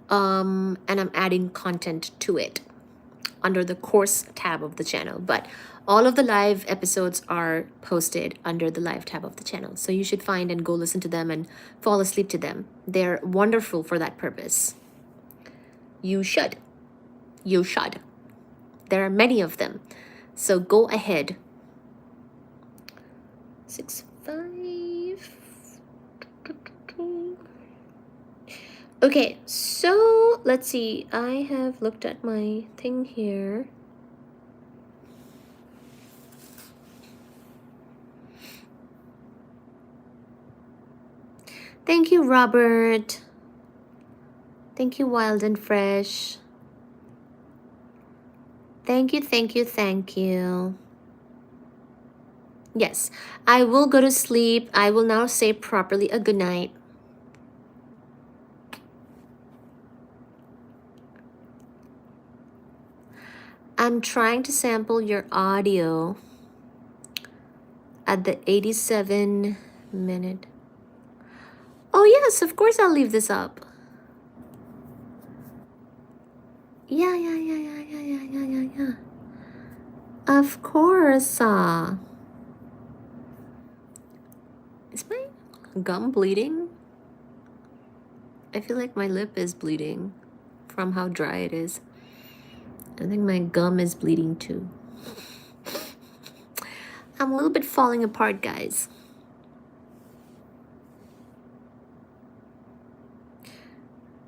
S1: And I'm adding content to it under the course tab of the channel. But all of the live episodes are posted under the live tab of the channel. So you should find and go listen to them and fall asleep to them. They're wonderful for that purpose. You should. You should. There are many of them. So go ahead. 6:05. Okay, so let's see. I have looked at my thing here. Thank you, Robert. Thank you, Wild and Fresh. Thank you, thank you, thank you. Yes, I will go to sleep. I will now say properly a good night. I'm trying to sample your audio at the 87-minute. Oh yes, of course I'll leave this up. Yeah. Of course. Is my gum bleeding? I feel like my lip is bleeding from how dry it is. I think my gum is bleeding too. I'm a little bit falling apart, guys.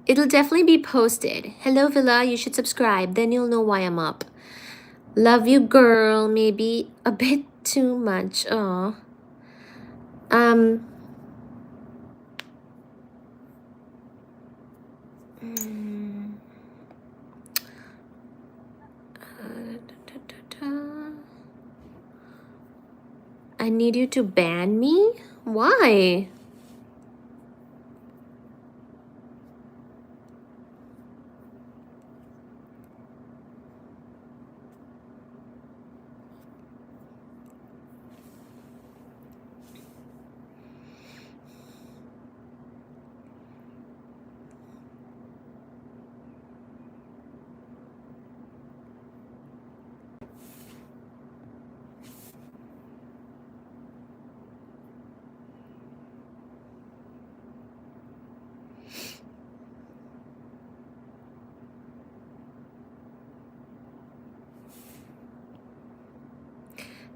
S1: It'll definitely be posted. Hello, Villa. You should subscribe. Then you'll know why I'm up. Love you, girl. Maybe a bit too much. Oh. I need you to ban me? Why?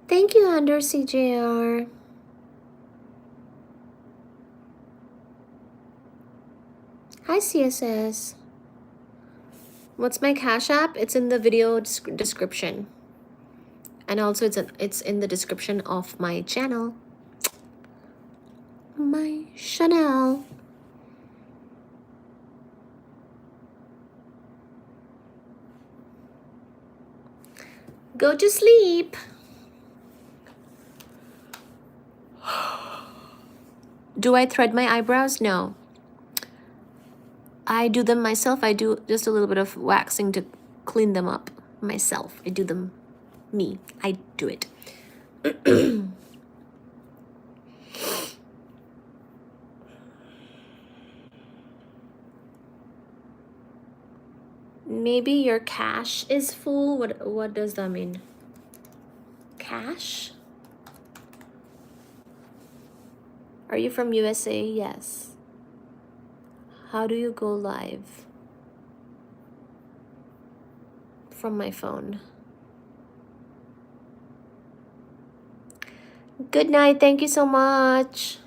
S1: Thank you, Under CJR. Hi, CSS. What's my Cash App? It's in the video description. And also it's in the description of my channel. My channel. Go to sleep. Do I thread my eyebrows? No. I do them myself. I do just a little bit of waxing to clean them up myself. I do them me. I do it. Maybe your cache is full. What does that mean? Cache? Are you from USA? Yes. How do you go live? From my phone. Good night. Thank you so much.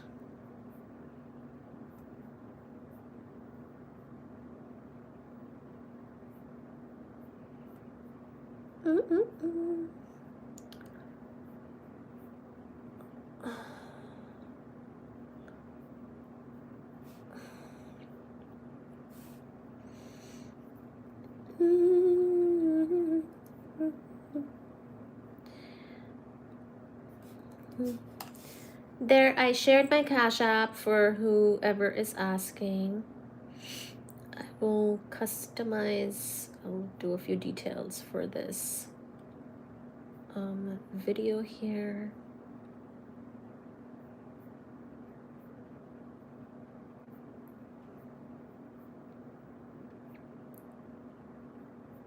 S1: There, I shared my Cash App for whoever is asking. I will customize, I'll do a few details for this video here.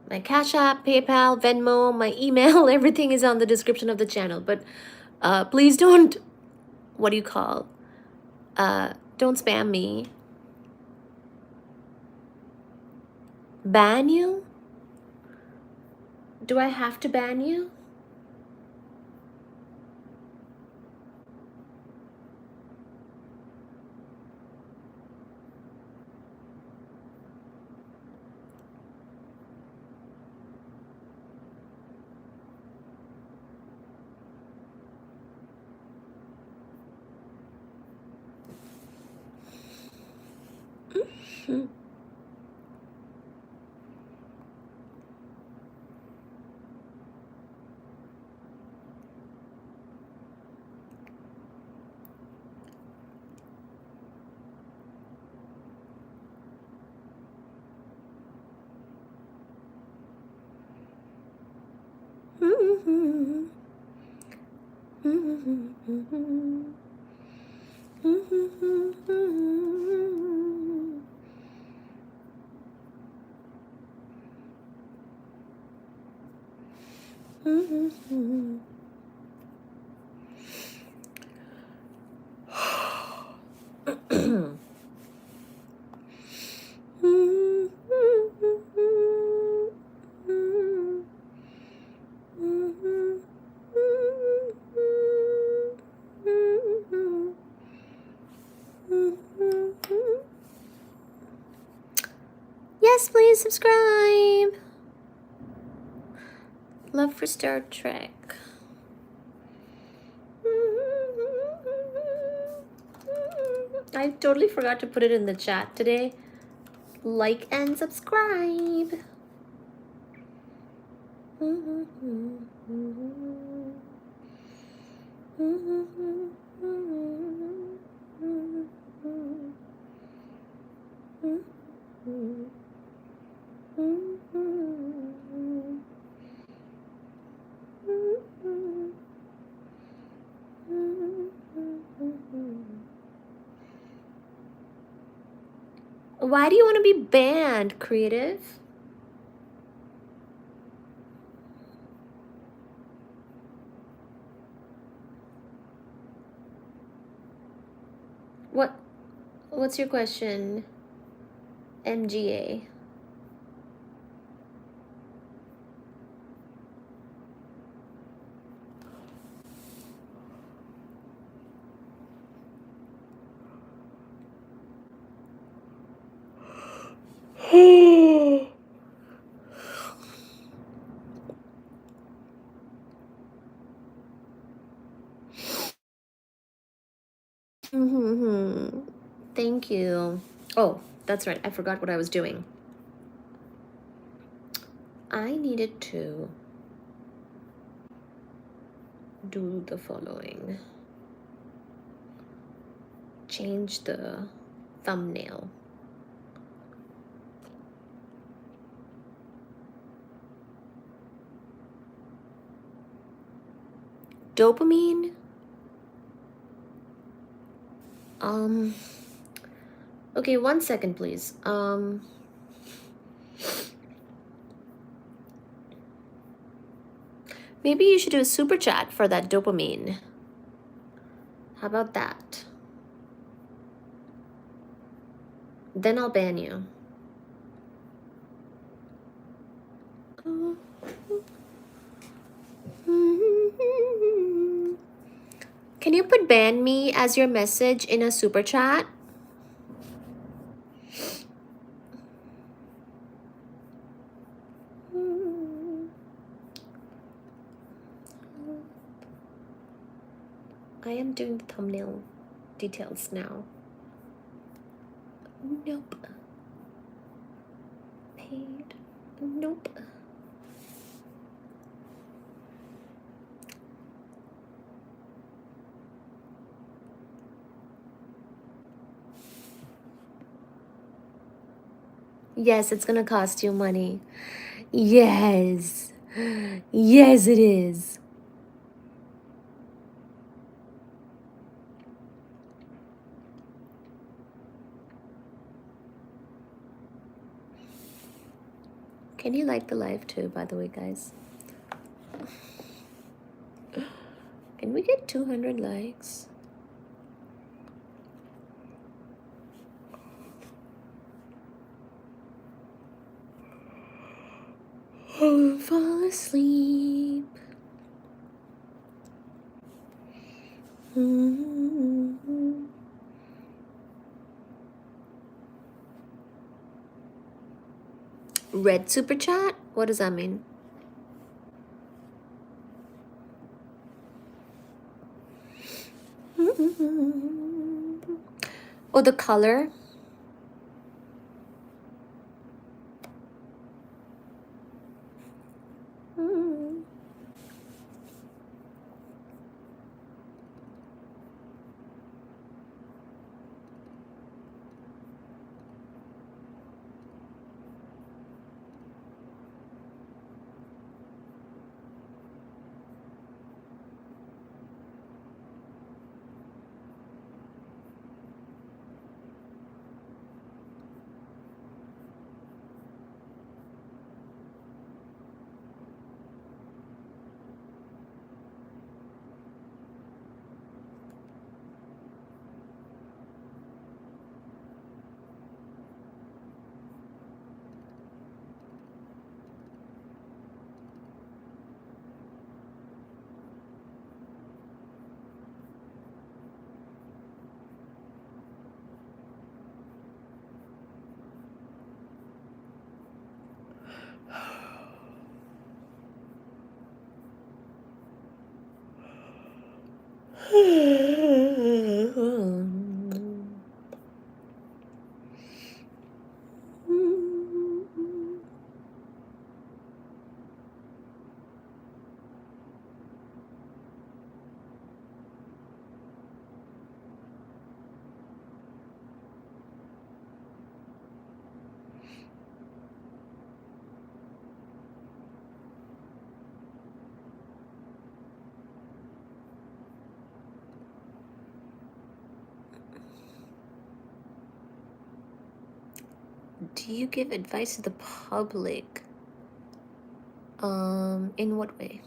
S1: My Cash App, PayPal, Venmo, my email, everything is on the description of the channel. But please don't, what do you call? Don't spam me. Ban you? Do I have to ban you? Yes, please subscribe. Love for Star Trek. I totally forgot to put it in the chat today. Like and subscribe. Why do you want to be banned, Creative? What's your question, MGA? Thank you. Oh, that's right. I forgot what I was doing. I needed to do the following. Change the thumbnail. Dopamine. Okay, 1 second, please. Maybe you should do a super chat for that dopamine. How about that? Then I'll ban you. Can you put ban me as your message in a super chat? I am doing the thumbnail details now. Nope. Paid. Nope. Yes, it's gonna cost you money. Yes. Yes, it is. Can you like the live too, by the way, guys? Can we get 200 likes? Oh, fall asleep. Red super chat? What does that mean? Oh, the color? Do you give advice to the public? In what way?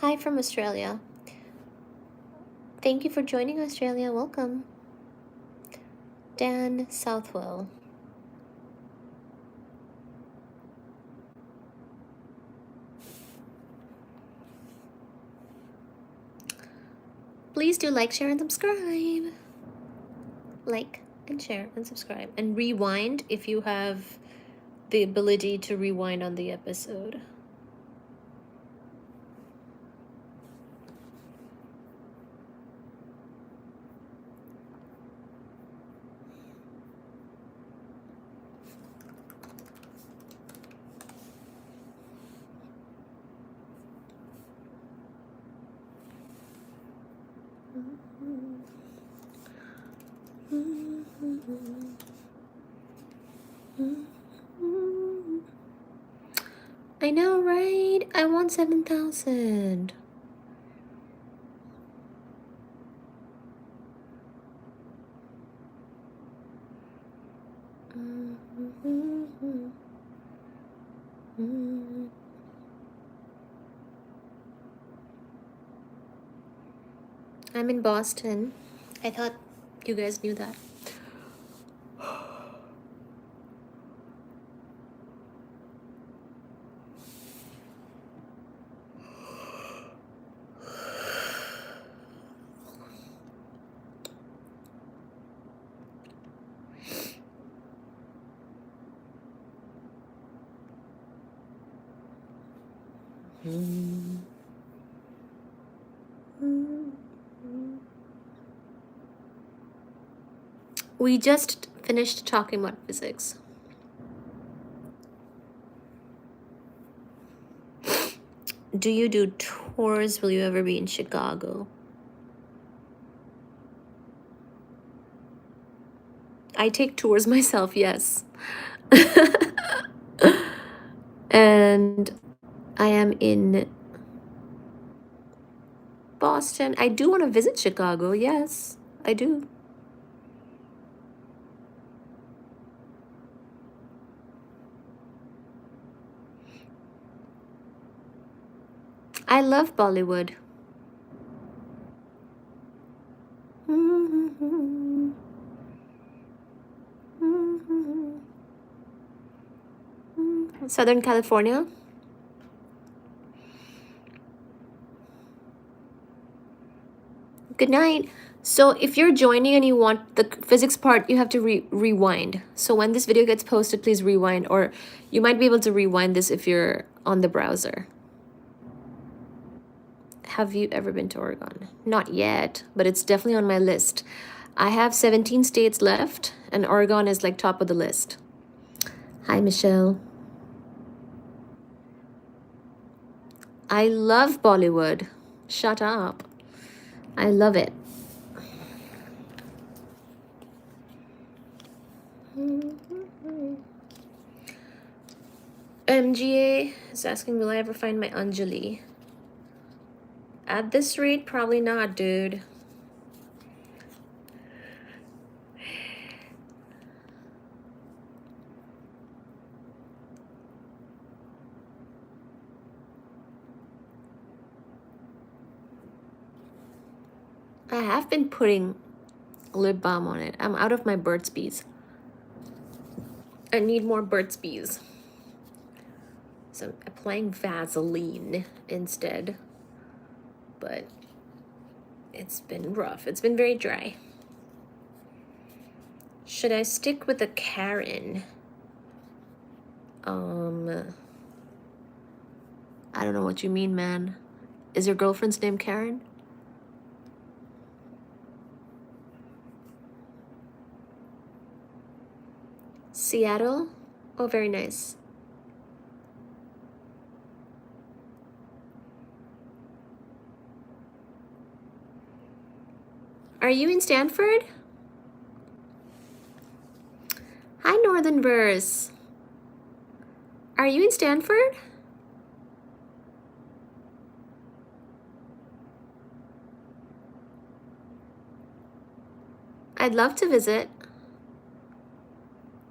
S1: Hi from Australia. Thank you for joining Australia. Welcome. Dan Southwell. Please do like, share, and subscribe. Like and share and subscribe. And rewind if you have the ability to rewind on the episode. I know, right? I want 7,000. I'm in Boston. I thought you guys knew that. We just finished talking about physics. Do you do tours? Will you ever be in Chicago? I take tours myself, yes. And I am in Boston. I do want to visit Chicago, yes, I do. I love Bollywood. Southern California. Good night. So if you're joining and you want the physics part, you have to rewind. So when this video gets posted, please rewind, or you might be able to rewind this if you're on the browser. Have you ever been to Oregon? Not yet, but it's definitely on my list. I have 17 states left, and Oregon is like top of the list. Hi, Michelle. I love Bollywood. Shut up. I love it. MGA is asking, will I ever find my Anjali? At this rate, probably not, dude. I have been putting lip balm on it. I'm out of my Burt's Bees. I need more Burt's Bees. So I'm applying Vaseline instead. But it's been rough. It's been very dry. Should I stick with a Karen? I don't know what you mean, man. Is your girlfriend's name Karen? Seattle? Oh, very nice. Are you in Stanford? Hi, Northern Verse. Are you in Stanford? I'd love to visit.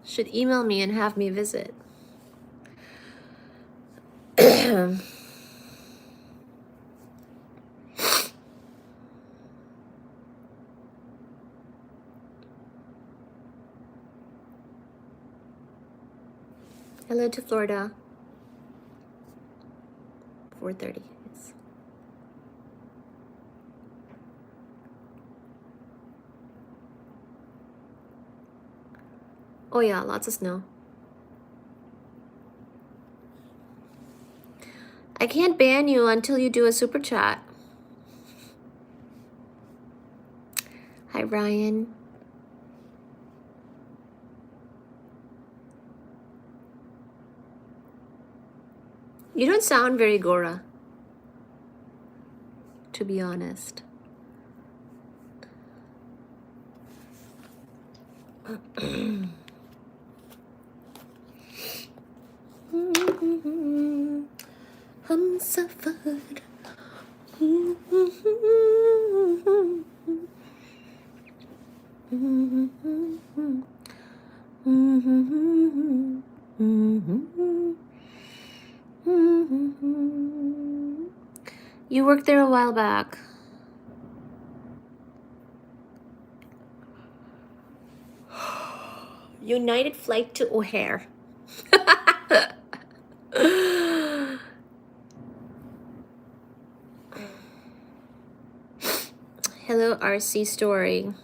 S1: Should email me and have me visit. Hello to Florida. 4:30. Yes. Oh yeah, lots of snow. I can't ban you until you do a super chat. Hi, Ryan. You don't sound very Gora, to be honest. हम सफर You worked there a while back. United flight to O'Hare. Hello, RC Story.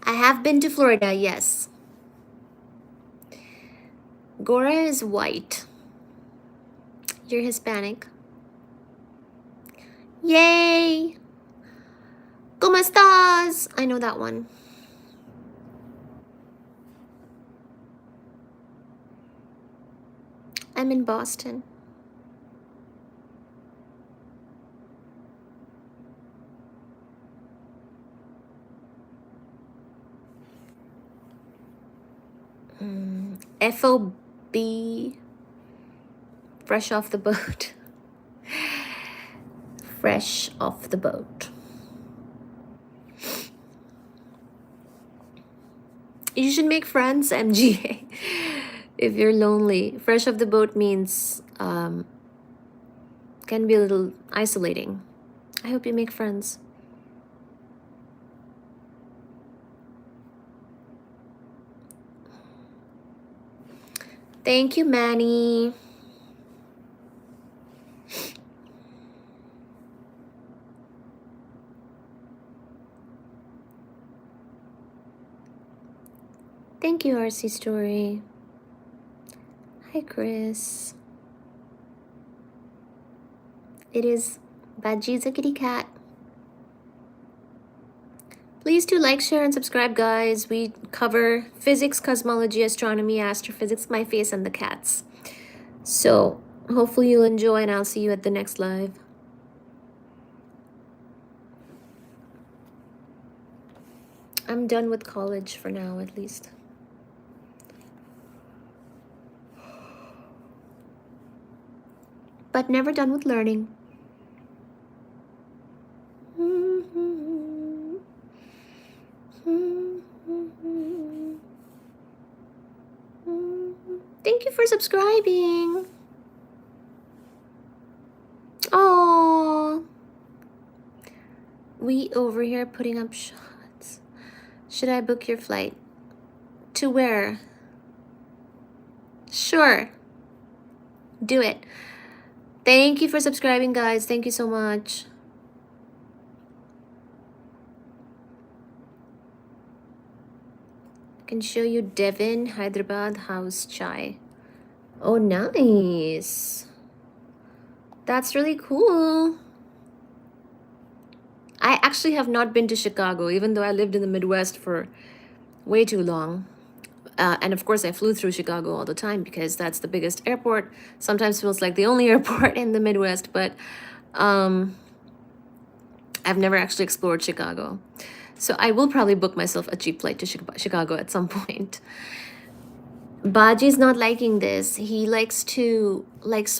S1: I have been to Florida, yes. Gora is white. You're Hispanic. Yay! ¿Cómo estás? I know that one. I'm in Boston. FOB. Fresh off the boat. Fresh off the boat. You should make friends, MGA. If you're lonely. Fresh off the boat means can be a little isolating. I hope you make friends. Thank you, Manny. Thank you, RC Story. Hi, Chris. It is Baji's a kitty cat. Please do like, share, and subscribe, guys. We cover physics, cosmology, astronomy, astrophysics, my face, and the cats. So hopefully you'll enjoy, and I'll see you at the next live. I'm done with college for now, at least. But never done with learning. Thank you for subscribing. Oh, we over here putting up shots. Should I book your flight? To where? Sure. Do it. Thank you for subscribing, guys. Thank you so much. I can show you Devon, Hyderabad house chai. Oh, nice. That's really cool. I actually have not been to Chicago, even though I lived in the Midwest for way too long. And of course, I flew through Chicago all the time because that's the biggest airport. Sometimes feels like the only airport in the Midwest, but I've never actually explored Chicago. So I will probably book myself a cheap flight to Chicago at some point. Baji's not liking this. He likes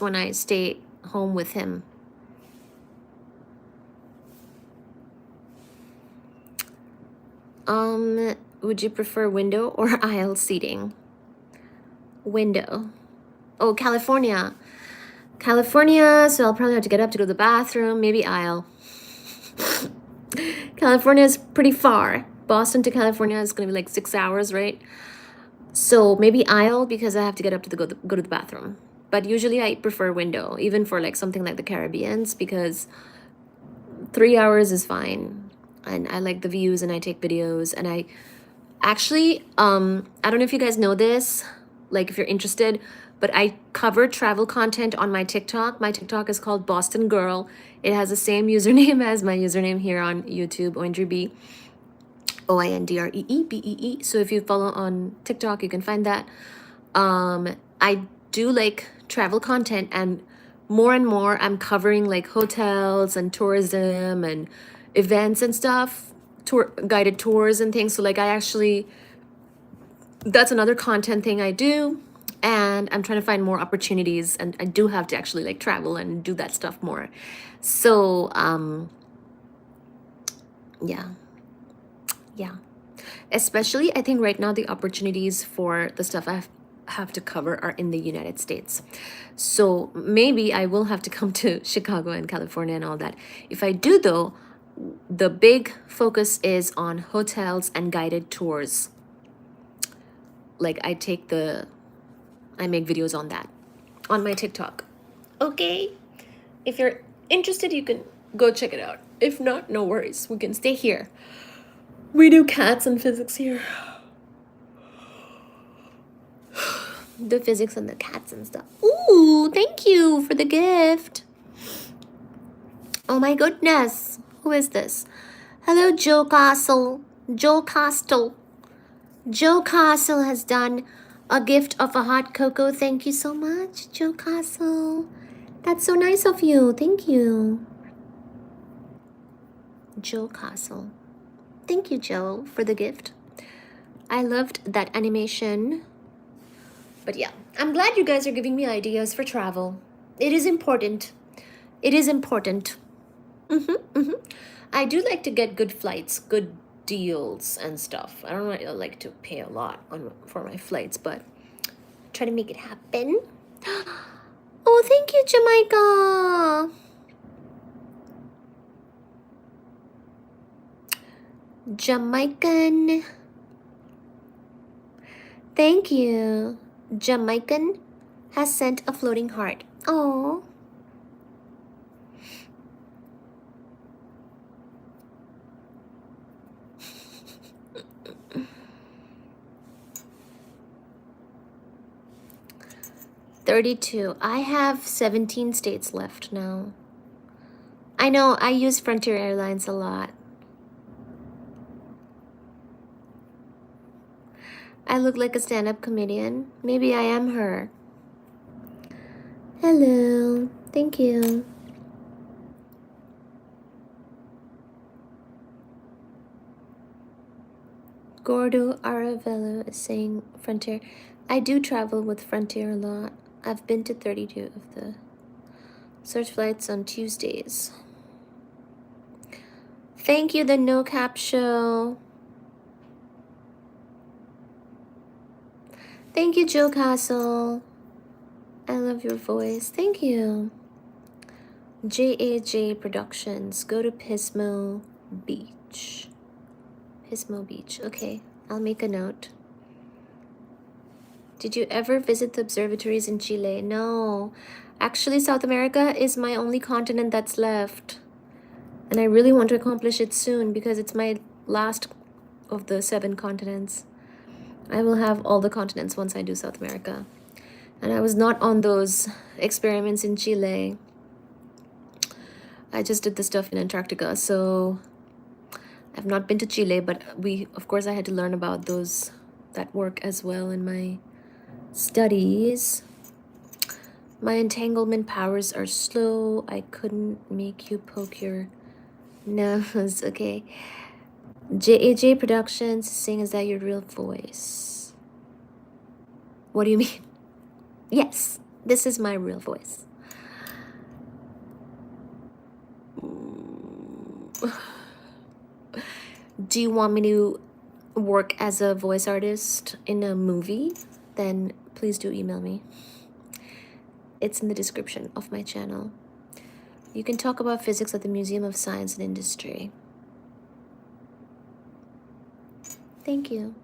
S1: when I stay home with him. Would you prefer window or aisle seating? Window. Oh, California. California, so I'll probably have to get up to go to the bathroom, maybe aisle. California is pretty far. Boston to California is gonna be like 6 hours, right? So maybe aisle because I have to get up to go to the bathroom. But usually I prefer window, even for like something like the Caribbeans, because 3 hours is fine. And I like the views and I take videos and I actually, I don't know if you guys know this, like if you're interested, but I cover travel content on my TikTok. My TikTok is called Boston Girl. It has the same username as my username here on YouTube, OindreeB, OINDREEBEE. So if you follow on TikTok, you can find that. I do like travel content, and more I'm covering like hotels and tourism and events and stuff, tour guided tours and things. So like I actually, that's another content thing I do, and I'm trying to find more opportunities, and I do have to actually like travel and do that stuff more. So yeah. Yeah. Especially, I think right now the opportunities for the stuff have to cover are in the United States. So maybe I will have to come to Chicago and California and all that. If I do, though, the big focus is on hotels and guided tours. Like I make videos on that on my TikTok. Okay. If you're interested, you can go check it out. If not, no worries. We can stay here. We do cats and physics here. The physics and the cats and stuff. Ooh, thank you for the gift. Oh my goodness. Who is this? Hello, Joe Castle. Joe Castle. Joe Castle has done a gift of a hot cocoa. Thank you so much, Joe Castle. That's so nice of you. Thank you. Joe Castle. Thank you, Joe, for the gift. I loved that animation. But yeah, I'm glad you guys are giving me ideas for travel. It is important. It is important. I do like to get good flights, good deals and stuff. I don't really like to pay a lot for my flights, but try to make it happen. Oh, thank you, Jamaica. Jamaican. Thank you. Jamaican has sent a floating heart. Oh. $32. I have 17 states left now. I know, I use Frontier Airlines a lot. I look like a stand-up comedian. Maybe I am her. Hello. Thank you. Gordo Aravello is saying Frontier. I do travel with Frontier a lot. I've been to 32 of the search flights on Tuesdays. Thank you, the No Cap Show. Thank you, Jill Castle. I love your voice. Thank you. JAJ Productions. Go to Pismo Beach. Pismo Beach. Okay, I'll make a note. Did you ever visit the observatories in Chile? No. Actually, South America is my only continent that's left. And I really want to accomplish it soon because it's my last of the 7 continents. I will have all the continents once I do South America. And I was not on those experiments in Chile. I just did the stuff in Antarctica, so I've not been to Chile, but of course I had to learn about that work as well in my studies. My entanglement powers are slow. I couldn't make you poke your nose. Okay. JAJ Productions saying, is that your real voice? What do you mean? Yes, this is my real voice. Do you want me to work as a voice artist in a movie? Then please do email me. It's in the description of my channel. You can talk about physics at the Museum of Science and Industry. Thank you.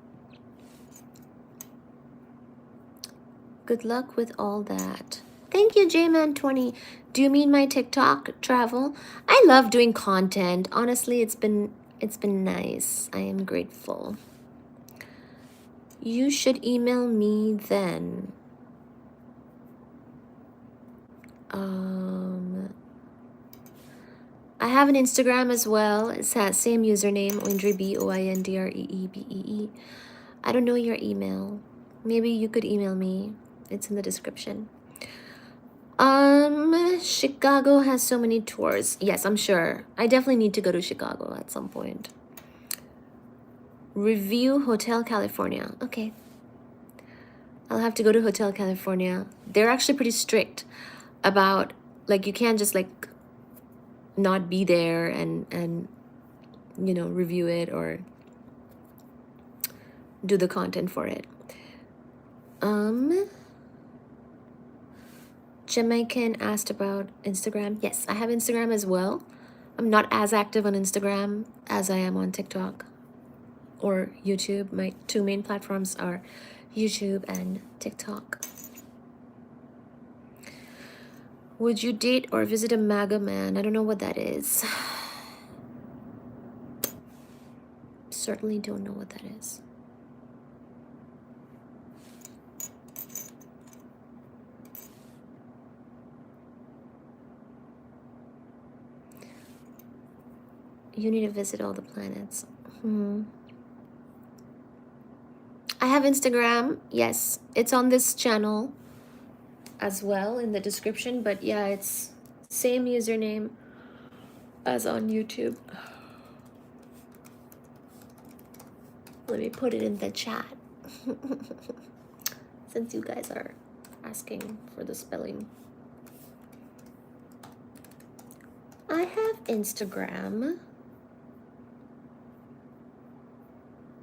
S1: Good luck with all that. Thank you, Jman20. Do you mean my TikTok travel? I love doing content. Honestly, it's been nice. I am grateful. You should email me then. I have an Instagram as well. It's that same username, Oindrebee, OINDREEBEE. I don't know your email. Maybe you could email me. It's in the description. Chicago has so many tours. Yes, I'm sure. I definitely need to go to Chicago at some point. Review Hotel California. Okay. I'll have to go to Hotel California. They're actually pretty strict about, like, you can't just, like, not be there and you know, review it or do the content for it. Jamaican asked about Instagram. Yes, I have Instagram as well. I'm not as active on Instagram as I am on TikTok or YouTube. My two main platforms are YouTube and TikTok. Would you date or visit a MAGA man? I don't know what that is. Certainly don't know what that is. You need to visit all the planets. I have Instagram. Yes, it's on this channel as well in the description. But yeah, it's same username as on YouTube. Let me put it in the chat. Since you guys are asking for the spelling. I have Instagram.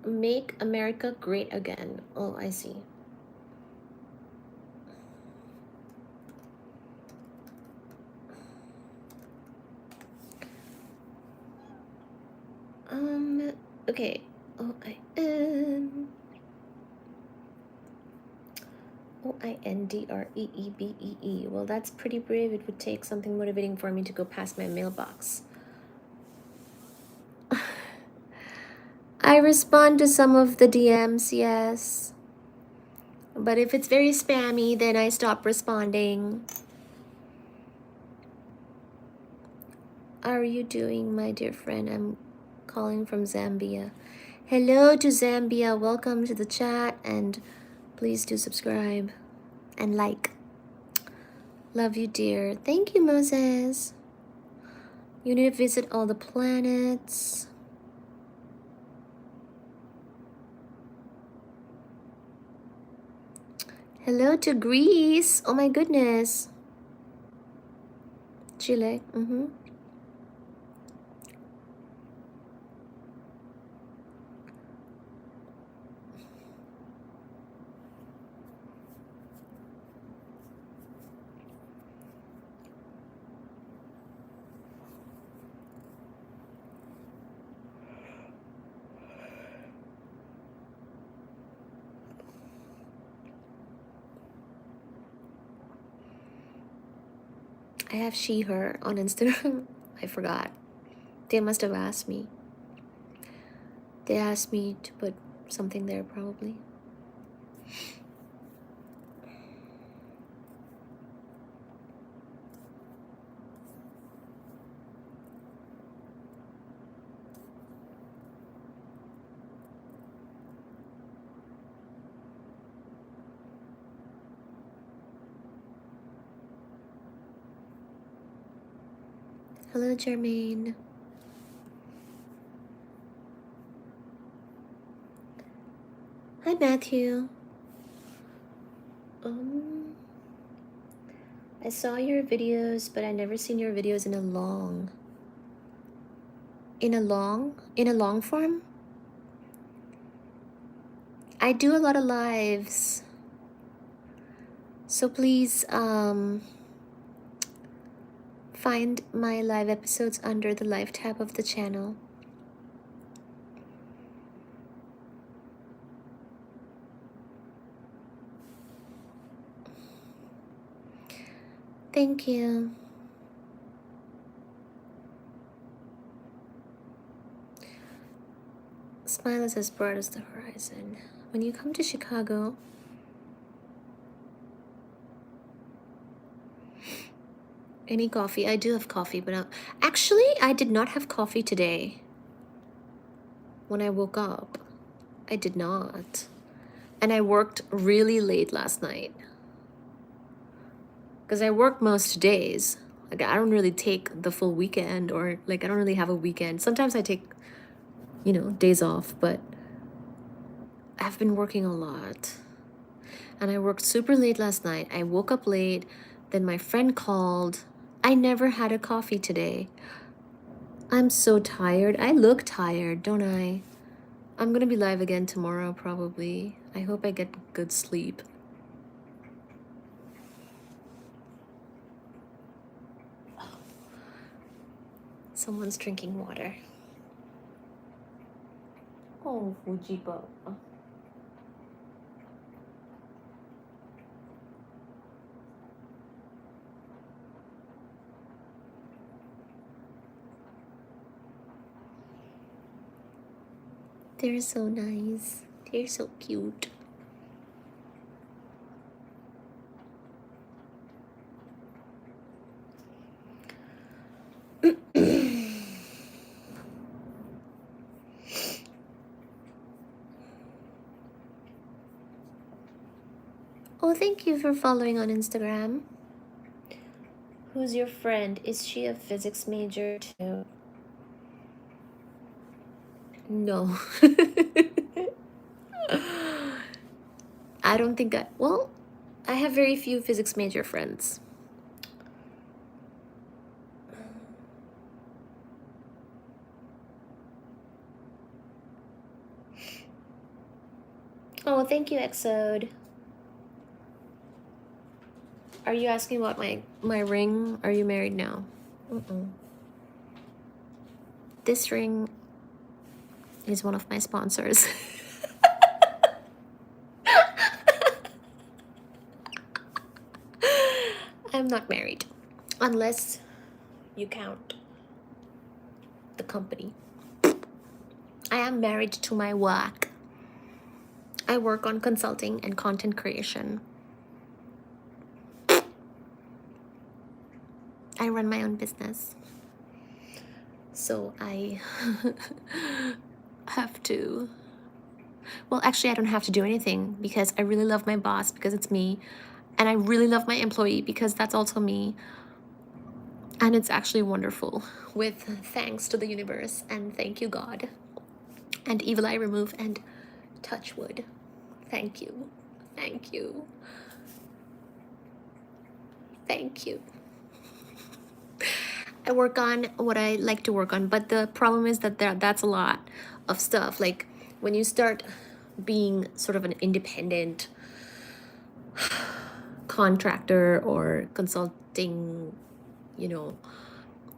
S1: Make America Great Again. Oh, I see. Okay. OINDREEBEE. Well, that's pretty brave. It would take something motivating for me to go past my mailbox. I respond to some of the DMs, yes. But if it's very spammy, then I stop responding. How are you doing, my dear friend? I'm calling from Zambia. Hello to Zambia. Welcome to the chat, and please do subscribe and like. Love you, dear. Thank you, Moses. You need to visit all the planets. Hello to Greece. Oh my goodness. Chile. I have she, her on Instagram. I forgot. They must have asked me. They asked me to put something there probably. Hello, Jermaine. Hi, Matthew. I saw your videos, but I never seen your videos in a long form. I do a lot of lives, so please find my live episodes under the live tab of the channel. thank you. Smile is as broad as the horizon. When you come to Chicago, any coffee? I do have coffee, but actually, I did not have coffee today. When I woke up, I did not. And I worked really late last night. Because I work most days. Like, I don't really take the full weekend, or like I don't really have a weekend. Sometimes I take, you know, days off, but I've been working a lot. And I worked super late last night. I woke up late. Then my friend called. I never had a coffee today. I'm so tired. I look tired, don't I? I'm gonna be live again tomorrow, probably. I hope I get good sleep. Someone's drinking water. Oh, Fujiba. They're so nice. They're so cute. Oh, thank you for following on Instagram. Who's your friend? Is she a physics major too? No. I don't think well, I have very few physics major friends. Oh, thank you, Exode. Are you asking about my ring? Are you married now? This ring is one of my sponsors. I'm not married, unless you count the company. I am married to my work. I work on consulting and content creation. I run my own business. So I have to... Well, actually, I don't have to do anything because I really love my boss because it's me. And I really love my employee because that's also me. And it's actually wonderful, with thanks to the universe and thank you, God. And evil eye remove and touch wood. Thank you. Thank you. Thank you. I work on what I like to work on, but the problem is that that's a lot of stuff. Like when you start being sort of an independent contractor or consulting, you know,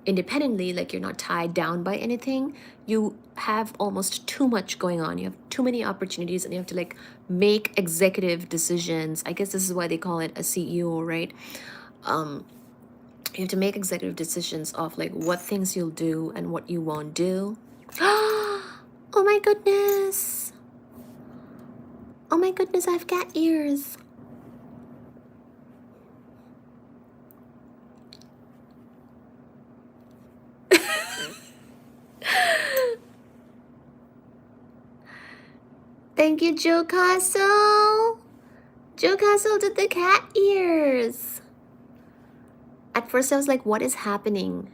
S1: independently, like you're not tied down by anything, you have almost too much going on. You have too many opportunities and you have to like make executive decisions. I guess this is why they call it a CEO, right? You have to make executive decisions of like what things you'll do and what you won't do. Oh my goodness. Oh my goodness, I've cat ears. Thank you, Joe Castle. Joe Castle did the cat ears. At first I was like, what is happening?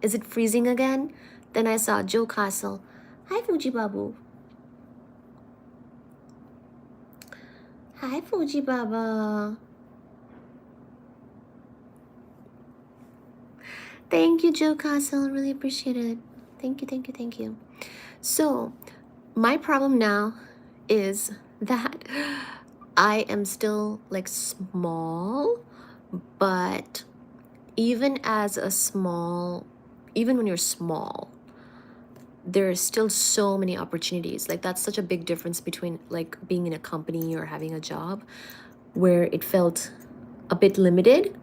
S1: Is it freezing again? Then I saw Joe Castle. Hi, Fuji Babu. Hi, Fuji Baba. Thank you, Joe Castle. Really appreciate it. Thank you, thank you, thank you. So, my problem now is that I am still like small, but even when you're small, there are still so many opportunities. Like that's such a big difference between like being in a company or having a job where it felt a bit limited.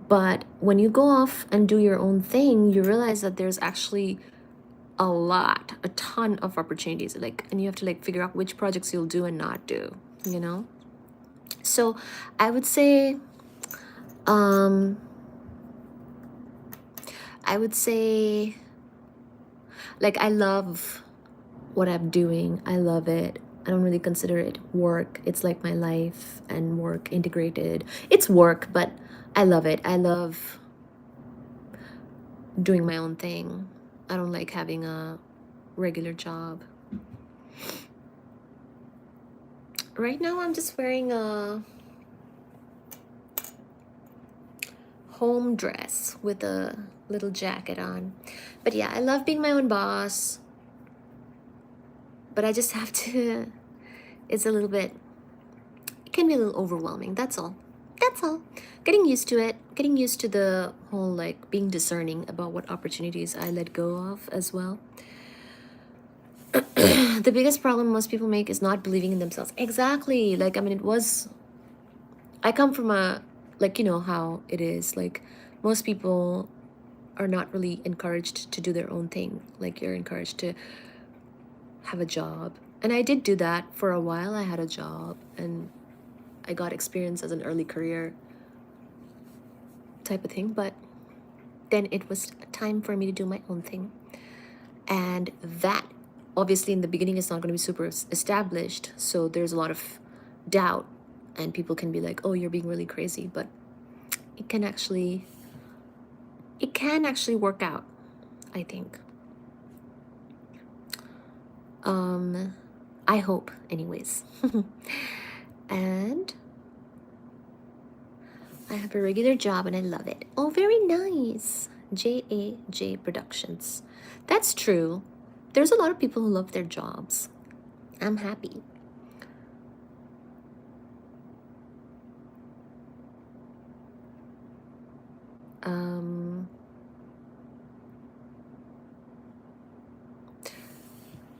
S1: But when you go off and do your own thing, you realize that there's actually a ton of opportunities. Like, and you have to like figure out which projects you'll do and not do, you know? So I would say, um, like, I love what I'm doing. I love it. I don't really consider it work. It's like my life and work integrated. It's work, but I love it. I love doing my own thing. I don't like having a regular job. Right now, I'm just wearing a home dress with a little jacket on. But yeah, I love being my own boss. But I just have to, it's a little bit, it can be a little overwhelming. That's all. That's all. Getting used to it, getting used to the whole like being discerning about what opportunities I let go of as well. The biggest problem most people make is not believing in themselves. Exactly. Like, I mean, I come from a, like, you know how it is. Like, most people are not really encouraged to do their own thing. Like, you're encouraged to have a job. And I did do that for a while. I had a job and I got experience as an early career type of thing. But then it was time for me to do my own thing. And that, obviously, in the beginning, is not going to be super established. So there's a lot of doubt. And people can be like, oh, you're being really crazy. But it can actually work out, I think. I hope, anyways. And I have a regular job and I love it. Oh, very nice. JAJ Productions. That's true. There's a lot of people who love their jobs. I'm happy.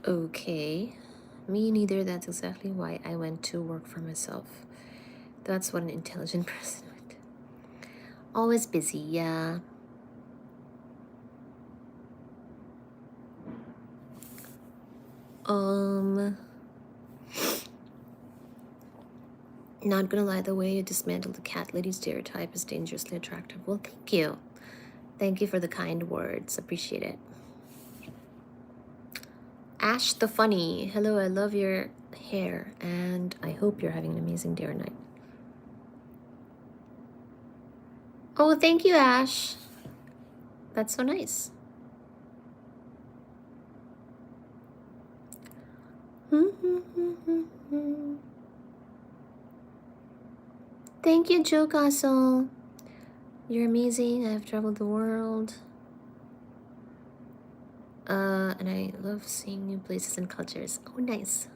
S1: Okay. Me neither. That's exactly why I went to work for myself. That's what an intelligent person would. Always busy, yeah. Not gonna lie, the way you dismantled the cat lady stereotype is dangerously attractive. Well, thank you. Thank you for the kind words. Appreciate it. Ash the Funny. Hello, I love your hair, and I hope you're having an amazing day or night. Oh, thank you, Ash. That's so nice. Thank you, Joe Castle. You're amazing. I've traveled the world. And I love seeing new places and cultures. Oh, nice.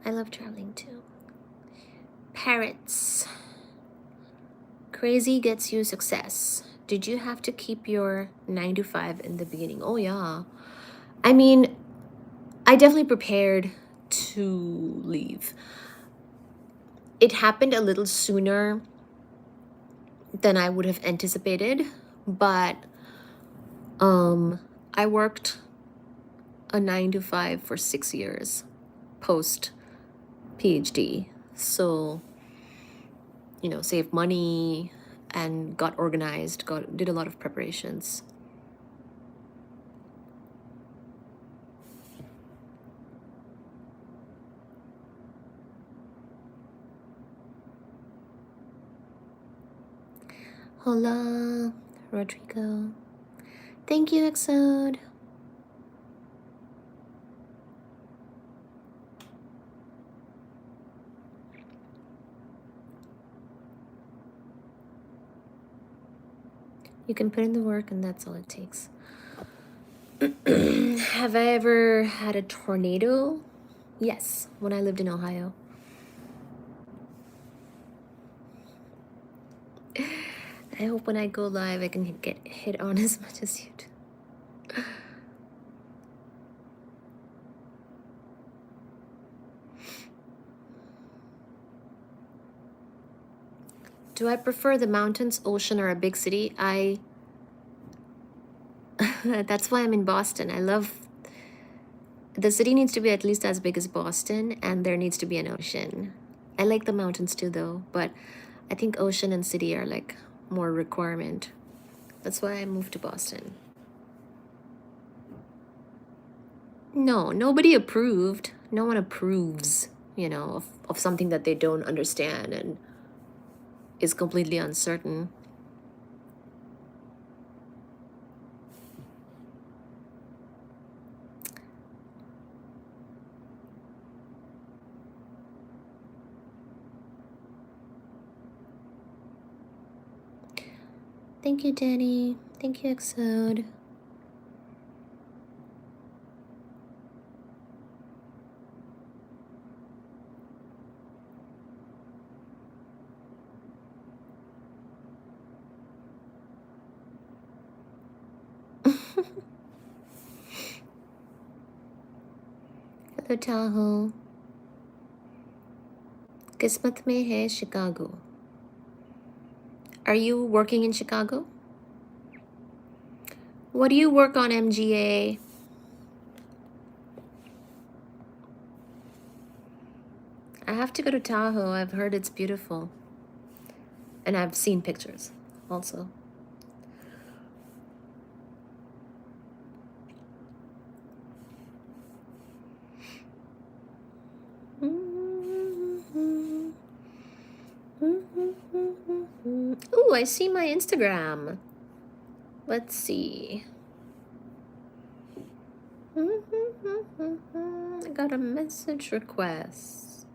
S1: I love traveling too. Parrots. Crazy gets you success. Did you have to keep your 9 to 5 in the beginning? Oh, yeah. I mean, I definitely prepared to leave. It happened a little sooner than I would have anticipated, but I worked a 9 to 5 for 6 years post PhD. So, you know, saved money and got organized, did a lot of preparations. Hola, Rodrigo. Thank you, Exode. You can put in the work and that's all it takes. Have I ever had a tornado? Yes, when I lived in Ohio. I hope when I go live I can get hit on as much as you do. Do I prefer the mountains, ocean, or a big city? That's why I'm in Boston. I love... The city needs to be at least as big as Boston, and there needs to be an ocean. I like the mountains too, though, but I think ocean and city are like more requirement. That's why I moved to Boston. No, nobody approved. No one approves, you know, of something that they don't understand and is completely uncertain. Thank you, Danny. Thank you, Exode. Hello, Tahoe. Kismet mein hai Chicago. Are you working in Chicago? What do you work on, MGA? I have to go to Tahoe. I've heard it's beautiful. And I've seen pictures also. Ooh, I see my Instagram. Let's see. I got a message request.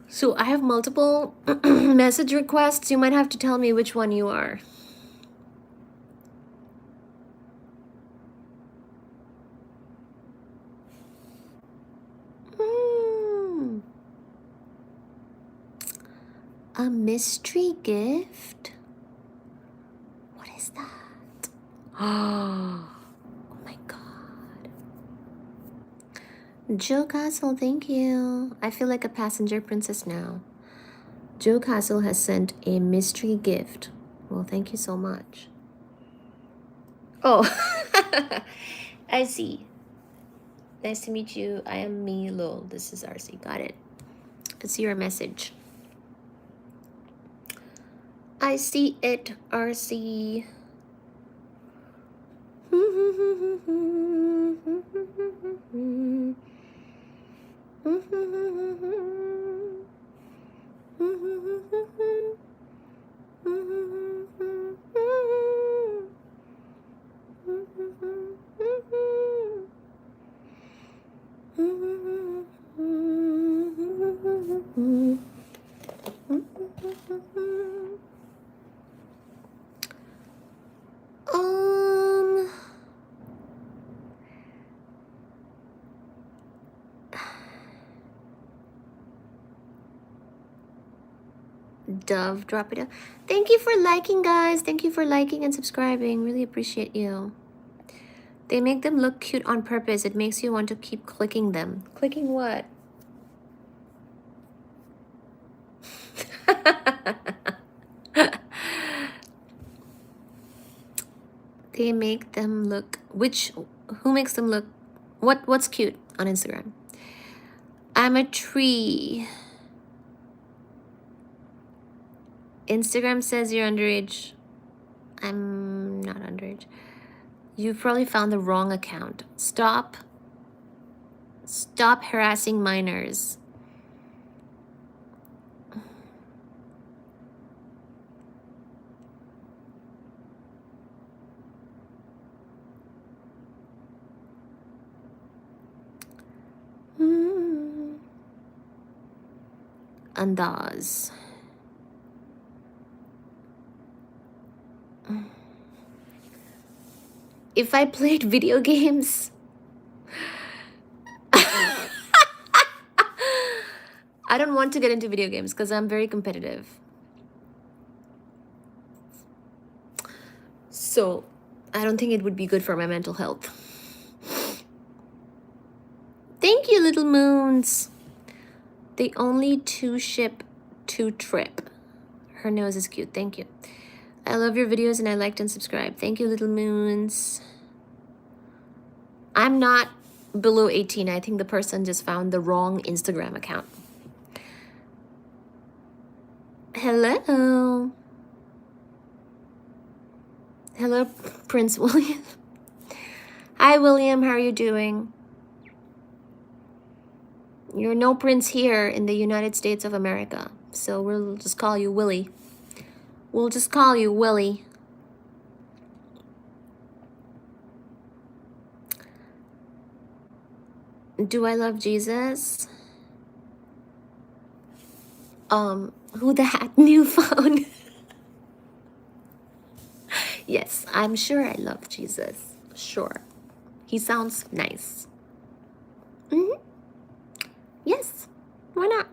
S1: So I have multiple message requests. You might have to tell me which one you are. A mystery gift? What is that? Oh my god. Joe Castle, thank you. I feel like a passenger princess now. Joe Castle has sent a mystery gift. Well, thank you so much. Oh, I see. Nice to meet you. I am Milo. This is RC. Got it. Let's see your message. I see it, RC. Dove, drop it out. Thank you for liking, guys. Thank you for liking and subscribing. Really appreciate you. They make them look cute on purpose. It makes you want to keep clicking them. Clicking what? They make them look... Who makes them look... What's cute on Instagram? I'm a tree. Instagram says you're underage. I'm not underage. You've probably found the wrong account. Stop harassing minors. Andaz. If I played video games, I don't want to get into video games because I'm very competitive. So I don't think it would be good for my mental health. Thank you, little moons. They only 2-ship 2-trip. Her nose is cute. Thank you. I love your videos and I liked and subscribed. Thank you, little moons. I'm not below 18. I think the person just found the wrong Instagram account. Hello. Hello, Prince William. Hi, William. How are you doing? You're no prince here in the United States of America, so we'll just call you Willie. We'll just call you Willie. Do I love Jesus? Who that new phone? Yes, I'm sure I love Jesus. Sure. He sounds nice. Mm-hmm. Yes. Why not?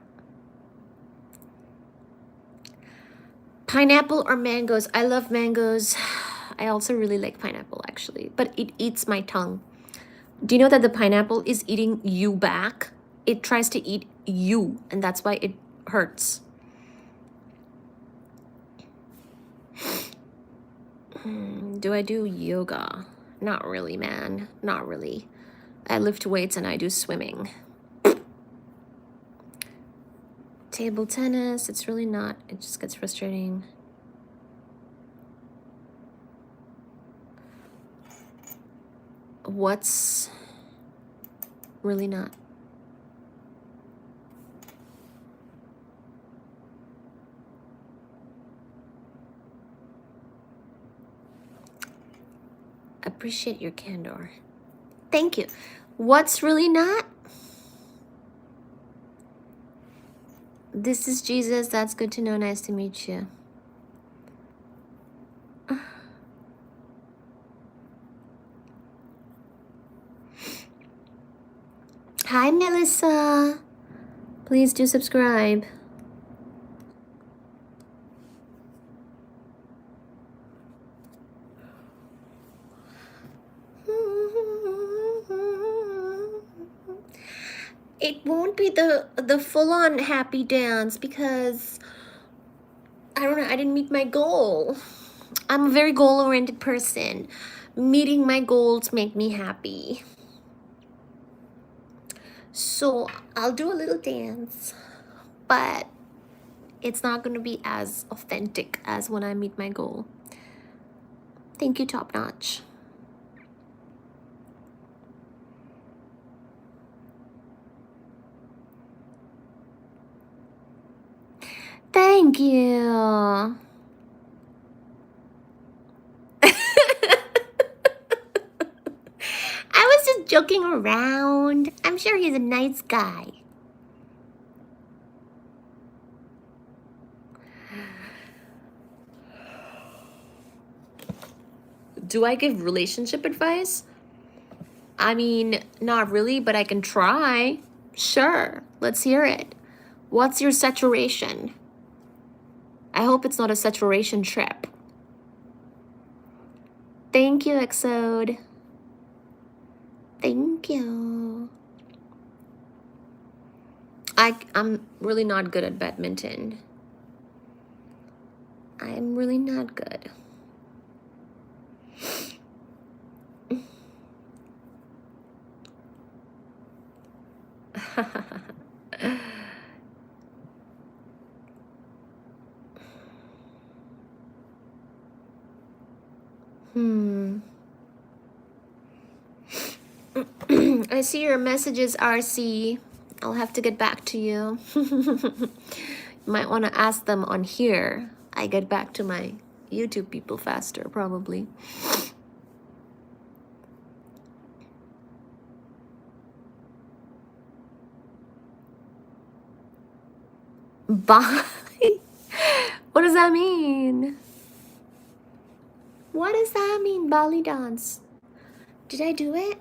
S1: Pineapple or mangoes? I love mangoes. I also really like pineapple, actually. But it eats my tongue. Do you know that the pineapple is eating you back? It tries to eat you, and that's why it hurts. Do I do yoga? Not really, man. Not really. I lift weights and I do swimming. Table tennis, it's really not. It just gets frustrating. What's really not? Appreciate your candor. Thank you. What's really not? This is Jesus. That's good to know. Nice to meet you. Hi, Melissa. Please do subscribe. It won't be the full-on happy dance because I don't know, I didn't meet my goal. I'm a very goal-oriented person. Meeting my goals make me happy. So I'll do a little dance, but it's not going to be as authentic as when I meet my goal. Thank you, Top Notch. Thank you. I was just joking around. I'm sure he's a nice guy. Do I give relationship advice? I mean, not really, but I can try. Sure, let's hear it. What's your saturation? I hope it's not a saturation trip. Thank you, Exode. Thank you. I'm really not good at badminton. I'm really not good. I see your messages, RC. I'll have to get back to you. You might want to ask them on here. I get back to my YouTube people faster, probably. Bye. What does that mean? What does that mean, Bali dance? Did I do it?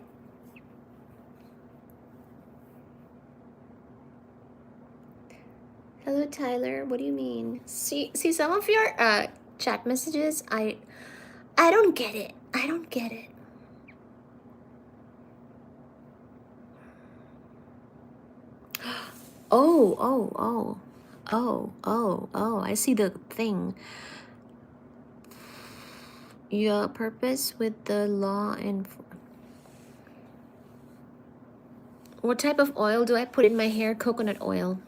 S1: Hello, Tyler. What do you mean? See some of your chat messages. I don't get it. I don't get it. Oh, I see the thing. Your purpose with the law and... What type of oil do I put in my hair? Coconut oil.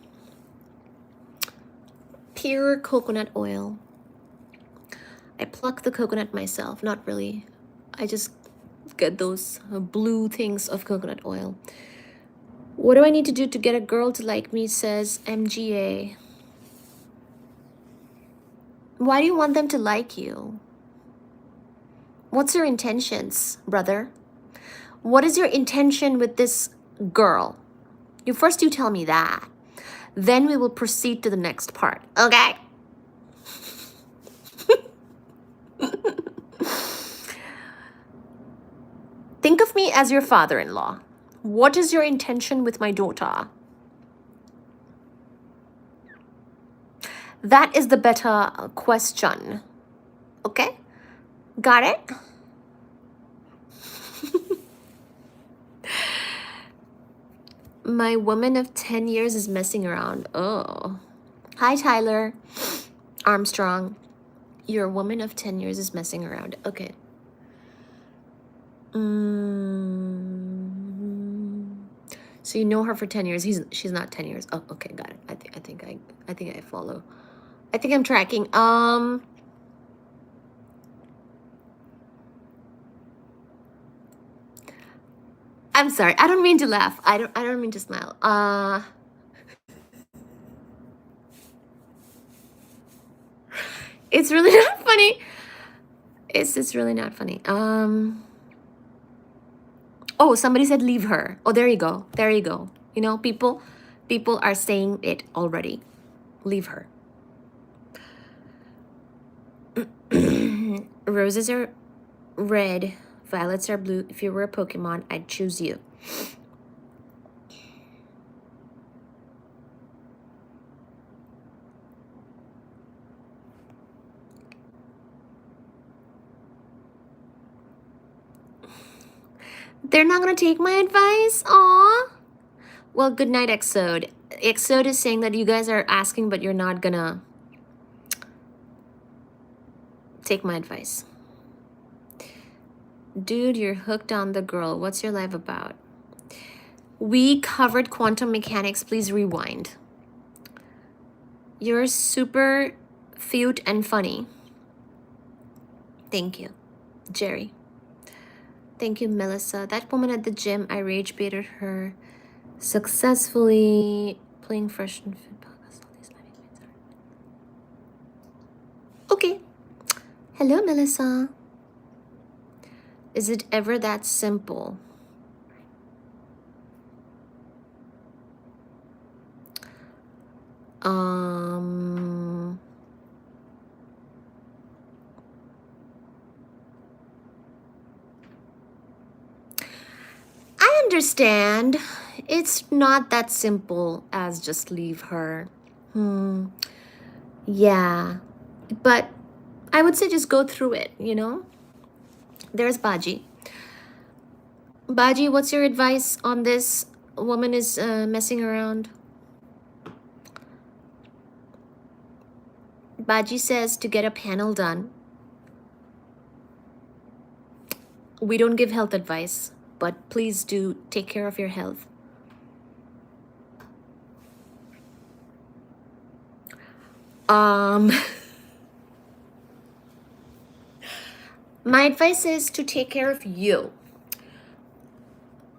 S1: Pure coconut oil. I pluck the coconut myself. Not really. I just get those blue things of coconut oil. What do I need to do to get a girl to like me, says MGA. Why do you want them to like you? What's your intentions, brother? What is your intention with this girl? First you tell me that. Then we will proceed to the next part, okay? Think of me as your father-in-law. What is your intention with my daughter? That is the better question. Okay? Got it? My woman of 10 years is messing around. Oh. Hi, Tyler Armstrong. Your woman of 10 years is messing around. Okay. So you know her for 10 years. She's not 10 years. Oh, okay, got it. I think I follow. I think I'm tracking. I'm sorry. I don't mean to laugh. I don't mean to smile. It's really not funny. It's really not funny. Oh, somebody said leave her. Oh, there you go. There you go. You know, people are saying it already. Leave her. Roses are red, violets are blue. If you were a Pokemon, I'd choose you. They're not gonna take my advice? Aw. Well, good night, Exode. Exode is saying that you guys are asking, but you're not gonna take my advice. Dude, you're hooked on the girl. What's your life about? We covered quantum mechanics. Please rewind. You're super cute and funny. Thank you, Jerry. Thank you, Melissa. That woman at the gym, I rage baited her successfully playing fresh and fit podcast. Okay. Hello, Melissa. Is it ever that simple? I understand. It's not that simple as just leave her. Yeah. But I would say just go through it, you know? There's Baji. Baji, what's your advice on this? A woman is messing around. Baji says to get a panel done. We don't give health advice, but please do take care of your health. My advice is to take care of you.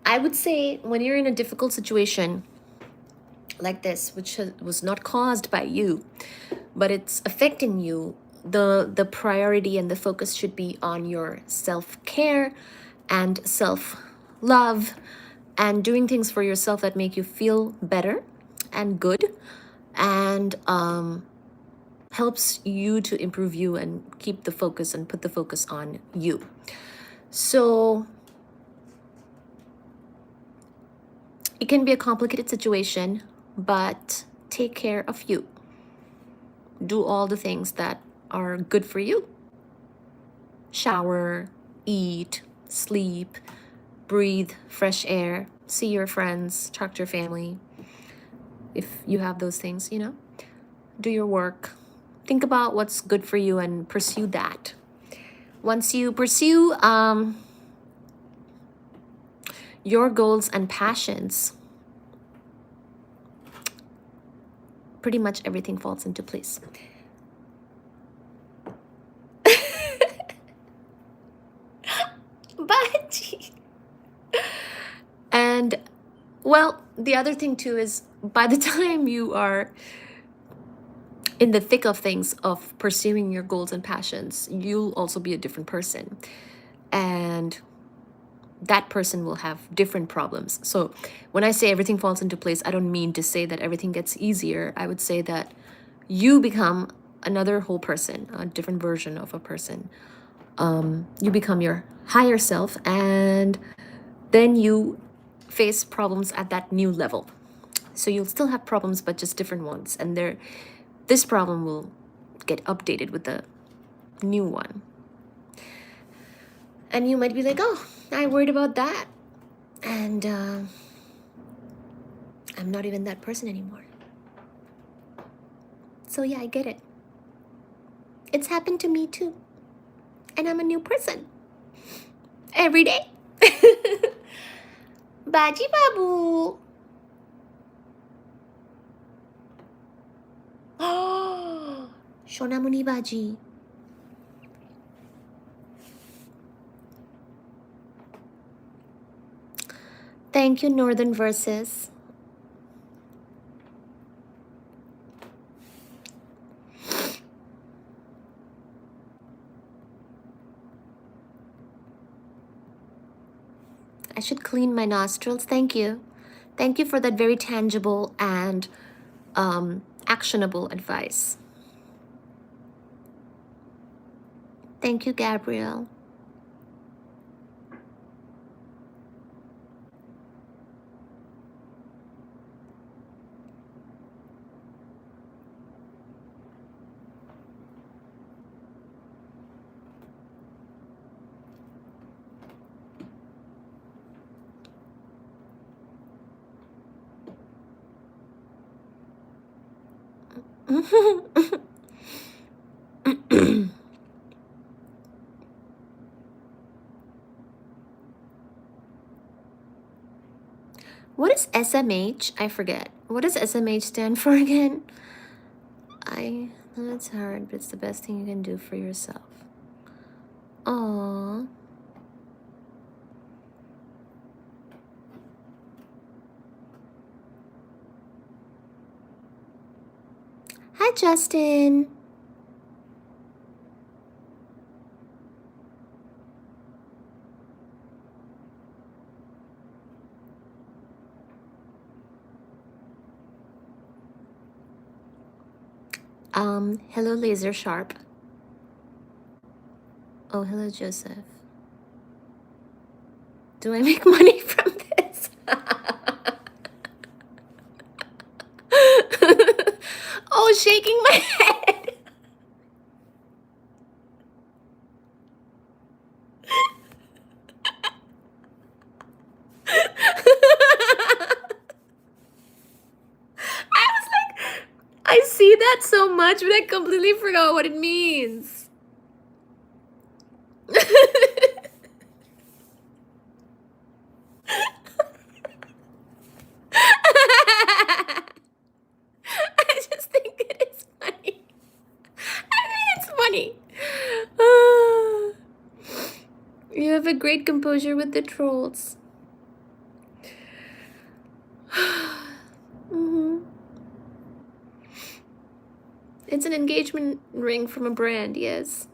S1: I would say when you're in a difficult situation like this, which was not caused by you, but it's affecting you, the priority and the focus should be on your self-care and self-love and doing things for yourself that make you feel better and good and helps you to improve you and keep the focus and put the focus on you. So it can be a complicated situation, but take care of you. Do all the things that are good for you. shower, eat, sleep, breathe fresh air, see your friends, talk to your family, if you have those things, you know, do your work. Think about what's good for you and pursue that. Once you pursue your goals and passions, pretty much everything falls into place. Baji. And well, the other thing too is by the time you are in the thick of things, of pursuing your goals and passions, you'll also be a different person. And that person will have different problems. So when I say everything falls into place, I don't mean to say that everything gets easier. I would say that you become another whole person, a different version of a person. You become your higher self, and then you face problems at that new level. So you'll still have problems, but just different ones. And this problem will get updated with the new one. And you might be like, oh, I worried about that. And I'm not even that person anymore. So yeah, I get it. It's happened to me too. And I'm a new person. Every day. Baji Babu. Oh, Shonamuni Baji. Thank you, Northern Verses. I should clean my nostrils. Thank you. Thank you for that very tangible and actionable advice. Thank you, Gabrielle. What is SMH? I forget. What does SMH stand for again? I know it's hard, but it's the best thing you can do for yourself. Aww. Hi, Justin. Hello, Laser Sharp. Oh, hello, Joseph. Do I make money from this? Oh, shaking my head. I was like, I see that so much, but I completely forgot what it means. I just think it is funny. I think it's funny. You have a great composure with the trolls. It's an engagement ring from a brand, yes.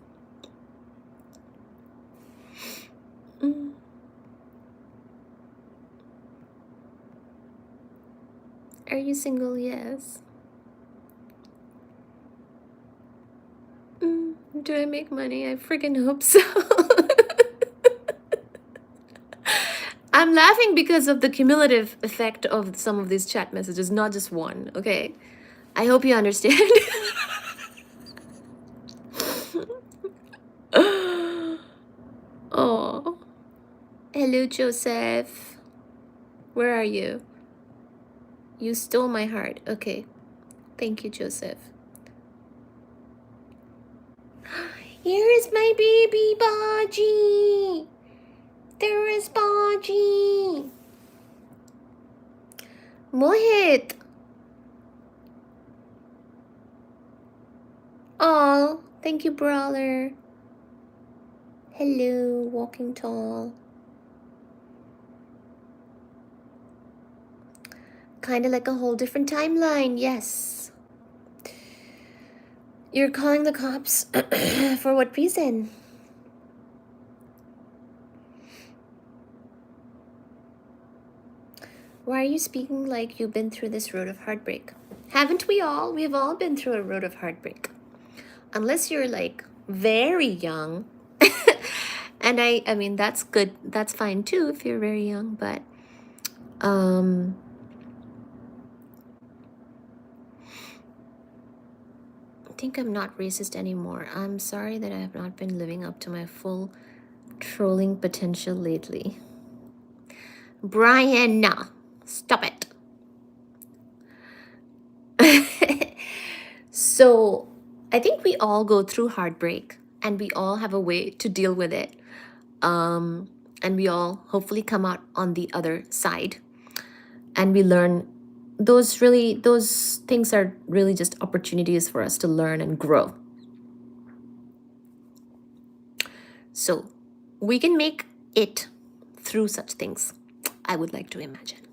S1: Are you single? Yes. Do I make money? I freaking hope so. I'm laughing because of the cumulative effect of some of these chat messages, not just one, okay? I hope you understand. Hello, Joseph. Where are you? You stole my heart. Okay. Thank you, Joseph. Here is my baby Baji. There is Baji. Mohit. Oh, thank you, brawler. Hello, walking tall. Kind of like a whole different timeline, yes. You're calling the cops? For what reason? Why are you speaking like you've been through this road of heartbreak? Haven't we all? We've all been through a road of heartbreak. Unless you're like very young. And I mean, that's good. That's fine too if you're very young, but I think I'm not racist anymore. I'm sorry that I have not been living up to my full trolling potential lately. Brian, nah, stop it. So I think we all go through heartbreak and we all have a way to deal with it. And we all hopefully come out on the other side and we learn those things are really just opportunities for us to learn and grow. So we can make it through such things, I would like to imagine.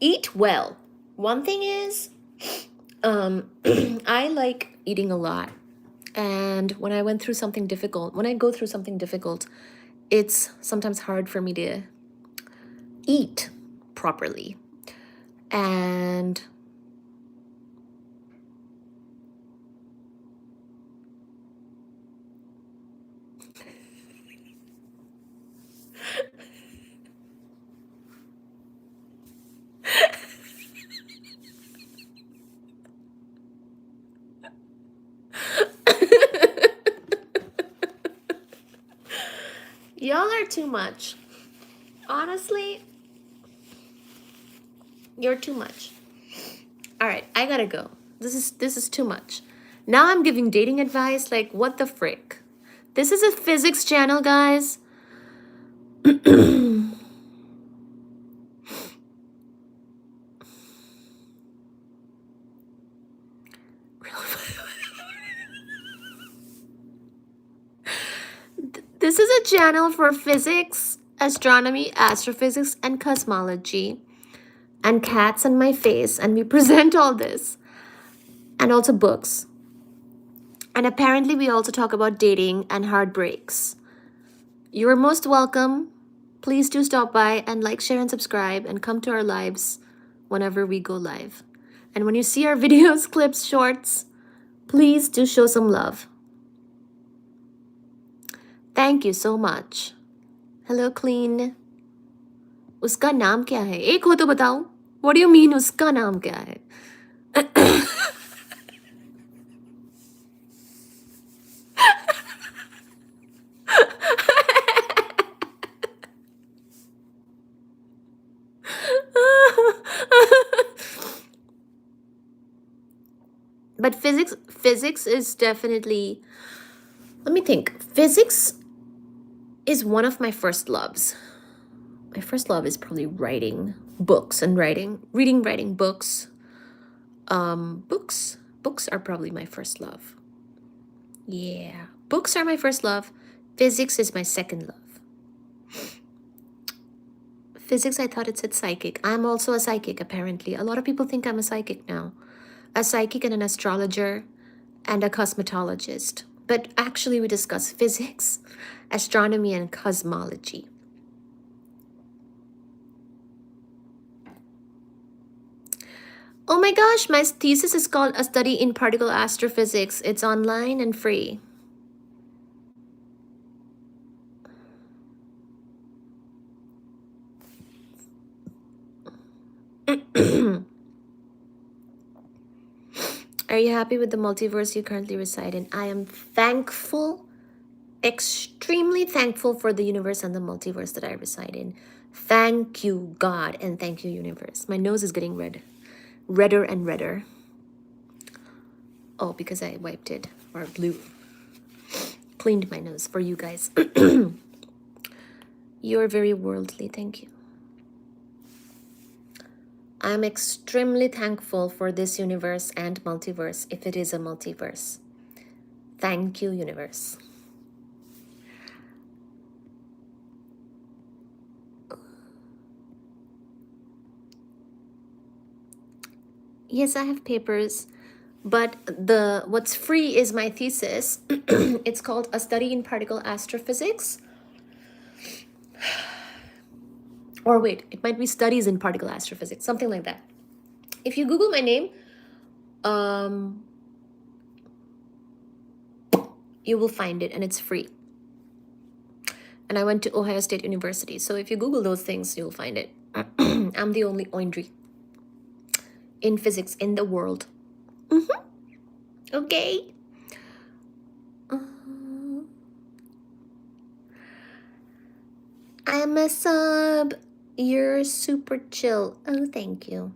S1: Eat well. One thing is, I like eating a lot. And when I go through something difficult, it's sometimes hard for me to eat properly. And y'all are too much. Honestly, you're too much. All right, I gotta go. This is too much. Now I'm giving dating advice. Like, what the frick? This is a physics channel, guys. This is a channel for physics, astronomy, astrophysics, and cosmology. And cats on my face, and we present all this. And also books. And apparently we also talk about dating and heartbreaks. You are most welcome. Please do stop by and like, share, and subscribe and come to our lives whenever we go live. And when you see our videos, clips, shorts, please do show some love. Thank you so much. Hello, Clean. उसका नाम क्या है? एक हो तो बताओ. What do you mean उसका नाम क्या है? But physics is definitely, let me think. Physics is one of my first loves. My first love is probably writing books and reading books. Books are probably my first love. Yeah, books are my first love. Physics is my second love. Physics, I thought it said psychic. I'm also a psychic, apparently. A lot of people think I'm a psychic now. A psychic and an astrologer and a cosmetologist. But actually we discuss physics, astronomy, and cosmology. Oh my gosh, my thesis is called A Study in Particle Astrophysics. It's online and free. Are you happy with the multiverse you currently reside in? I am thankful extremely thankful for the universe and the multiverse that I reside in. Thank you, God, and thank you, universe. My nose is getting redder and redder. Oh, because I wiped it, or blew, cleaned my nose for you guys. You're very worldly, thank you. I'm extremely thankful for this universe and multiverse, if it is a multiverse. Thank you, universe. Yes, I have papers, but what's free is my thesis. It's called A Study in Particle Astrophysics. Or wait, it might be Studies in Particle Astrophysics, something like that. If you Google my name, you will find it, and it's free. And I went to Ohio State University, so if you Google those things, you'll find it. I'm the only Oindri in physics in the world. Okay. I'm a sub. You're super chill. Oh, thank you.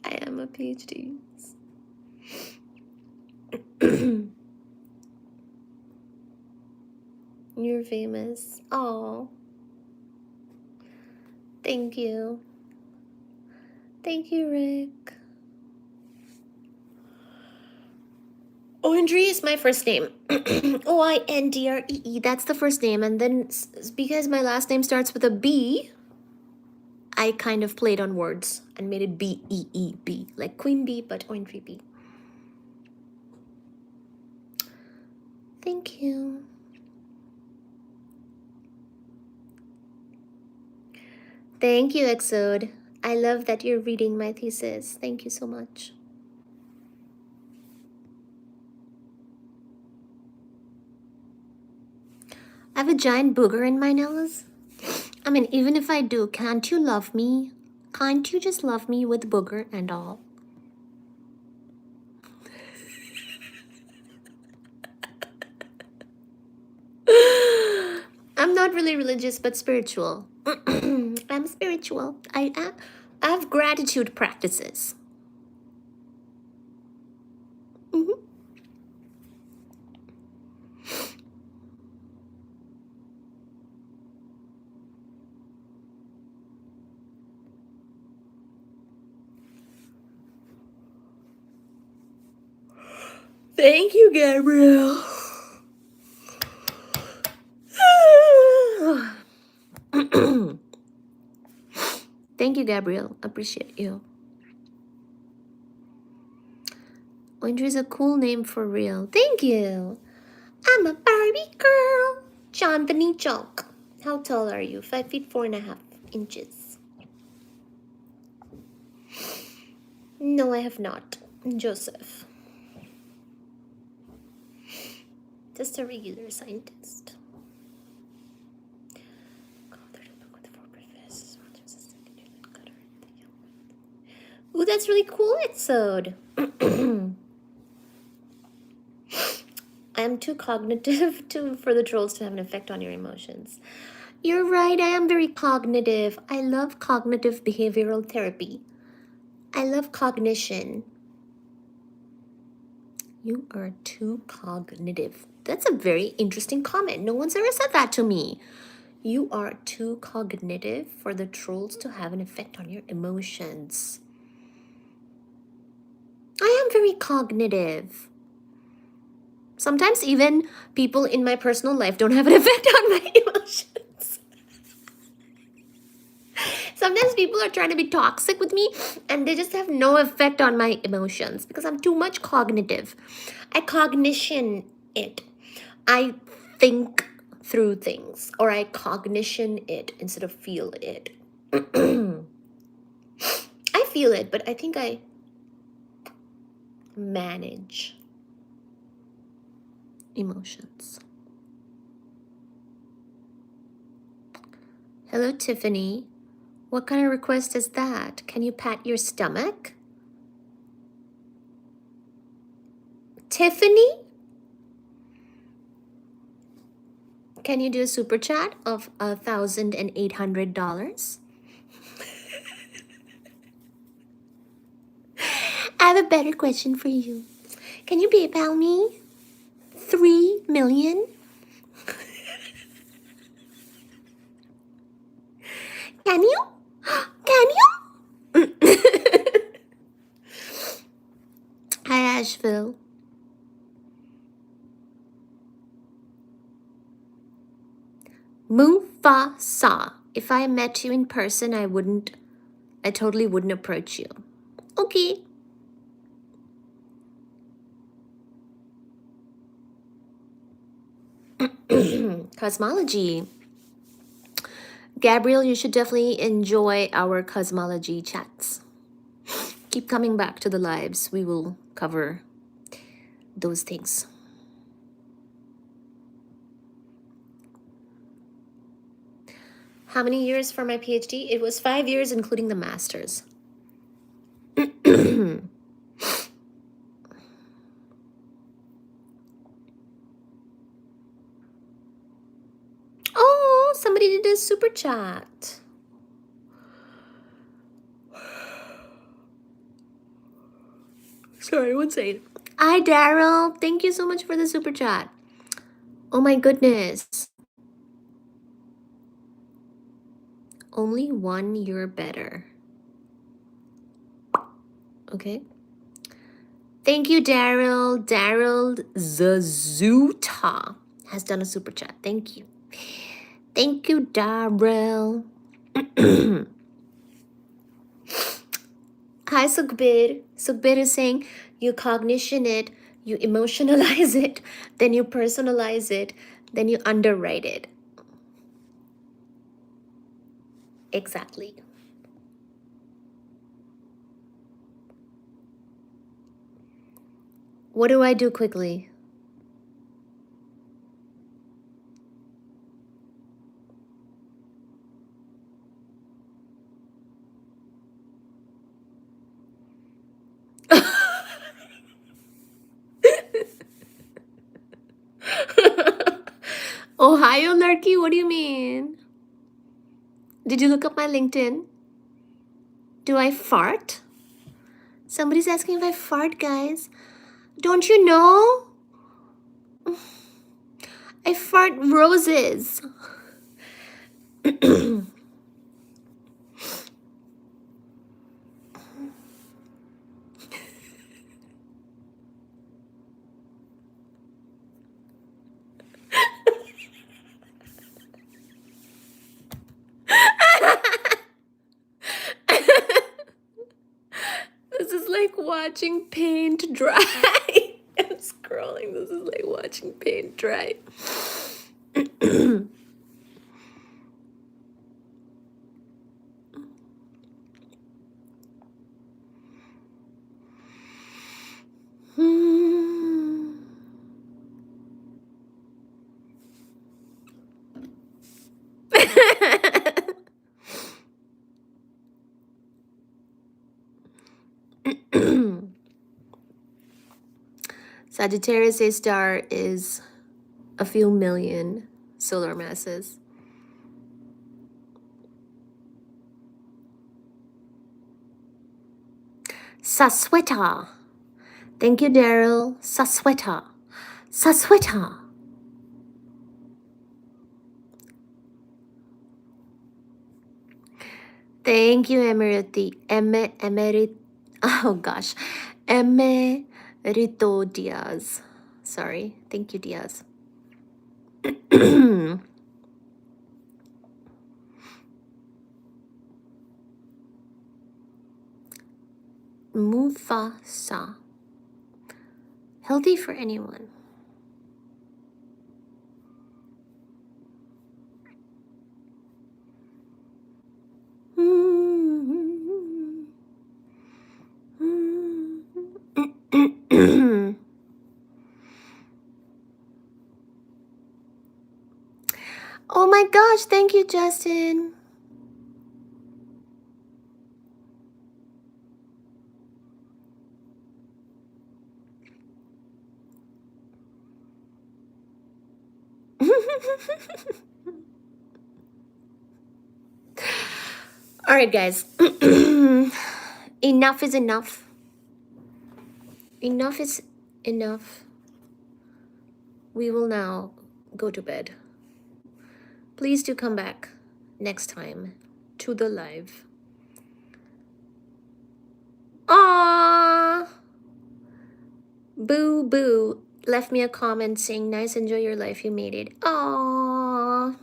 S1: I am a PhD. You're famous. Oh, thank you. Thank you, Rick. Oindre is my first name. Oindree. That's the first name. And then because my last name starts with a B, I kind of played on words and made it B-E-E-B. Like Queen Bee, but Oindre B. Thank you. Thank you, Exode. I love that you're reading my thesis. Thank you so much. I have a giant booger in my nose. I mean, even if I do, can't you love me? Can't you just love me with booger and all? I'm not really religious, but spiritual. I'm spiritual. I have gratitude practices. Thank you, Gabriel. Thank you, Gabriel. Appreciate you. Oindre is a cool name for real. Thank you. I'm a Barbie girl. Chandani Chowk. How tall are you? 5 feet 4.5 inches. No, I have not. Joseph. Just a regular scientist. Ooh, that's really cool, Exode. I am too cognitive for the trolls to have an effect on your emotions. You're right, I am very cognitive. I love cognitive behavioral therapy. I love cognition. You are too cognitive. That's a very interesting comment. No one's ever said that to me. You are too cognitive for the trolls to have an effect on your emotions. I am very cognitive. Sometimes even people in my personal life don't have an effect on my emotions. Sometimes people are trying to be toxic with me and they just have no effect on my emotions because I'm too much cognitive. I cognition it. I think through things, or I cognition it instead of feel it. I feel it, but I think I manage emotions. Hello, Tiffany. What kind of request is that? Can you pat your stomach? Tiffany? Can you do a super chat of $1,800? I have a better question for you. Can you PayPal me 3 million? Can you? Can you? Hi, Asheville. Mufasa. If I met you in person, I totally wouldn't approach you. Okay. Cosmology. Gabriel, you should definitely enjoy our cosmology chats. Keep coming back to the lives. We will cover those things. How many years for my PhD? It was 5 years, including the master's. Oh, somebody did a super chat. Sorry, one second. Hi, Daryl. Thank you so much for the super chat. Oh my goodness. Only 1 year better. Okay. Thank you, Daryl. Daryl Zazuta has done a super chat. Thank you. Thank you, Daryl. Hi, Sukhbir. Sukhbir is saying you cognition it, you emotionalize it, then you personalize it, then you underwrite it. Exactly. What do I do quickly? Ohio Lurky, what do you mean? Did you look up my LinkedIn? Do I fart? Somebody's asking if I fart, guys. Don't you know? I fart roses. This is like watching paint dry. I'm scrolling. This is like watching paint dry. Sagittarius A star is a few million solar masses. Sasweta. Thank you, Daryl. Sasweta. Sasweta. Thank you, oh gosh. Emerito Diaz. Sorry. Thank you, Diaz. Mufasa. Healthy for anyone. gosh, thank you, Justin. All right, guys. Enough is enough. Enough is enough. We will now go to bed. Please do come back next time to the live. Aww. Boo Boo left me a comment saying, nice, enjoy your life, you made it. Aww.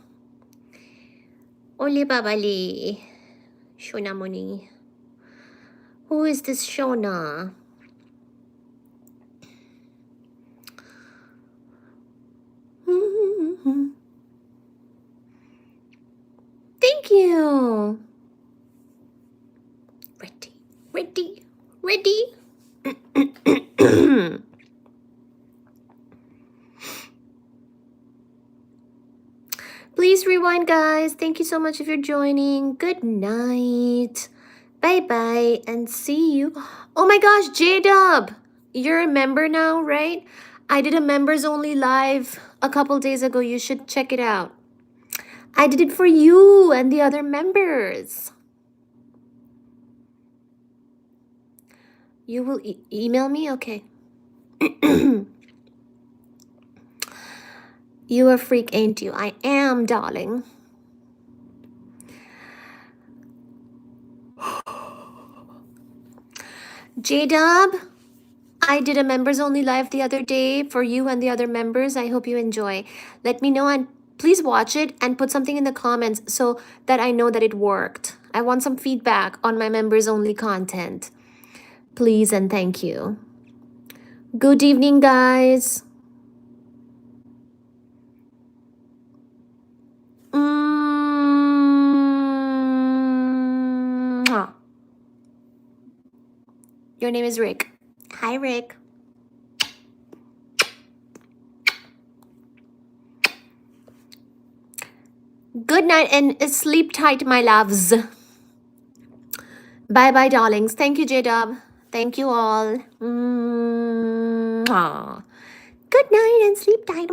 S1: Oli babali. Shona Moni. Who is this Shona? Thank you. Ready. Please rewind, guys. Thank you so much if you're joining. Good night. Bye-bye and see you. Oh my gosh, J-Dub. You're a member now, right? I did a members only live a couple days ago. You should check it out. I did it for you and the other members. You will email me? Okay. You a freak, ain't you? I am, darling. J-Dub, I did a members only live the other day for you and the other members. I hope you enjoy. Let me know and please watch it and put something in the comments so that I know that it worked. I want some feedback on my members only content. Please and thank you. Good evening, guys. Your name is Rick. Hi, Rick. Good night and sleep tight, my loves. Bye-bye, darlings. Thank you, J-Dub. Thank you all. Good night and sleep tight.